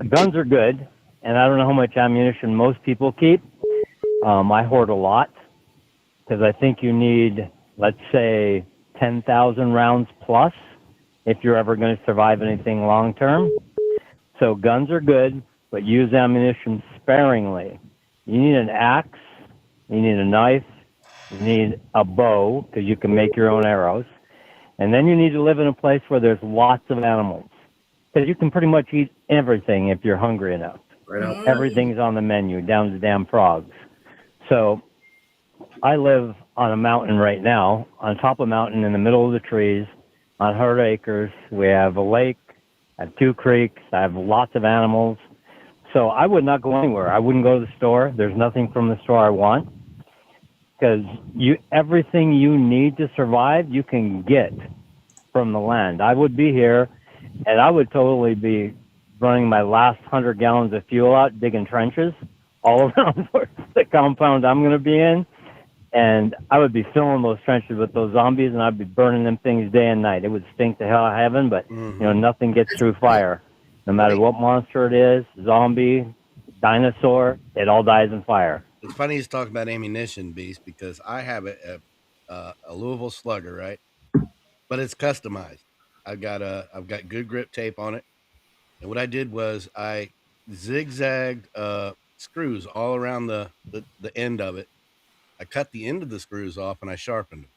guns are good, and I don't know how much ammunition most people keep. I hoard a lot because I think you need, let's say, 10,000 rounds plus if you're ever going to survive anything long term. So guns are good, but use ammunition sparingly. You need an axe you need a knife, you need a bow because you can make your own arrows, and then you need to live in a place where there's lots of animals because you can pretty much eat everything if you're hungry enough. Right on. Everything's on the menu, down to damn frogs. So I live on a mountain right now, on top of a mountain in the middle of the trees, on 100 acres. We have a lake, I have 2 creeks, I have lots of animals. So I would not go anywhere. I wouldn't go to the store. There's nothing from the store I want because everything you need to survive, you can get from the land. I would be here, and I would totally be running my last 100 gallons of fuel out, digging trenches all around the compound I'm going to be in. And I would be filling those trenches with those zombies, and I'd be burning them things day and night. It would stink to hell out of heaven, but nothing gets through fire. No matter what monster it is, zombie, dinosaur, it all dies in fire. It's funny you talk about ammunition, Beast, because I have a Louisville Slugger, right? But it's customized. I've got good grip tape on it, and what I did was I zigzagged screws all around the end of it. I cut the end of the screws off and I sharpened them.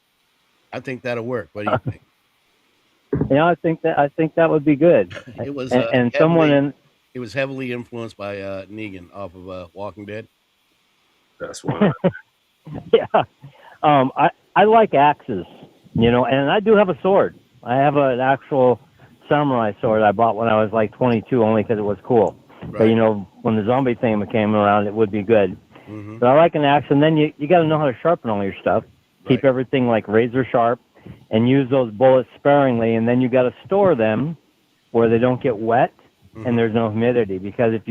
I think that'll work. What do you think? Yeah, I think that would be good. It was it was heavily influenced by Negan off of Walking Dead. That's one. Yeah, I like axes, and I do have a sword. I have an actual samurai sword I bought when I was like 22, only because it was cool. Right. But when the zombie thing came around, it would be good. Mm-hmm. But I like an axe, and then you got to know how to sharpen all your stuff. Keep everything like razor sharp, and use those bullets sparingly. And then you got to store them where they don't get wet and there's no humidity. Because if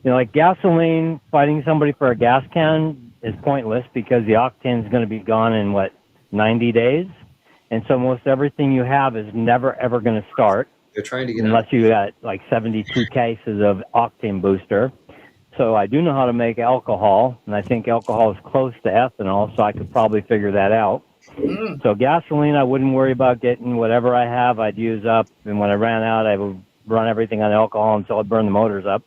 like gasoline, fighting somebody for a gas can is pointless because the octane is going to be gone in 90 days, and so most everything you have is never ever going to start. They're trying to get unless you got like 72 cases of octane booster. So I do know how to make alcohol, and I think alcohol is close to ethanol, so I could probably figure that out. So gasoline, I wouldn't worry about getting. Whatever I have, I'd use up, and when I ran out, I would run everything on alcohol until it burned the motors up,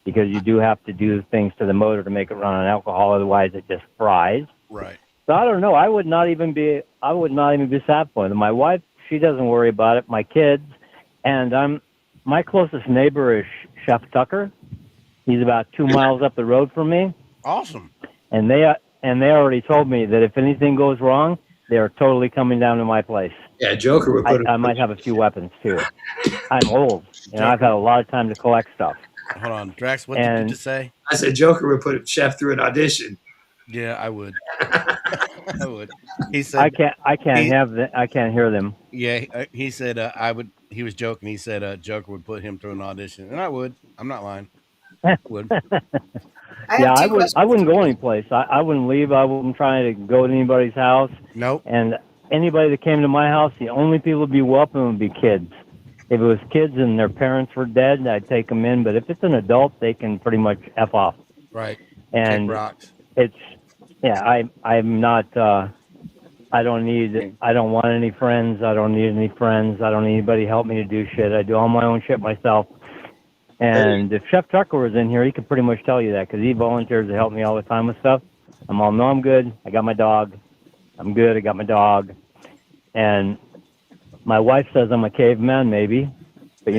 because you do have to do things to the motor to make it run on alcohol, otherwise it just fries. Right. So I don't know. I would not even be sad for them. My wife, she doesn't worry about it. My kids, and my closest neighbor is Chef Tucker. He's about 2 miles up the road from me. Awesome. And they already told me that if anything goes wrong, they're totally coming down to my place. Yeah, Joker would put I might have a few weapons too. I'm old, and I've had a lot of time to collect stuff. Hold on, Drax, what did you just say? I said Joker would put Chef through an audition. Yeah, I would. I would. He said I can't hear them. Yeah, he said I would. He was joking. He said Joker would put him through an audition, and I would. I'm not lying. I would. I wouldn't go anyplace. I wouldn't leave. I wouldn't try to go to anybody's house. Nope. And anybody that came to my house, the only people would be welcome would be kids. If it was kids and their parents were dead, I'd take them in. But if it's an adult, they can pretty much F off. Right. And Kick rocks. I'm not. I don't want any friends. I don't need any friends. I don't need anybody to help me to do shit. I do all my own shit myself. And if Chef Tucker was in here, he could pretty much tell you that, because he volunteers to help me all the time with stuff. I'm good. I got my dog. I'm good. I got my dog. And my wife says I'm a caveman, maybe. But,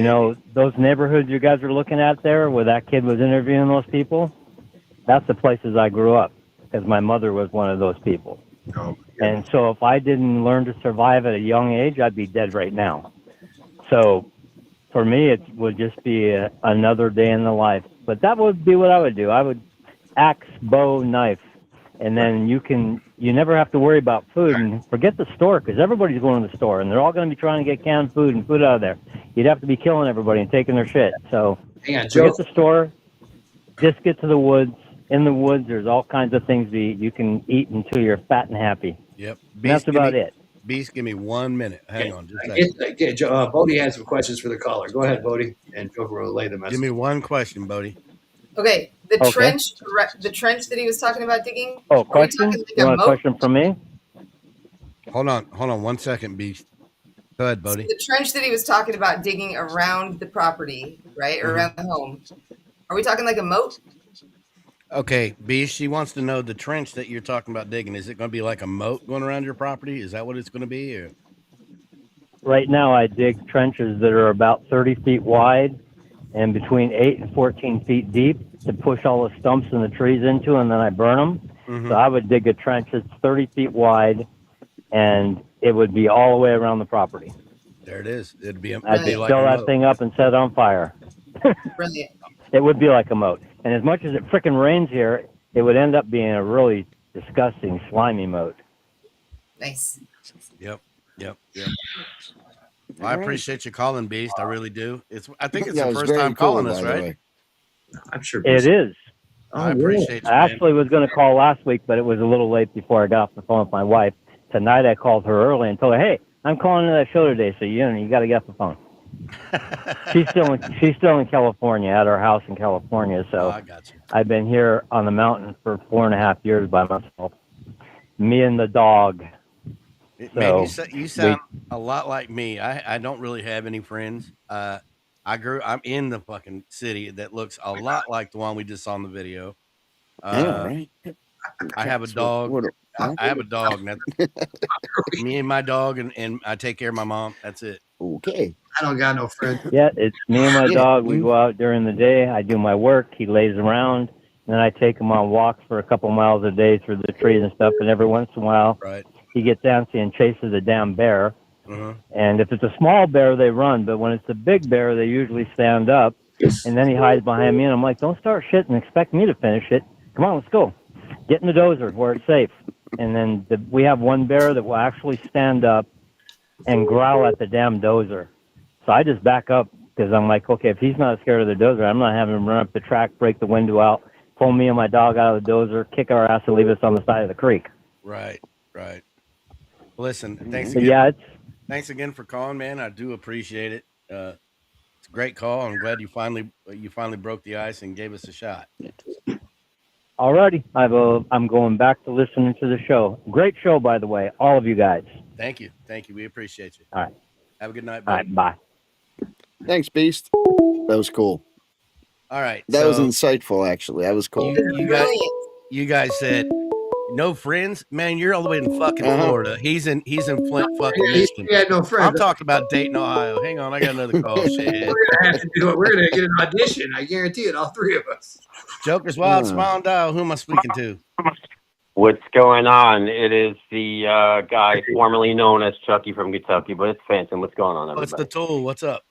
those neighborhoods you guys are looking at there where that kid was interviewing those people, that's the places I grew up, because my mother was one of those people. Oh, and so if I didn't learn to survive at a young age, I'd be dead right now. So for me, it would just be another day in the life. But that would be what I would do. I would axe, bow, knife. And then you never have to worry about food. And forget the store, because everybody's going to the store, and they're all going to be trying to get canned food and food out of there. You'd have to be killing everybody and taking their shit. So forget the store. Just get to the woods. In the woods, there's all kinds of things you can eat until you're fat and happy. Yep. That's about it. Beast, give me 1 minute. Hang on just a second. Bodie has some questions for the caller. Go ahead, Bodie, and Joker will relay the message. Give me one question, Bodie. Okay, the trench that he was talking about digging. Oh, question? You want a question from me? Hold on 1 second, Beast. Go ahead, Bodie. So the trench that he was talking about digging around the property, right, or around the home. Are we talking like a moat? Okay, B, she wants to know the trench that you're talking about digging. Is it going to be like a moat going around your property? Is that what it's going to be? Or? Right now, I dig trenches that are about 30 feet wide and between 8 and 14 feet deep to push all the stumps and the trees into, and then I burn them. Mhm. So I would dig a trench that's 30 feet wide, and it would be all the way around the property. There it is. It'd be. I'd Be just like fill a that moat. thing up and set it on fire. Brilliant. It would be like a moat. And as much as it frickin' rains here, it would end up being a really disgusting, slimy moat. Nice. Yep. Well, I appreciate you calling, Beast. I really do. I think it's Yeah, the it was first very time cool, calling by us, the right? way. I'm sure. It is. I appreciate you, I man. actually was going to call last week, but it was a little late before I got off the phone with my wife. Tonight I called her early and told her, "Hey, I'm calling to that show today, so you got to get off the phone." She's still in California, at her house in California. So I got you. I've been here on the mountain for 4.5 years by myself. Me and the dog. Man, you sound a lot like me. I don't really have any friends. I'm in the fucking city that looks a lot like the one we just saw in the video. Yeah, right. I have a dog. I have a dog. And that's me and my dog, and I take care of my mom. That's it. Okay. I don't got no friends. Yeah, it's me and my dog. We go out during the day. I do my work. He lays around. And then I take him on walks for a couple miles a day through the trees and stuff. And every once in a while, he gets antsy and chases a damn bear. And if it's a small bear, they run. But when it's a big bear, they usually stand up. And then he hides behind me. And I'm like, don't start shit and expect me to finish it. Come on, let's go. Get in the dozer where it's safe. And then we have one bear that will actually stand up and growl at the damn dozer. So I just back up because I'm like, okay, if he's not scared of the dozer, I'm not having him run up the track, break the window out, pull me and my dog out of the dozer, kick our ass, and leave us on the side of the creek. Right. Listen, thanks But again. yeah, Thanks again for calling, man. I do appreciate it. It's a great call. I'm glad you finally broke the ice and gave us a shot. alrighty. I'm going back to listening to the show. Great show, by the way, all of you guys. Thank you. We appreciate you. All right. Have a good night, All buddy. right, bye. Thanks, Beast. That was cool. All right. That was insightful, actually. That was cool. You guys said no friends, man. You're all the way in fucking Florida. He's in Flint, fucking Michigan. He had no friends. I'm talking about Dayton, Ohio. Hang on, I got another call. Shit. We're gonna have to do it. We're gonna get an audition. I guarantee it. All three of us. Joker's Wild Smile and Dial. Who am I speaking to? What's going on? It is the guy formerly known as Chucky from Kentucky, but it's Phantom. What's going on, everybody? What's the tool? What's up?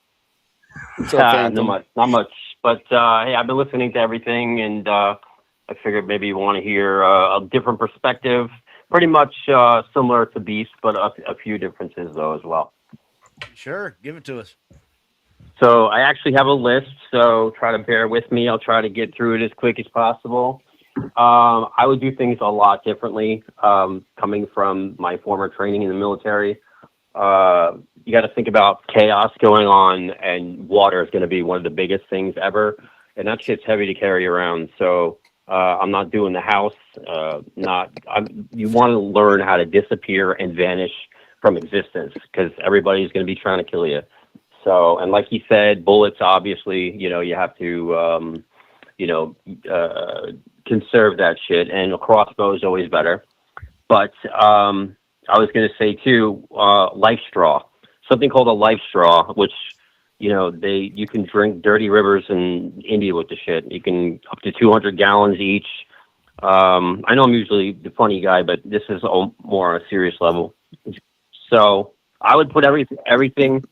What's up, Phantom? Not much. But hey, I've been listening to everything, and I figured maybe you want to hear a different perspective. Pretty much similar to Beast, but a few differences though as well. Sure, give it to us. So I actually have a list, so try to bear with me. I'll try to get through it as quick as possible. I would do things a lot differently, coming from my former training in the military. You got to think about chaos going on, and water is going to be one of the biggest things ever, and that shit's heavy to carry around. So I'm not doing the house. You want to learn how to disappear and vanish from existence, because everybody's going to be trying to kill you. So, and like he said, bullets, obviously, you have to, conserve that shit, and a crossbow is always better. But I was going to say too, life straw, something called a life straw, which, you can drink dirty rivers in India with the shit. You can up to 200 gallons each. I know I'm usually the funny guy, but this is more on a serious level. So I would put everything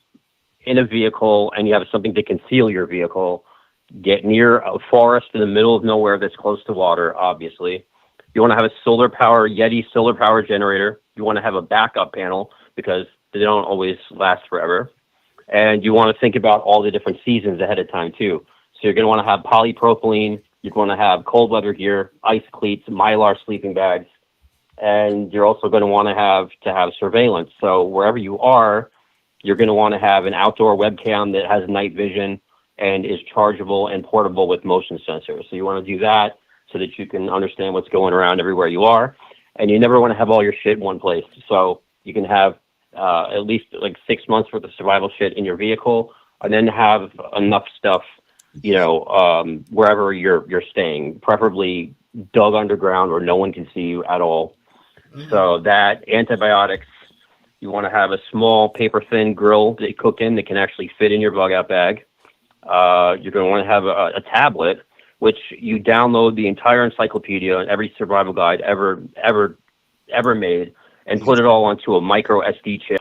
in a vehicle, and you have something to conceal your vehicle. Get near a forest in the middle of nowhere that's close to water, obviously. You want to have a Yeti solar power generator. You want to have a backup panel because they don't always last forever. And you want to think about all the different seasons ahead of time too. So you're going to want to have polypropylene. You're going to have cold weather gear, ice cleats, Mylar sleeping bags. And you're also going to want to have surveillance. So wherever you are, you're going to want to have an outdoor webcam that has night vision and is chargeable and portable with motion sensors. So you want to do that so that you can understand what's going around everywhere you are. And you never want to have all your shit in one place. So you can have at least like 6 months worth of survival shit in your vehicle, and then have enough stuff wherever you're staying, preferably dug underground or no one can see you at all. So that antibiotics, you want to have a small paper thin grill that you cook in that can actually fit in your bug out bag. You're going to want to have a tablet, which you download the entire encyclopedia and every survival guide ever made, and put it all onto a micro SD chip.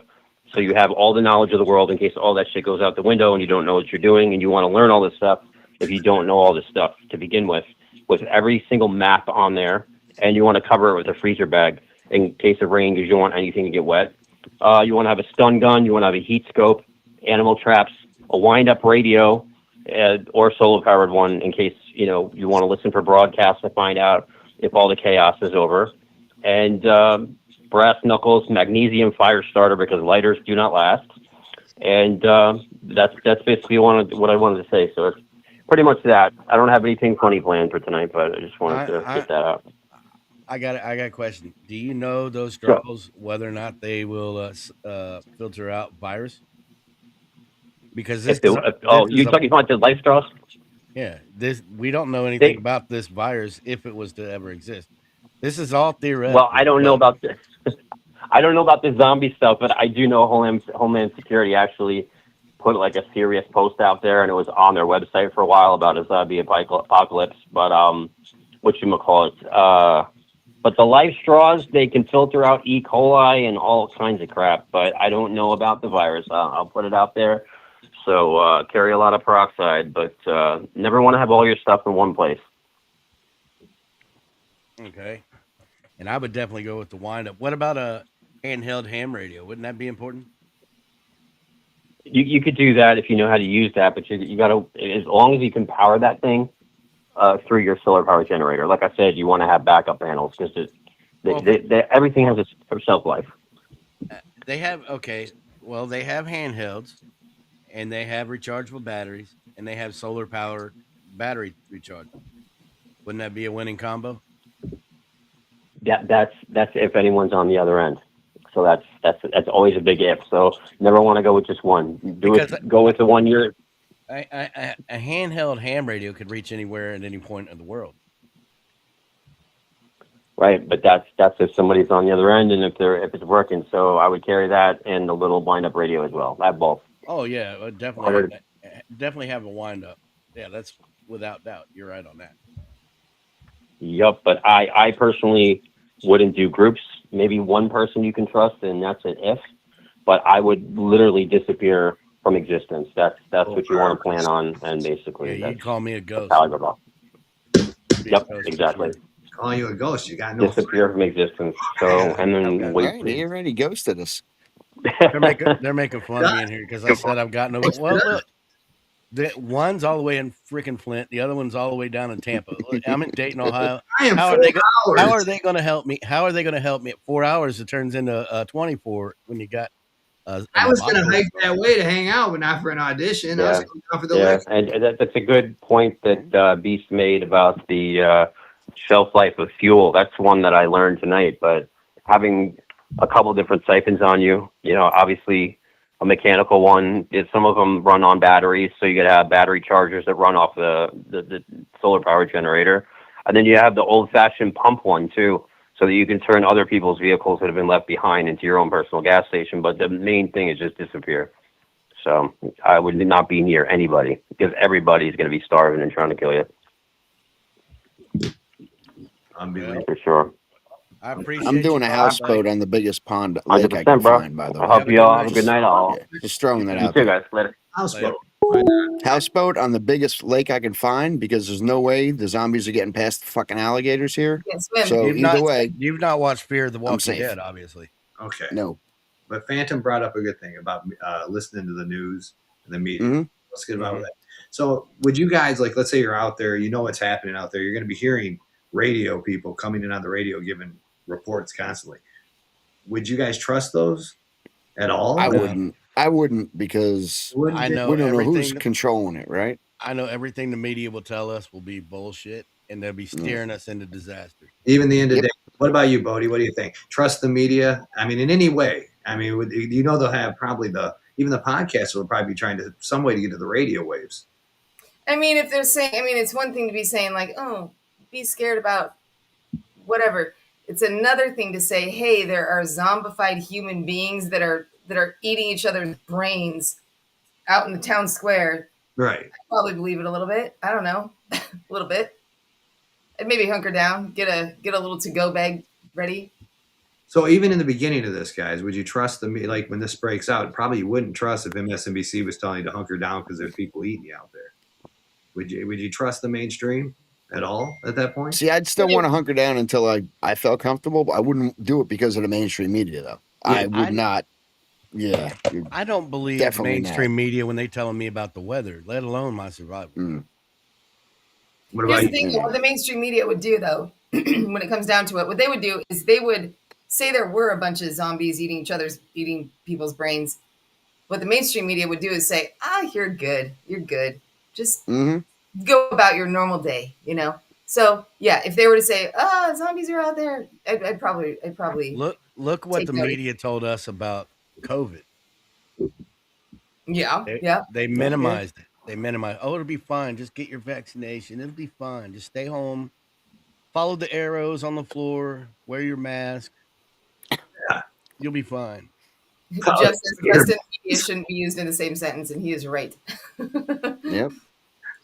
So you have all the knowledge of the world in case all that shit goes out the window and you don't know what you're doing and you want to learn all this stuff. If you don't know all this stuff to begin with every single map on there, and you want to cover it with a freezer bag in case of rain because you don't want anything to get wet. You want to have a stun gun, you want to have a heat scope, animal traps, a wind-up radio, or solar-powered one in case, you want to listen for broadcasts to find out if all the chaos is over. And brass knuckles, magnesium fire starter because lighters do not last. And that's basically what I wanted to say. So it's pretty much that. I don't have anything funny planned for tonight, but I just wanted to get that out. I got a question. Do you know those straws whether or not they will filter out virus? Because you're talking about the life straws? Yeah, we don't know anything about this virus if it was to ever exist. This is all theoretical. Well, I don't know about this. I don't know about the zombie stuff, but I do know Homeland Security actually put like a serious post out there, and it was on their website for a while about a zombie apocalypse. But whatchamacallit? But the life straws, they can filter out E. coli and all kinds of crap. But I don't know about the virus. I'll put it out there. So carry a lot of peroxide, but never want to have all your stuff in one place. Okay. And I would definitely go with the wind-up. What about a handheld ham radio? Wouldn't that be important? You could do that if you know how to use that, but you got to, as long as you can power that thing through your solar power generator. Like I said, you want to have backup panels because everything has a shelf life. They have handhelds, and they have rechargeable batteries, and they have solar powered battery recharge. Wouldn't that be a winning combo? That's if anyone's on the other end. So that's always a big if. So never want to go with just one. Go with the one you're. A handheld ham radio could reach anywhere at any point in the world. Right, but that's if somebody's on the other end and if it's working. So I would carry that and the little wind-up radio as well. I have both. Oh yeah, definitely have a wind-up. Yeah, that's without doubt. You're right on that. Yep, but I personally wouldn't do groups. Maybe one person you can trust, and that's an if. But I would literally disappear from existence. That's what you want to plan on, and basically, you'd call me a ghost. How I go about. Yep, exactly. Calling you a ghost, you got no disappear from existence. So and then wait. He already ghosted us. They're making fun of me in here because I said I've got no. Well, look. One's all the way in freaking Flint. The other one's all the way down in Tampa. I'm in Dayton, Ohio. How are they going to help me? How are they going to help me at 4 hours? It turns into 24 when you got. I was going to hike that way to hang out, but not for an audition. I was going for the list. And that's a good point that Beast made about the shelf life of fuel. That's one that I learned tonight. But having a couple different siphons on you, obviously. A mechanical one. Some of them run on batteries, so you got to have battery chargers that run off the solar power generator, and then you have the old-fashioned pump one too, so that you can turn other people's vehicles that have been left behind into your own personal gas station. But the main thing is just disappear. So I would not be near anybody because everybody's going to be starving and trying to kill you. Unbelievable. For sure. I'm doing a houseboat on the biggest pond lake I 100%, can bro. find, by the way. I hope you all have a good night. Just throwing that You out too, there. guys. Later. Houseboat. Houseboat on the biggest lake I can find because there's no way the zombies are getting past the fucking alligators here. So you've not watched Fear of the Walking safe. Dead, obviously. Okay. No. But Phantom brought up a good thing about listening to the news and the media. Mm-hmm. Let's get about that. So would you guys, like, let's say you're out there, you know what's happening out there. You're going to be hearing radio people coming in on the radio giving reports constantly. Would you guys trust those at all? I wouldn't because we don't know who's controlling it, right? I know everything the media will tell us will be bullshit, and they'll be steering us into disaster. Even the end of the day. What about you, Bodie? What do you think? Trust the media? I mean, in any way. I mean, they'll have probably even the podcast will probably be trying to some way to get to the radio waves. I mean, if they're saying, I mean, it's one thing to be saying like, oh, be scared about whatever. It's another thing to say, hey, there are zombified human beings that are eating each other's brains out in the town square. Right. I probably believe it a little bit. I don't know, a little bit. And maybe hunker down, get a little to go bag ready. So even in the beginning of this, guys, would you trust the like when this breaks out? Probably you wouldn't trust if MSNBC was telling you to hunker down because there's people eating you out there. Would you trust the mainstream at all at that point? See, I'd still want to hunker down until I felt comfortable, but I wouldn't do it because of the mainstream media, though. Yeah, I would not. Yeah, I don't believe definitely mainstream media when they telling me about the weather, let alone my survival. What Here's about the thing, you? what the mainstream media would do, though, when it comes down to it, what they would do is they would say there were a bunch of zombies eating people's brains. What the mainstream media would do is say, you're good. You're good. Just go about your normal day, you know? So, yeah, if they were to say, zombies are out there, I'd probably look what take the notice. media told us about COVID. Yeah, They minimized it. They minimized. Oh, it'll be fine. Just get your vaccination. It'll be fine. Just stay home. Follow the arrows on the floor. Wear your mask. You'll be fine. Jeff says trust in media shouldn't be used in the same sentence, and he is right. Yep.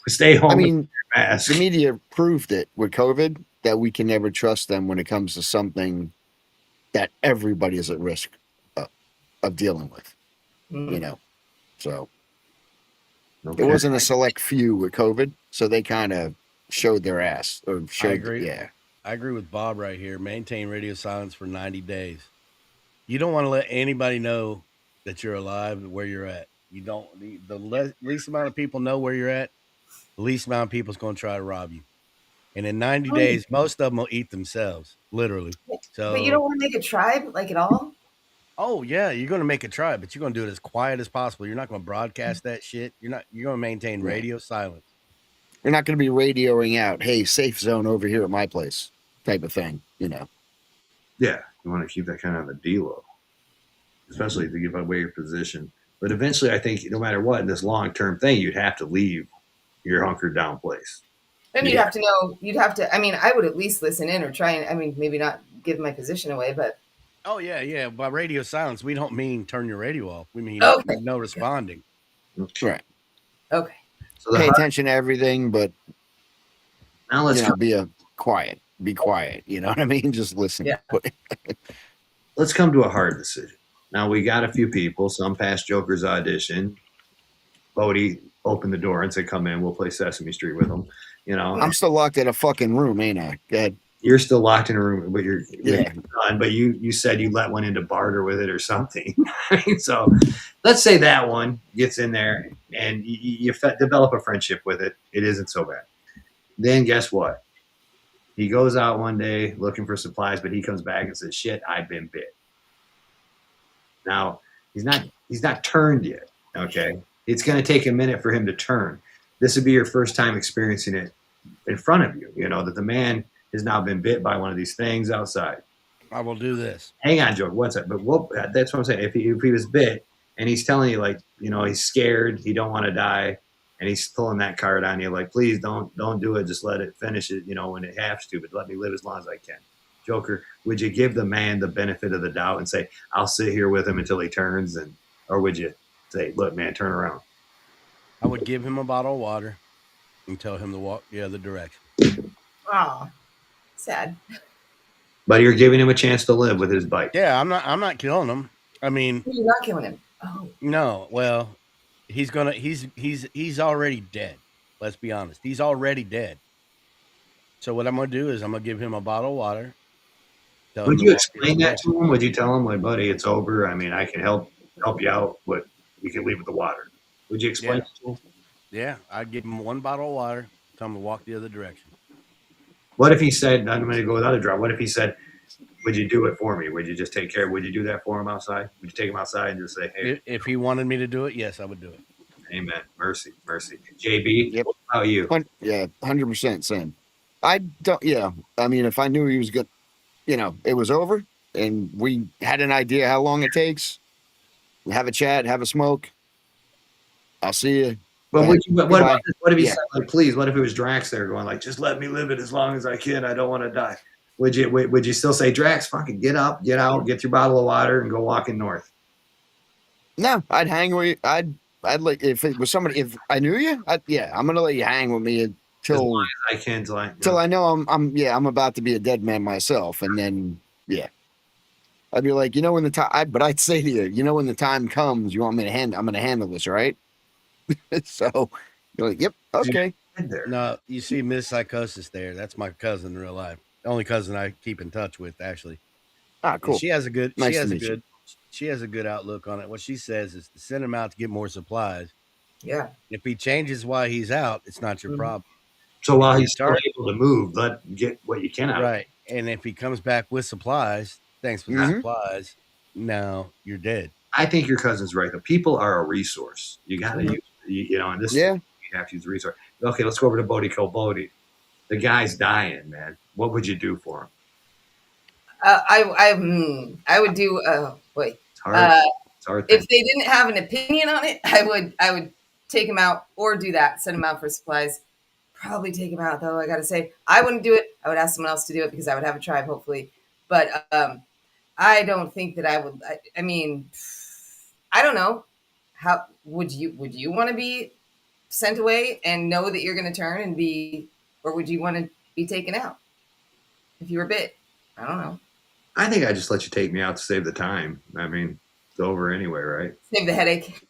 Stay home. I mean, with your mask. the media proved it with COVID that we can never trust them when it comes to something that everybody is at risk of dealing with. You know, so it wasn't a select few with COVID, so they kind of showed their ass or showed. I agree. Yeah. I agree with Bob right here. Maintain radio silence for 90 days. You don't want to let anybody know that you're alive and where you're at. You don't. The least amount of people know where you're at, the least amount of people is going to try to rob you. And in 90 days, most of them will eat themselves, literally. So, But you don't want to make a tribe like at all? oh yeah, you're going to make a try, but you're going to do it as quiet as possible. You're not going to broadcast that shit. You're going to maintain radio silence. You're not going to be radioing out, hey, safe zone over here at my place type of thing, you know. Yeah, you want to keep that kind of a D-low, especially if you give away your position. But eventually, I think no matter what, in this long-term thing, you'd have to leave your hunkered down place. And you'd have to know, I mean, I would at least listen in or try and, I mean, maybe not give my position away, but. Oh, yeah. By radio silence, we don't mean turn your radio off. We mean no responding. Right. Okay. So pay attention to everything, but now let's be quiet. You know what I mean? Just listen. Yeah. Let's come to a hard decision. Now we got a few people. Some passed Joker's audition. Bodie opened the door and said, "Come in. We'll play Sesame Street with them." You know, I'm still locked in a fucking room, ain't I? Go ahead. You're still locked in a room, but you're done. But you said you let one in to barter with it or something. So let's say that one gets in there and you develop a friendship with it. It isn't so bad. Then guess what? He goes out one day looking for supplies, but he comes back and says, "Shit, I've been bit." Now he's not turned yet. Okay, it's going to take a minute for him to turn. This would be your first time experiencing it in front of you. You know that the man has now been bit by one of these things outside. I will do this. Hang on, Joe. What's that? But that's what I'm saying. If he was bit and he's telling you, like, you know, he's scared, he don't want to die, and he's pulling that card on you, like, please don't do it. Just let it finish it, you know, when it has to, but let me live as long as I can. Joker, would you give the man the benefit of the doubt and say, I'll sit here with him until he turns, or would you say, look, man, turn around? I would give him a bottle of water and tell him to walk the other direction. Oh, sad. But you're giving him a chance to live with his bite. Yeah, I'm not killing him. I mean, you're not killing him. Oh no. Well, he's already dead. Let's be honest. He's already dead. So what I'm gonna do is I'm gonna give him a bottle of water. Would you explain that to him? Would you tell him, like, buddy, it's over? I mean, I can help you out, but you can leave with the water. Would you explain it to him? Yeah, I'd give him one bottle of water, tell him to walk the other direction. What if he said, I'm going to go without a drop? What if he said, would you do it for me? Would you just take care? Would you do that for him outside? Would you take him outside and just say, hey? If he wanted me to do it, yes, I would do it. Amen. Mercy. JB, yep. What about you? Yeah, 100% same. I don't, I mean, if I knew he was good, you know, it was over and we had an idea how long it takes, have a chat, have a smoke. I'll see you. But But what if he yeah. said, like, please? What if it was Drax there going like, just let me live it as long as I can. I don't want to die. Would you still say, Drax, fucking get up, get out, get your bottle of water, and go walking north? No, I'd hang with you. I'd like if it was somebody. If I knew you, I'm gonna let you hang with me As until long as I can, till I know I'm about to be a dead man myself, and then I'd be like, when the time. But I'd say to you, when the time comes, you want me to I'm gonna handle this, right? So you're like, yep, okay. No, you see Miss Psychosis there. That's my cousin in real life. The only cousin I keep in touch with, actually. Ah, And cool. she has a good she has a good outlook on it. What she says is to send him out to get more supplies. Yeah. If he changes why he's out, it's not your problem. So while he's still able to move, get what you can out. Right. And if he comes back with supplies, thanks for the supplies, now you're dead. I think your cousin's right. The people are a resource. You got to use, in this, you have to use the resource. Okay, let's go over to Bodie Kill Bodie. The guy's dying, man. What would you do for him? I would do. Wait. It's hard. If they didn't have an opinion on it, I would take him out or do that. Send him out for supplies. Probably take him out though. I gotta say, I wouldn't do it. I would ask someone else to do it because I would have a tribe, hopefully. But I don't think that I would. I mean, I don't know. How would you want to be sent away and know that you're going to turn and be, or would you want to be taken out if you were bit? I don't know. I think I just let you take me out to save the time. I mean, it's over anyway, right? Save the headache.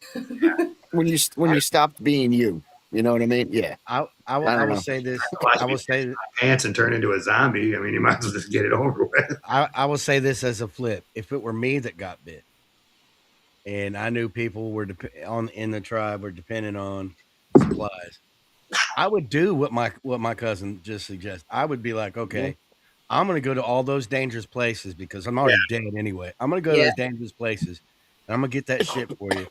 When you stopped being you, you know what I mean? Yeah. I will say this. I will say pants and turn into a zombie. I mean, you might as well just get it over with. I will say this as a flip. If it were me that got bit, and I knew people were in the tribe were dependent on supplies, I would do what my cousin just suggested. I would be like, okay, I'm going to go to all those dangerous places because I'm already dead anyway. I'm going to go to those dangerous places, and I'm going to get that shit for you,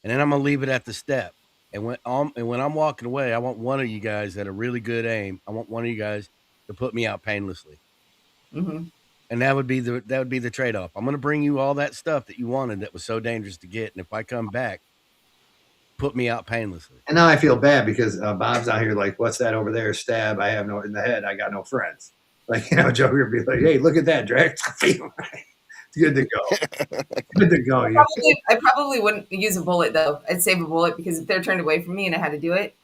and then I'm going to leave it at the step. And when I'm walking away, I want one of you guys at a really good aim. I want one of you guys to put me out painlessly. Mm-hmm. And that would be the trade-off. I'm going to bring you all that stuff that you wanted that was so dangerous to get, and if I come back, put me out painlessly. And now I feel bad because Bob's out here like, what's that over there? Stab. I have no in the head. I got no friends. Like, Joker would be like, hey, look at that, Drax. It's good to go. Good to go. I probably wouldn't use a bullet though. I'd save a bullet because if they're turned away from me and I had to do it,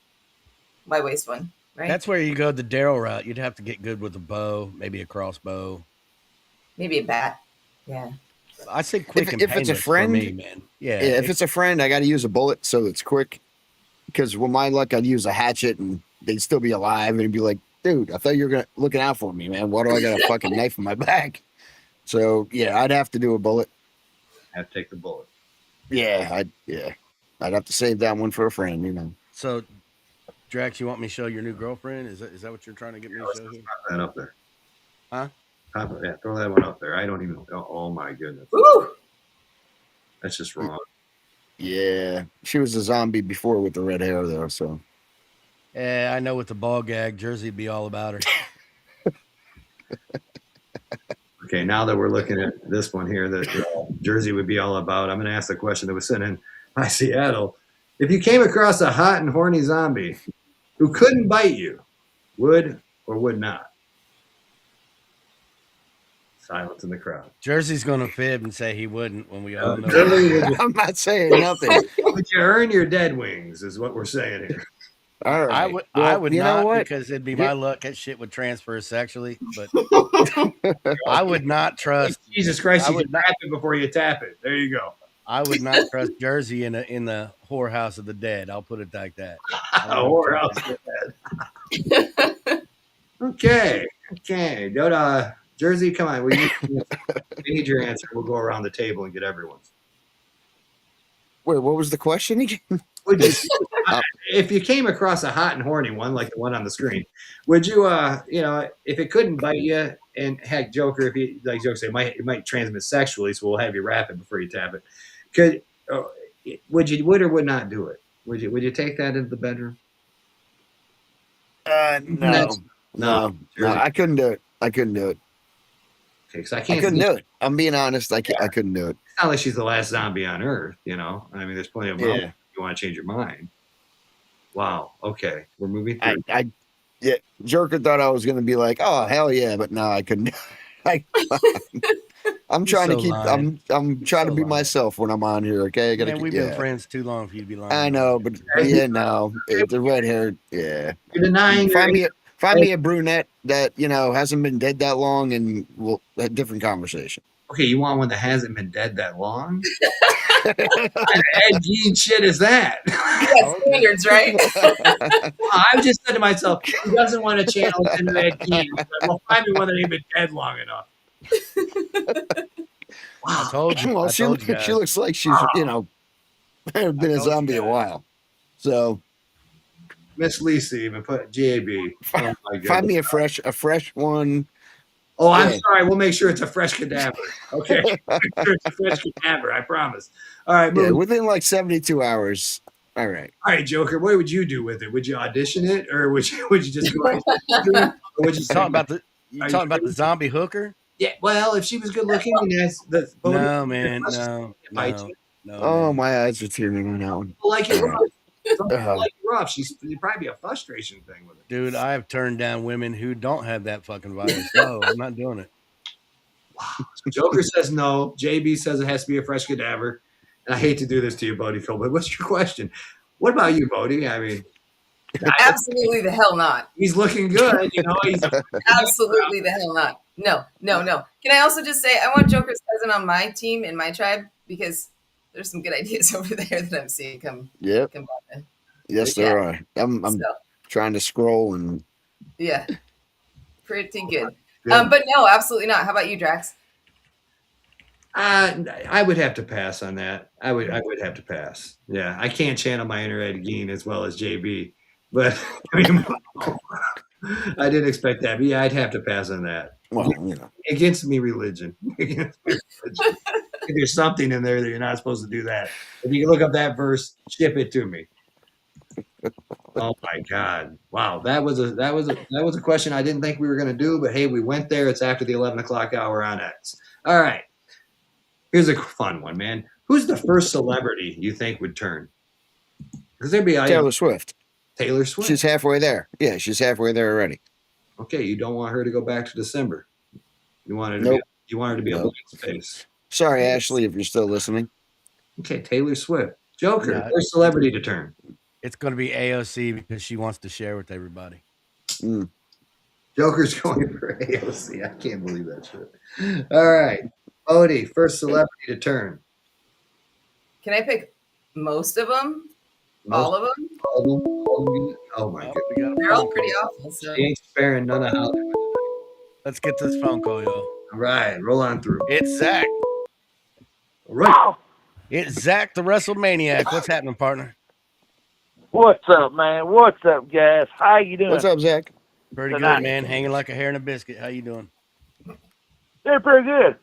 why waste one? Right. That's where you go the Daryl route. You'd have to get good with a bow, maybe a crossbow. Maybe a bat. Yeah. I say quick and if it's a friend, for me, man. Yeah. If it's a friend, I got to use a bullet so it's quick. Because with my luck, I'd use a hatchet and they'd still be alive and it'd be like, dude, I thought you were looking out for me, man. Why do I got a fucking knife in my back? So yeah, I'd have to do a bullet. Have to take the bullet. Yeah, I'd have to save that one for a friend, So, Drax, you want me to show your new girlfriend? Is that what you're trying to get me to show here? Pop that up there. Huh? Throw that one up there. I don't even. Oh my goodness. Woo! That's just wrong. Yeah, she was a zombie before with the red hair, though. So. Yeah, I know with the ball gag, Jersey'd be all about her. Okay, now that we're looking at this one here, that Jersey would be all about, I'm going to ask the question that was sent in by Seattle. If you came across a hot and horny zombie who couldn't bite you, would or would not? Silence in the crowd. Jersey's going to fib and say he wouldn't when we all know. I'm not saying nothing. Would you earn your dead wings is what we're saying here. All right. I would you not know what? because it'd be my luck that shit would transfer sexually. But I would not trust. Jesus Christ, you tap it before you tap it. There you go. I would not trust Jersey in the whorehouse of the dead. I'll put it like that. Whorehouse of the dead. Okay. Go to Jersey. Come on, we need your answer. We'll go around the table and get everyone's. Wait, what was the question again? Would you, if you came across a hot and horny one like the one on the screen, would you, if it couldn't bite you, and heck, Joker, if you like Joker say, it might transmit sexually, so we'll have you wrap it before you tap it. Would or would not do it? Would you take that into the bedroom? No, I couldn't do it. Okay, because I couldn't do it. I'm being honest. I couldn't do it. It's not like she's the last zombie on Earth, I mean, there's plenty of them. If you want to change your mind. Wow. Okay, we're moving through. Yeah, Jerker thought I was going to be like, oh hell yeah, but no, I couldn't. I'm trying to keep. I'm trying to be myself when I'm on here. Okay, I gotta. Man, we've been friends too long for you to be lying. I know, but yeah, no, the red hair. Yeah, you're denying. Find me a brunette that hasn't been dead that long, and we'll have a different conversation. Okay, you want one that hasn't been dead that long? What kind of Ed Gein shit is that? You got standards, right? I've just said to myself, he doesn't want to channel into Ed Gein. Well, find me one that ain't been dead long enough. Wow. I told you. Well, she looks like she's been a zombie a while. So Miss Lisa even put JB. Oh find me a fresh one. Oh, I'm sorry. We'll make sure it's a fresh cadaver. Okay. Make sure it's a fresh cadaver. I promise. All right. Yeah, within like 72 hours. All right. All right, Joker. What would you do with it? Would you audition it, or would you just go? Or would you talking about the zombie hooker? Yeah. Well, if she was good looking, no, man, no. Oh, my eyes are tearing on that one. Like it rough. Some people like it rough. It'd probably be a frustration thing with it. Dude, I've turned down women who don't have that fucking virus. No, I'm not doing it. Wow. Joker says no. JB says it has to be a fresh cadaver. And I hate to do this to you, Bodie Phil, but what's your question? What about you, Bodie? I mean, absolutely the hell not. He's looking good, He's absolutely the hell not. No. Can I also just say I want Joker's cousin on my team in my tribe because there's some good ideas over there that I'm seeing come. Yep. Yes, there are. I'm trying to scroll and. Yeah. Pretty good. But no, absolutely not. How about you, Drax? I would have to pass on that. I would have to pass. Yeah, I can't channel my inner Ed Gein as well as JB, but I didn't expect that. But yeah, I'd have to pass on that. Well, against me religion. There's something in there that you're not supposed to do that. If you can look up that verse, ship it to me. Oh my God! Wow, that was a question I didn't think we were going to do, but hey, we went there. It's after the 11 o'clock hour on X. All right. Here's a fun one, man. Who's the first celebrity you think would turn? Because there'd be Taylor Swift. Taylor Swift. She's halfway there. Yeah, she's halfway there already. Okay, you don't want her to go back to December. You want her to be a blank space. Sorry, Ashley, if you're still listening. Okay, Taylor Swift. Joker, first celebrity to turn. It's going to be AOC because she wants to share with everybody. Joker's going for AOC. I can't believe that shit. All right. Odie, first celebrity to turn. Can I pick most of them? All of them? Oh my God. They're all pretty awful. So. She ain't sparing none of Hollywood. Let's get this phone call, y'all. All right, roll on through. It's Zach. All right. It's Zach the WrestleManiac. What's happening, partner? What's up, man? What's up, guys? How you doing? What's up, Zach? Pretty good, man. Hanging like a hair in a biscuit. How you doing? Yeah, pretty good.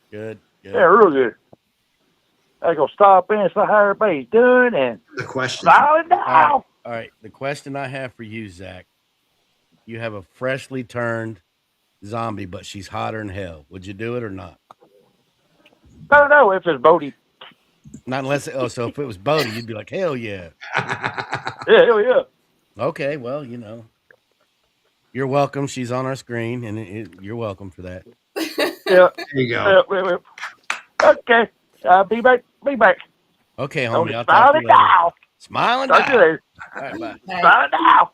Good. Yeah, real good. I go stop in and see how everybody's doing and the question. Silent down. All right. The question I have for you, Zach. You have a freshly turned zombie, but she's hotter than hell. Would you do it or not? No, if it's Bodie. Not unless so if it was Bodie, you'd be like, hell yeah. Yeah, hell yeah. Okay, well, you're welcome. She's on our screen, and you're welcome for that. Yeah. There you go. Okay. Be back. Okay, homie. I'll talk to you later. Smiling down. Talk to you later. All right, bye. Smiling down.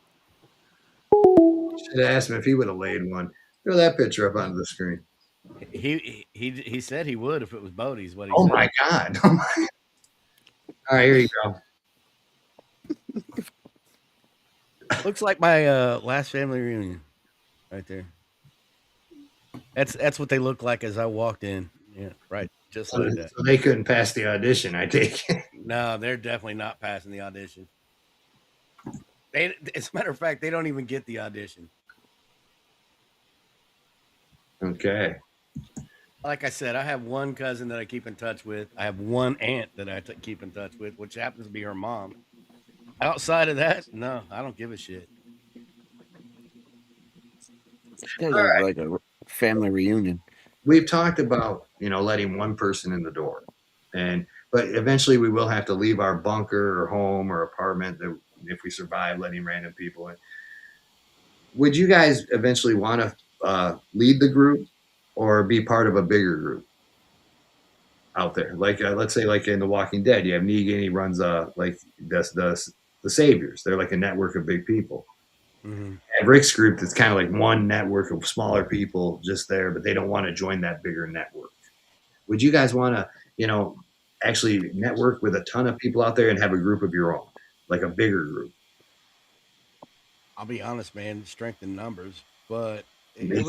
Should have asked him if he would have laid one. Throw that picture up onto the screen. He said he would if it was Bodie's. What he oh said. My God! Oh my. All right, here you go. Looks like my last family reunion, right there. That's what they look like as I walked in. Yeah, right, just like that. So they couldn't pass the audition, I take it. No, they're definitely not passing the audition. As a matter of fact, they don't even get the audition. Okay. Like I said, I have one cousin that I keep in touch with. I have one aunt that I keep in touch with, which happens to be her mom. Outside of that, no, I don't give a shit. Right. Like a family reunion. We've talked about, letting one person in the door, but eventually we will have to leave our bunker or home or apartment that if we survive letting random people in. Would you guys eventually want to lead the group or be part of a bigger group out there? Like, let's say, like in The Walking Dead, you have Negan. He runs like the Saviors. They're like a network of big people. Mm-hmm. At Rick's group, it's kind of like one network of smaller people just there, but they don't want to join that bigger network. Would you guys want to, actually network with a ton of people out there and have a group of your own, like a bigger group? I'll be honest, man. Strength in numbers, but it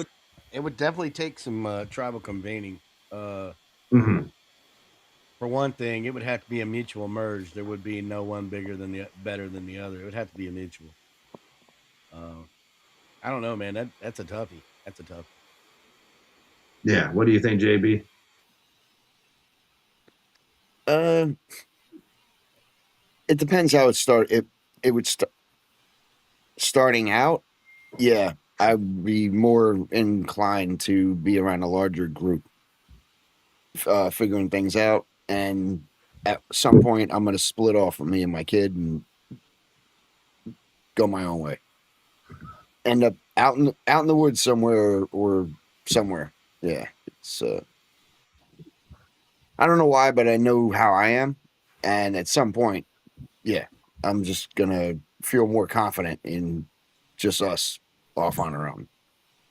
would definitely take some tribal convening. Mm-hmm. For one thing, it would have to be a mutual merge. There would be no one better than the other. It would have to be a mutual. I don't know, man. That's a toughie. That's a toughie. Yeah. What do you think, JB? It depends how it start. It would starting out. Yeah, I'd be more inclined to be around a larger group, figuring things out. And at some point, I'm going to split off from me and my kid and go my own way. End up out in the woods somewhere or somewhere. Yeah, it's. I don't know why, but I know how I am, and at some point, yeah, I'm just gonna feel more confident in just us off on our own.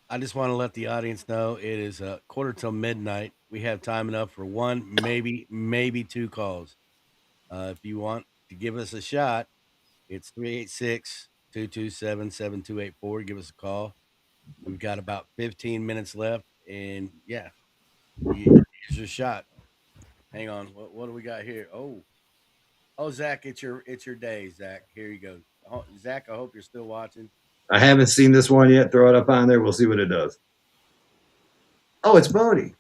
I just want to let the audience know it is a quarter till midnight. We have time enough for one, maybe two calls. If you want to give us a shot, it's 386-227-7284. Give us a call. We've got about 15 minutes left, and yeah, here's your shot. Hang on, what do we got here? Oh, Zach, it's your day, Zach. Here you go. Zach, I hope you're still watching. I haven't seen this one yet. Throw it up on there. We'll see what it does. Oh, it's Bodie.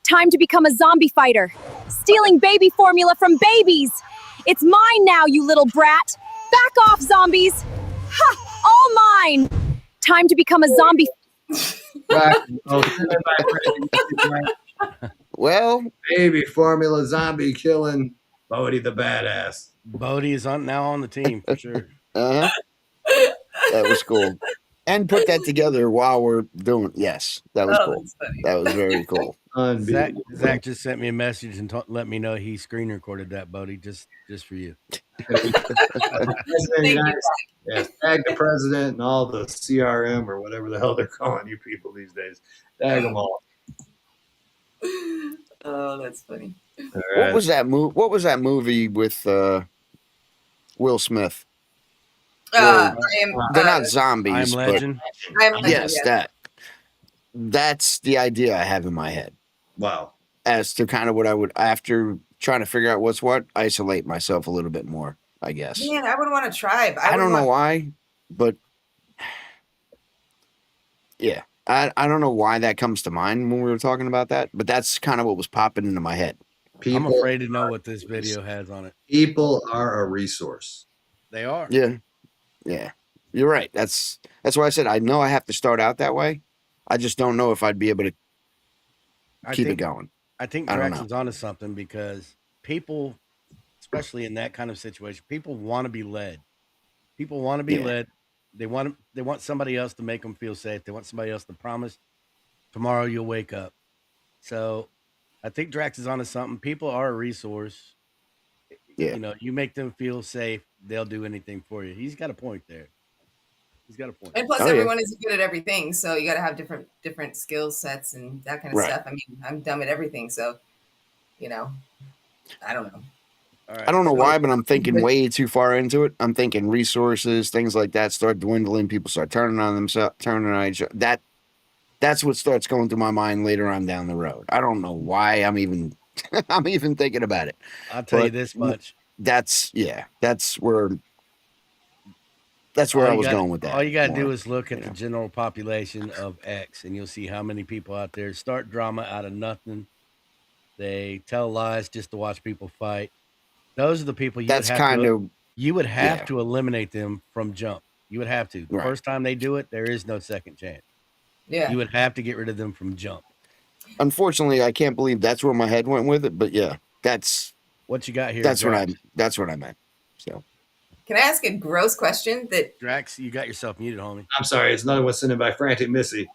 Time to become a zombie fighter. Stealing baby formula from babies. It's mine now, you little brat. Back off, zombies. Ha! All mine. Time to become a zombie. Well, baby formula zombie killing Bodie the badass. Bodie is now on the team for sure. That was cool. And put that together while we're doing. Yes, that was cool. That was very cool. Zach just sent me a message and let me know he screen recorded that, Bodie, just for you. Yes, tag the president and all the CRM or whatever the hell they're calling you people these days. Tag them all. Oh, that's funny. Right. What was that movie? What was that movie with Will Smith? They're not zombies. I'm Legend. Yes, that's the idea I have in my head. Wow. As to kind of what I would, after trying to figure out what's what, isolate myself a little bit more, I guess. Man, I would want a tribe. I don't know why, but yeah. I don't know why that comes to mind when we were talking about that, but that's kind of what was popping into my head. I'm afraid to know what this video has on it. People are a resource. They are. Yeah. Yeah. You're right. That's why I said I know I have to start out that way. I just don't know if I'd be able to keep it going. I think Drax is onto something because people, especially in that kind of situation, people want to be led. People want to be led. They want somebody else to make them feel safe. They want somebody else to promise tomorrow you'll wake up. So I think Drax is onto something. People are a resource. Yeah. You make them feel safe, they'll do anything for you. He's got a point there. He's got a point. And plus, everyone isn't good at everything, so you got to have different skill sets and that kind of stuff. I mean, I'm dumb at everything, so I don't know. All right. I don't know why, but I'm thinking way too far into it. I'm thinking resources, things like that start dwindling. People start turning on themselves, turning on each other. That's what starts going through my mind later on down the road. I don't know why I'm even thinking about it. I'll tell you this much. That's where I was going with that. All you got to do is look at the general population of X, and you'll see how many people out there start drama out of nothing. They tell lies just to watch people fight. Those are the people you would have to eliminate them from jump. You would have to. The first time they do it, there is no second chance. Yeah. You would have to get rid of them from jump. Unfortunately, I can't believe that's where my head went with it, but yeah, that's what you got here. That's what I meant. So Can I ask a gross question that Drax, you got yourself muted, homie. I'm sorry, it's another one sent in by Frantic Missy.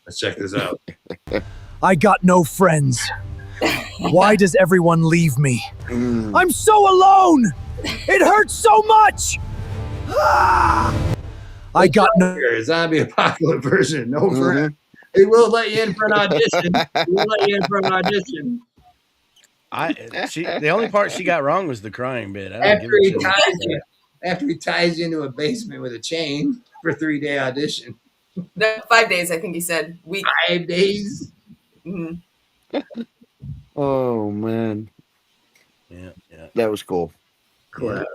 Let's check this out. I got no friends. Why does everyone leave me? I'm so alone! It hurts so much! I got no. Zombie apocalypse version. No friends. He will let you in for an audition. He will let you in for an audition. The only part she got wrong was the crying bit. After he ties you into a basement with a chain for a 3-day audition. No, 5 days, I think he said. 5 days? Mm-hmm. Oh man. Yeah. That was cool. Classic.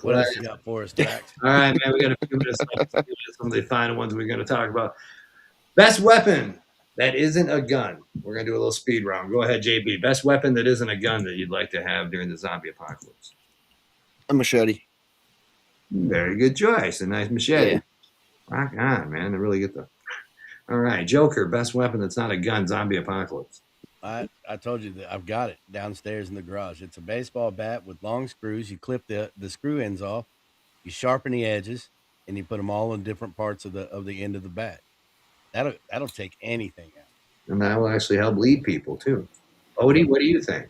What else you got for us, Drax? All right, man. We got a few minutes left. Some of the final ones we're going to talk about. Best weapon that isn't a gun. We're going to do a little speed round. Go ahead, JB. Best weapon that isn't a gun that you'd like to have during the zombie apocalypse. A machete. Very good choice. A nice machete. Yeah. Rock on, man. To really get the. All right, Joker. Best weapon that's not a gun. Zombie apocalypse. I told you that I've got it downstairs in the garage. It's a baseball bat with long screws. You clip the screw ends off, you sharpen the edges, and you put them all in different parts of the end of the bat. That'll take anything out. And that will actually help lead people too. Odie, what do you think?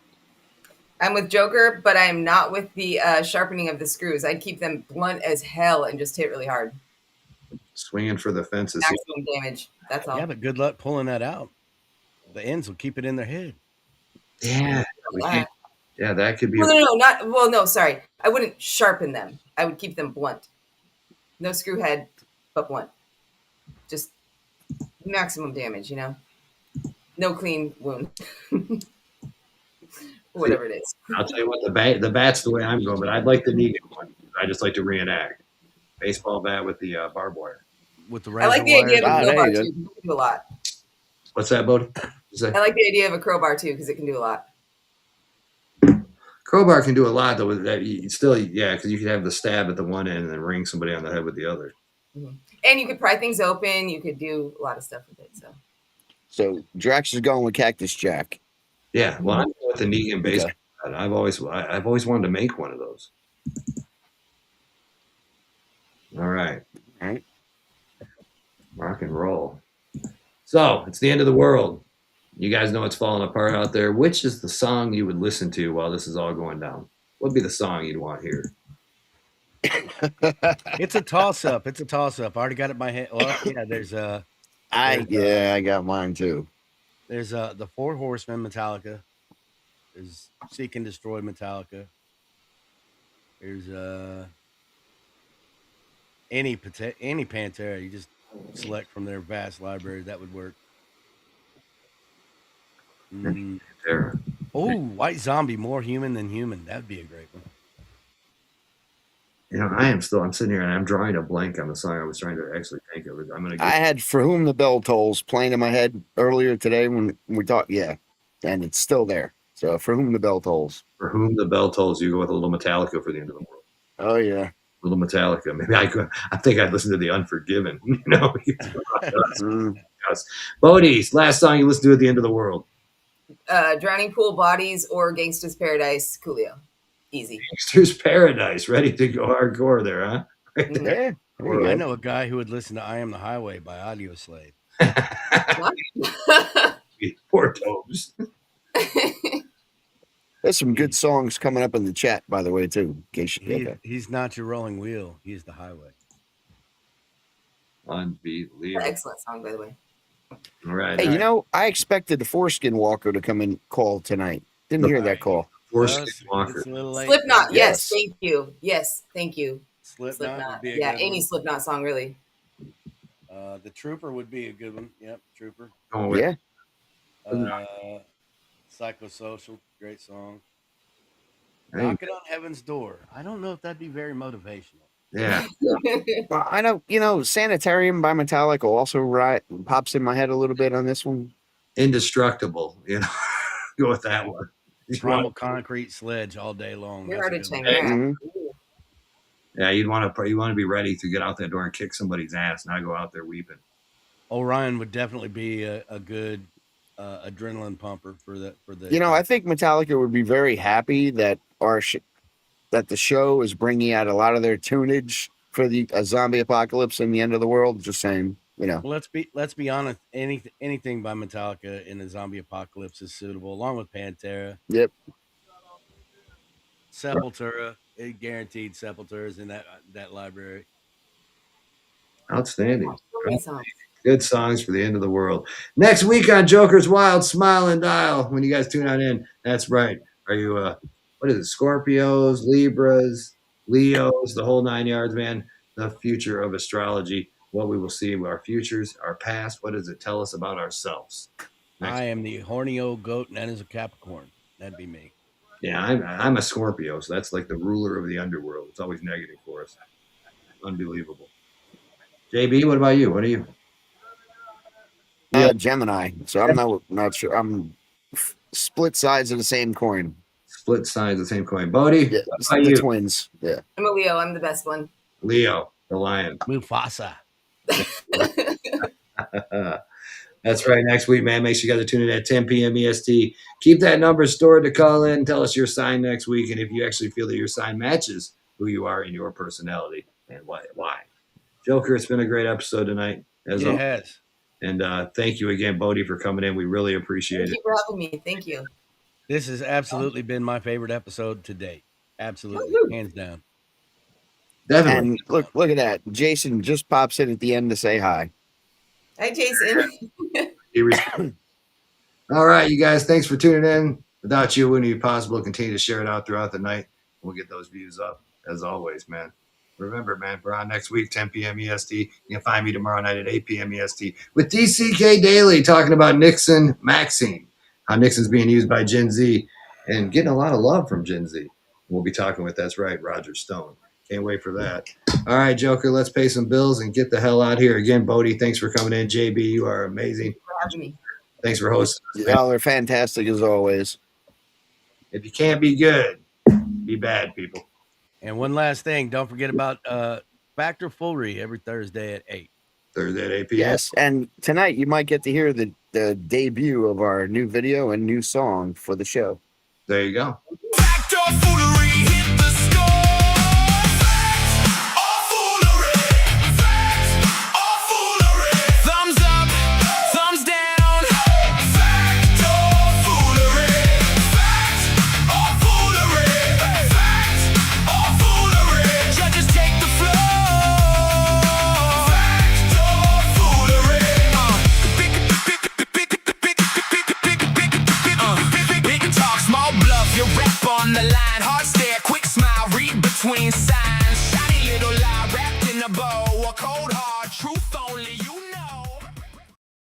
I'm with Joker, but I'm not with the sharpening of the screws. I'd keep them blunt as hell and just hit really hard. Swinging for the fences. Maximum damage. That's all. Yeah, but good luck pulling that out. The ends will keep it in their head. Yeah. Yeah, that could be. No, sorry. I wouldn't sharpen them. I would keep them blunt. No screw head, but blunt. Just maximum damage, No clean wound. Whatever it is. I'll tell you what, the bat's the way I'm going, but I'd like the Negan one. I just like to reenact. Baseball bat with the barbed wire. With the I like the idea of a crowbar too. It can do a lot. What's that, Bodie? I like the idea of a crowbar too because it can do a lot. Crowbar can do a lot though. With that, because you could have the stab at the one end and then ring somebody on the head with the other. Mm-hmm. And you could pry things open. You could do a lot of stuff with it. So Drax is going with Cactus Jack. Yeah, well, I'm going with the Negan baseball bat. I've always wanted to make one of those. All right. Rock and roll. So it's the end of the world. You guys know it's falling apart out there. Which is the song you would listen to while this is all going down? What'd be the song you'd want here? It's a toss-up. I already got it in my head. Well, yeah, there's I got mine too. There's the Four Horsemen Metallica. There's Seek and Destroy Metallica. There's any Pantera. You just select from their vast library. That would work. Oh, White Zombie, More Human Than Human. That'd be a great one. I'm sitting here and I'm drawing a blank on the song I was trying to actually think of it. I had For Whom the Bell Tolls playing in my head earlier today when we talked. Yeah, and it's still there. So For Whom the Bell Tolls. For Whom the Bell Tolls, you go with a little Metallica for the end of the world. Oh yeah. A little Metallica. Maybe I think I'd listen to the Unforgiven. Bodie's last song you listen to at the end of the world. Drowning Pool Bodies or Gangsta's Paradise, Coolio. Easy. Gangsta's Paradise. Ready to go hardcore there, huh? Right there. I know a guy who would listen to I Am the Highway by Audio Slave. Poor Tobes. There's some good songs coming up in the chat, by the way, too. He's not your rolling wheel. He's the highway. Unbelievable. Excellent song, by the way. All right. Hey, I expected the Foreskin Walker to come and call tonight. Didn't hear that call. Foreskin Walker. Slipknot. Yes. Thank you. Yes. Thank you. Slipknot would be a good any one. Slipknot song, really. The Trooper would be a good one. Yep, Trooper. Oh, yeah. Psychosocial, great song. Hey. Knocking on Heaven's Door. I don't know if that'd be very motivational. Yeah. Well, I know, Sanitarium by Metallica also pops in my head a little bit on this one. Indestructible, go with that one. Primal Concrete Sledge all day long. You're already saying Mm-hmm. Yeah, you want to be ready to get out that door and kick somebody's ass, not go out there weeping. Orion would definitely be a good adrenaline pumper for the. I think Metallica would be very happy that our that the show is bringing out a lot of their tunage for the zombie apocalypse and the end of the world. Just saying, Well, let's be honest. Anything by Metallica in the zombie apocalypse is suitable, along with Pantera. Yep. Sepultura, it guaranteed Sepultura is in that library. Outstanding. Great songs. Good songs for the end of the world. Next week on Joker's Wild Smile and Dial, when you guys tune on in, that's right. Are you, what is it, Scorpios, Libras, Leos, the whole 9 yards, man? The future of astrology, what we will see, our futures, our past. What does it tell us about ourselves? I am the horny old goat, and that is a Capricorn. That'd be me. Yeah, I'm a Scorpio, so that's like the ruler of the underworld. It's always negative for us. Unbelievable. JB, what about you? What are you? Yeah, Gemini. So I'm not sure. I'm split sides of the same coin. Split sides of the same coin. Bodie, Yeah, what about the you? twins. Yeah. I'm a Leo. I'm the best one. Leo, the lion. Mufasa. That's right. Next week, man. Make sure you guys are tuning in at 10 p.m. EST. Keep that number stored to call in. Tell us your sign next week, and if you actually feel that your sign matches who you are in your personality and why. Joker, it's been a great episode tonight. As It always. has. And thank you again, Bodie, for coming in. We really appreciate Thank it. you for having me. Thank you. This has absolutely been my favorite episode to date. Absolutely, hands down. Definitely. And look at that. Jason just pops in at the end to say hi. Hi, Jason. All right, you guys. Thanks for tuning in. Without you, it wouldn't be possible to continue to share it out throughout the night. We'll get those views up, as always, man. Remember, man, we're on next week, 10 p.m. EST. You can find me tomorrow night at 8 p.m. EST with DCK Daily talking about Nixon Maxine, how Nixon's being used by Gen Z and getting a lot of love from Gen Z. We'll be talking with, that's right, Roger Stone. Can't wait for that. All right, Joker, let's pay some bills and get the hell out here. Again, Bodie, thanks for coming in. JB, you are amazing. For having me. Thanks for hosting us, man. Y'all are fantastic as always. If you can't be good, be bad, people. And one last thing, don't forget about Factor Foolery every Thursday at 8. Thursday at 8 p.m. Yes, and tonight you might get to hear the debut of our new video and new song for the show. There you go. Factor foolery hit the score. Facts or foolery. Facts or foolery. Thumbs up, thumbs down. Fact or foolery. Facts or foolery. Facts or foolery. Judges take the floor. Fact or foolery. Big talk, small bluff, your rep on the line. Hard stare, quick smile, read between signs. Shiny little lie wrapped in a bow. A cold hard truth only you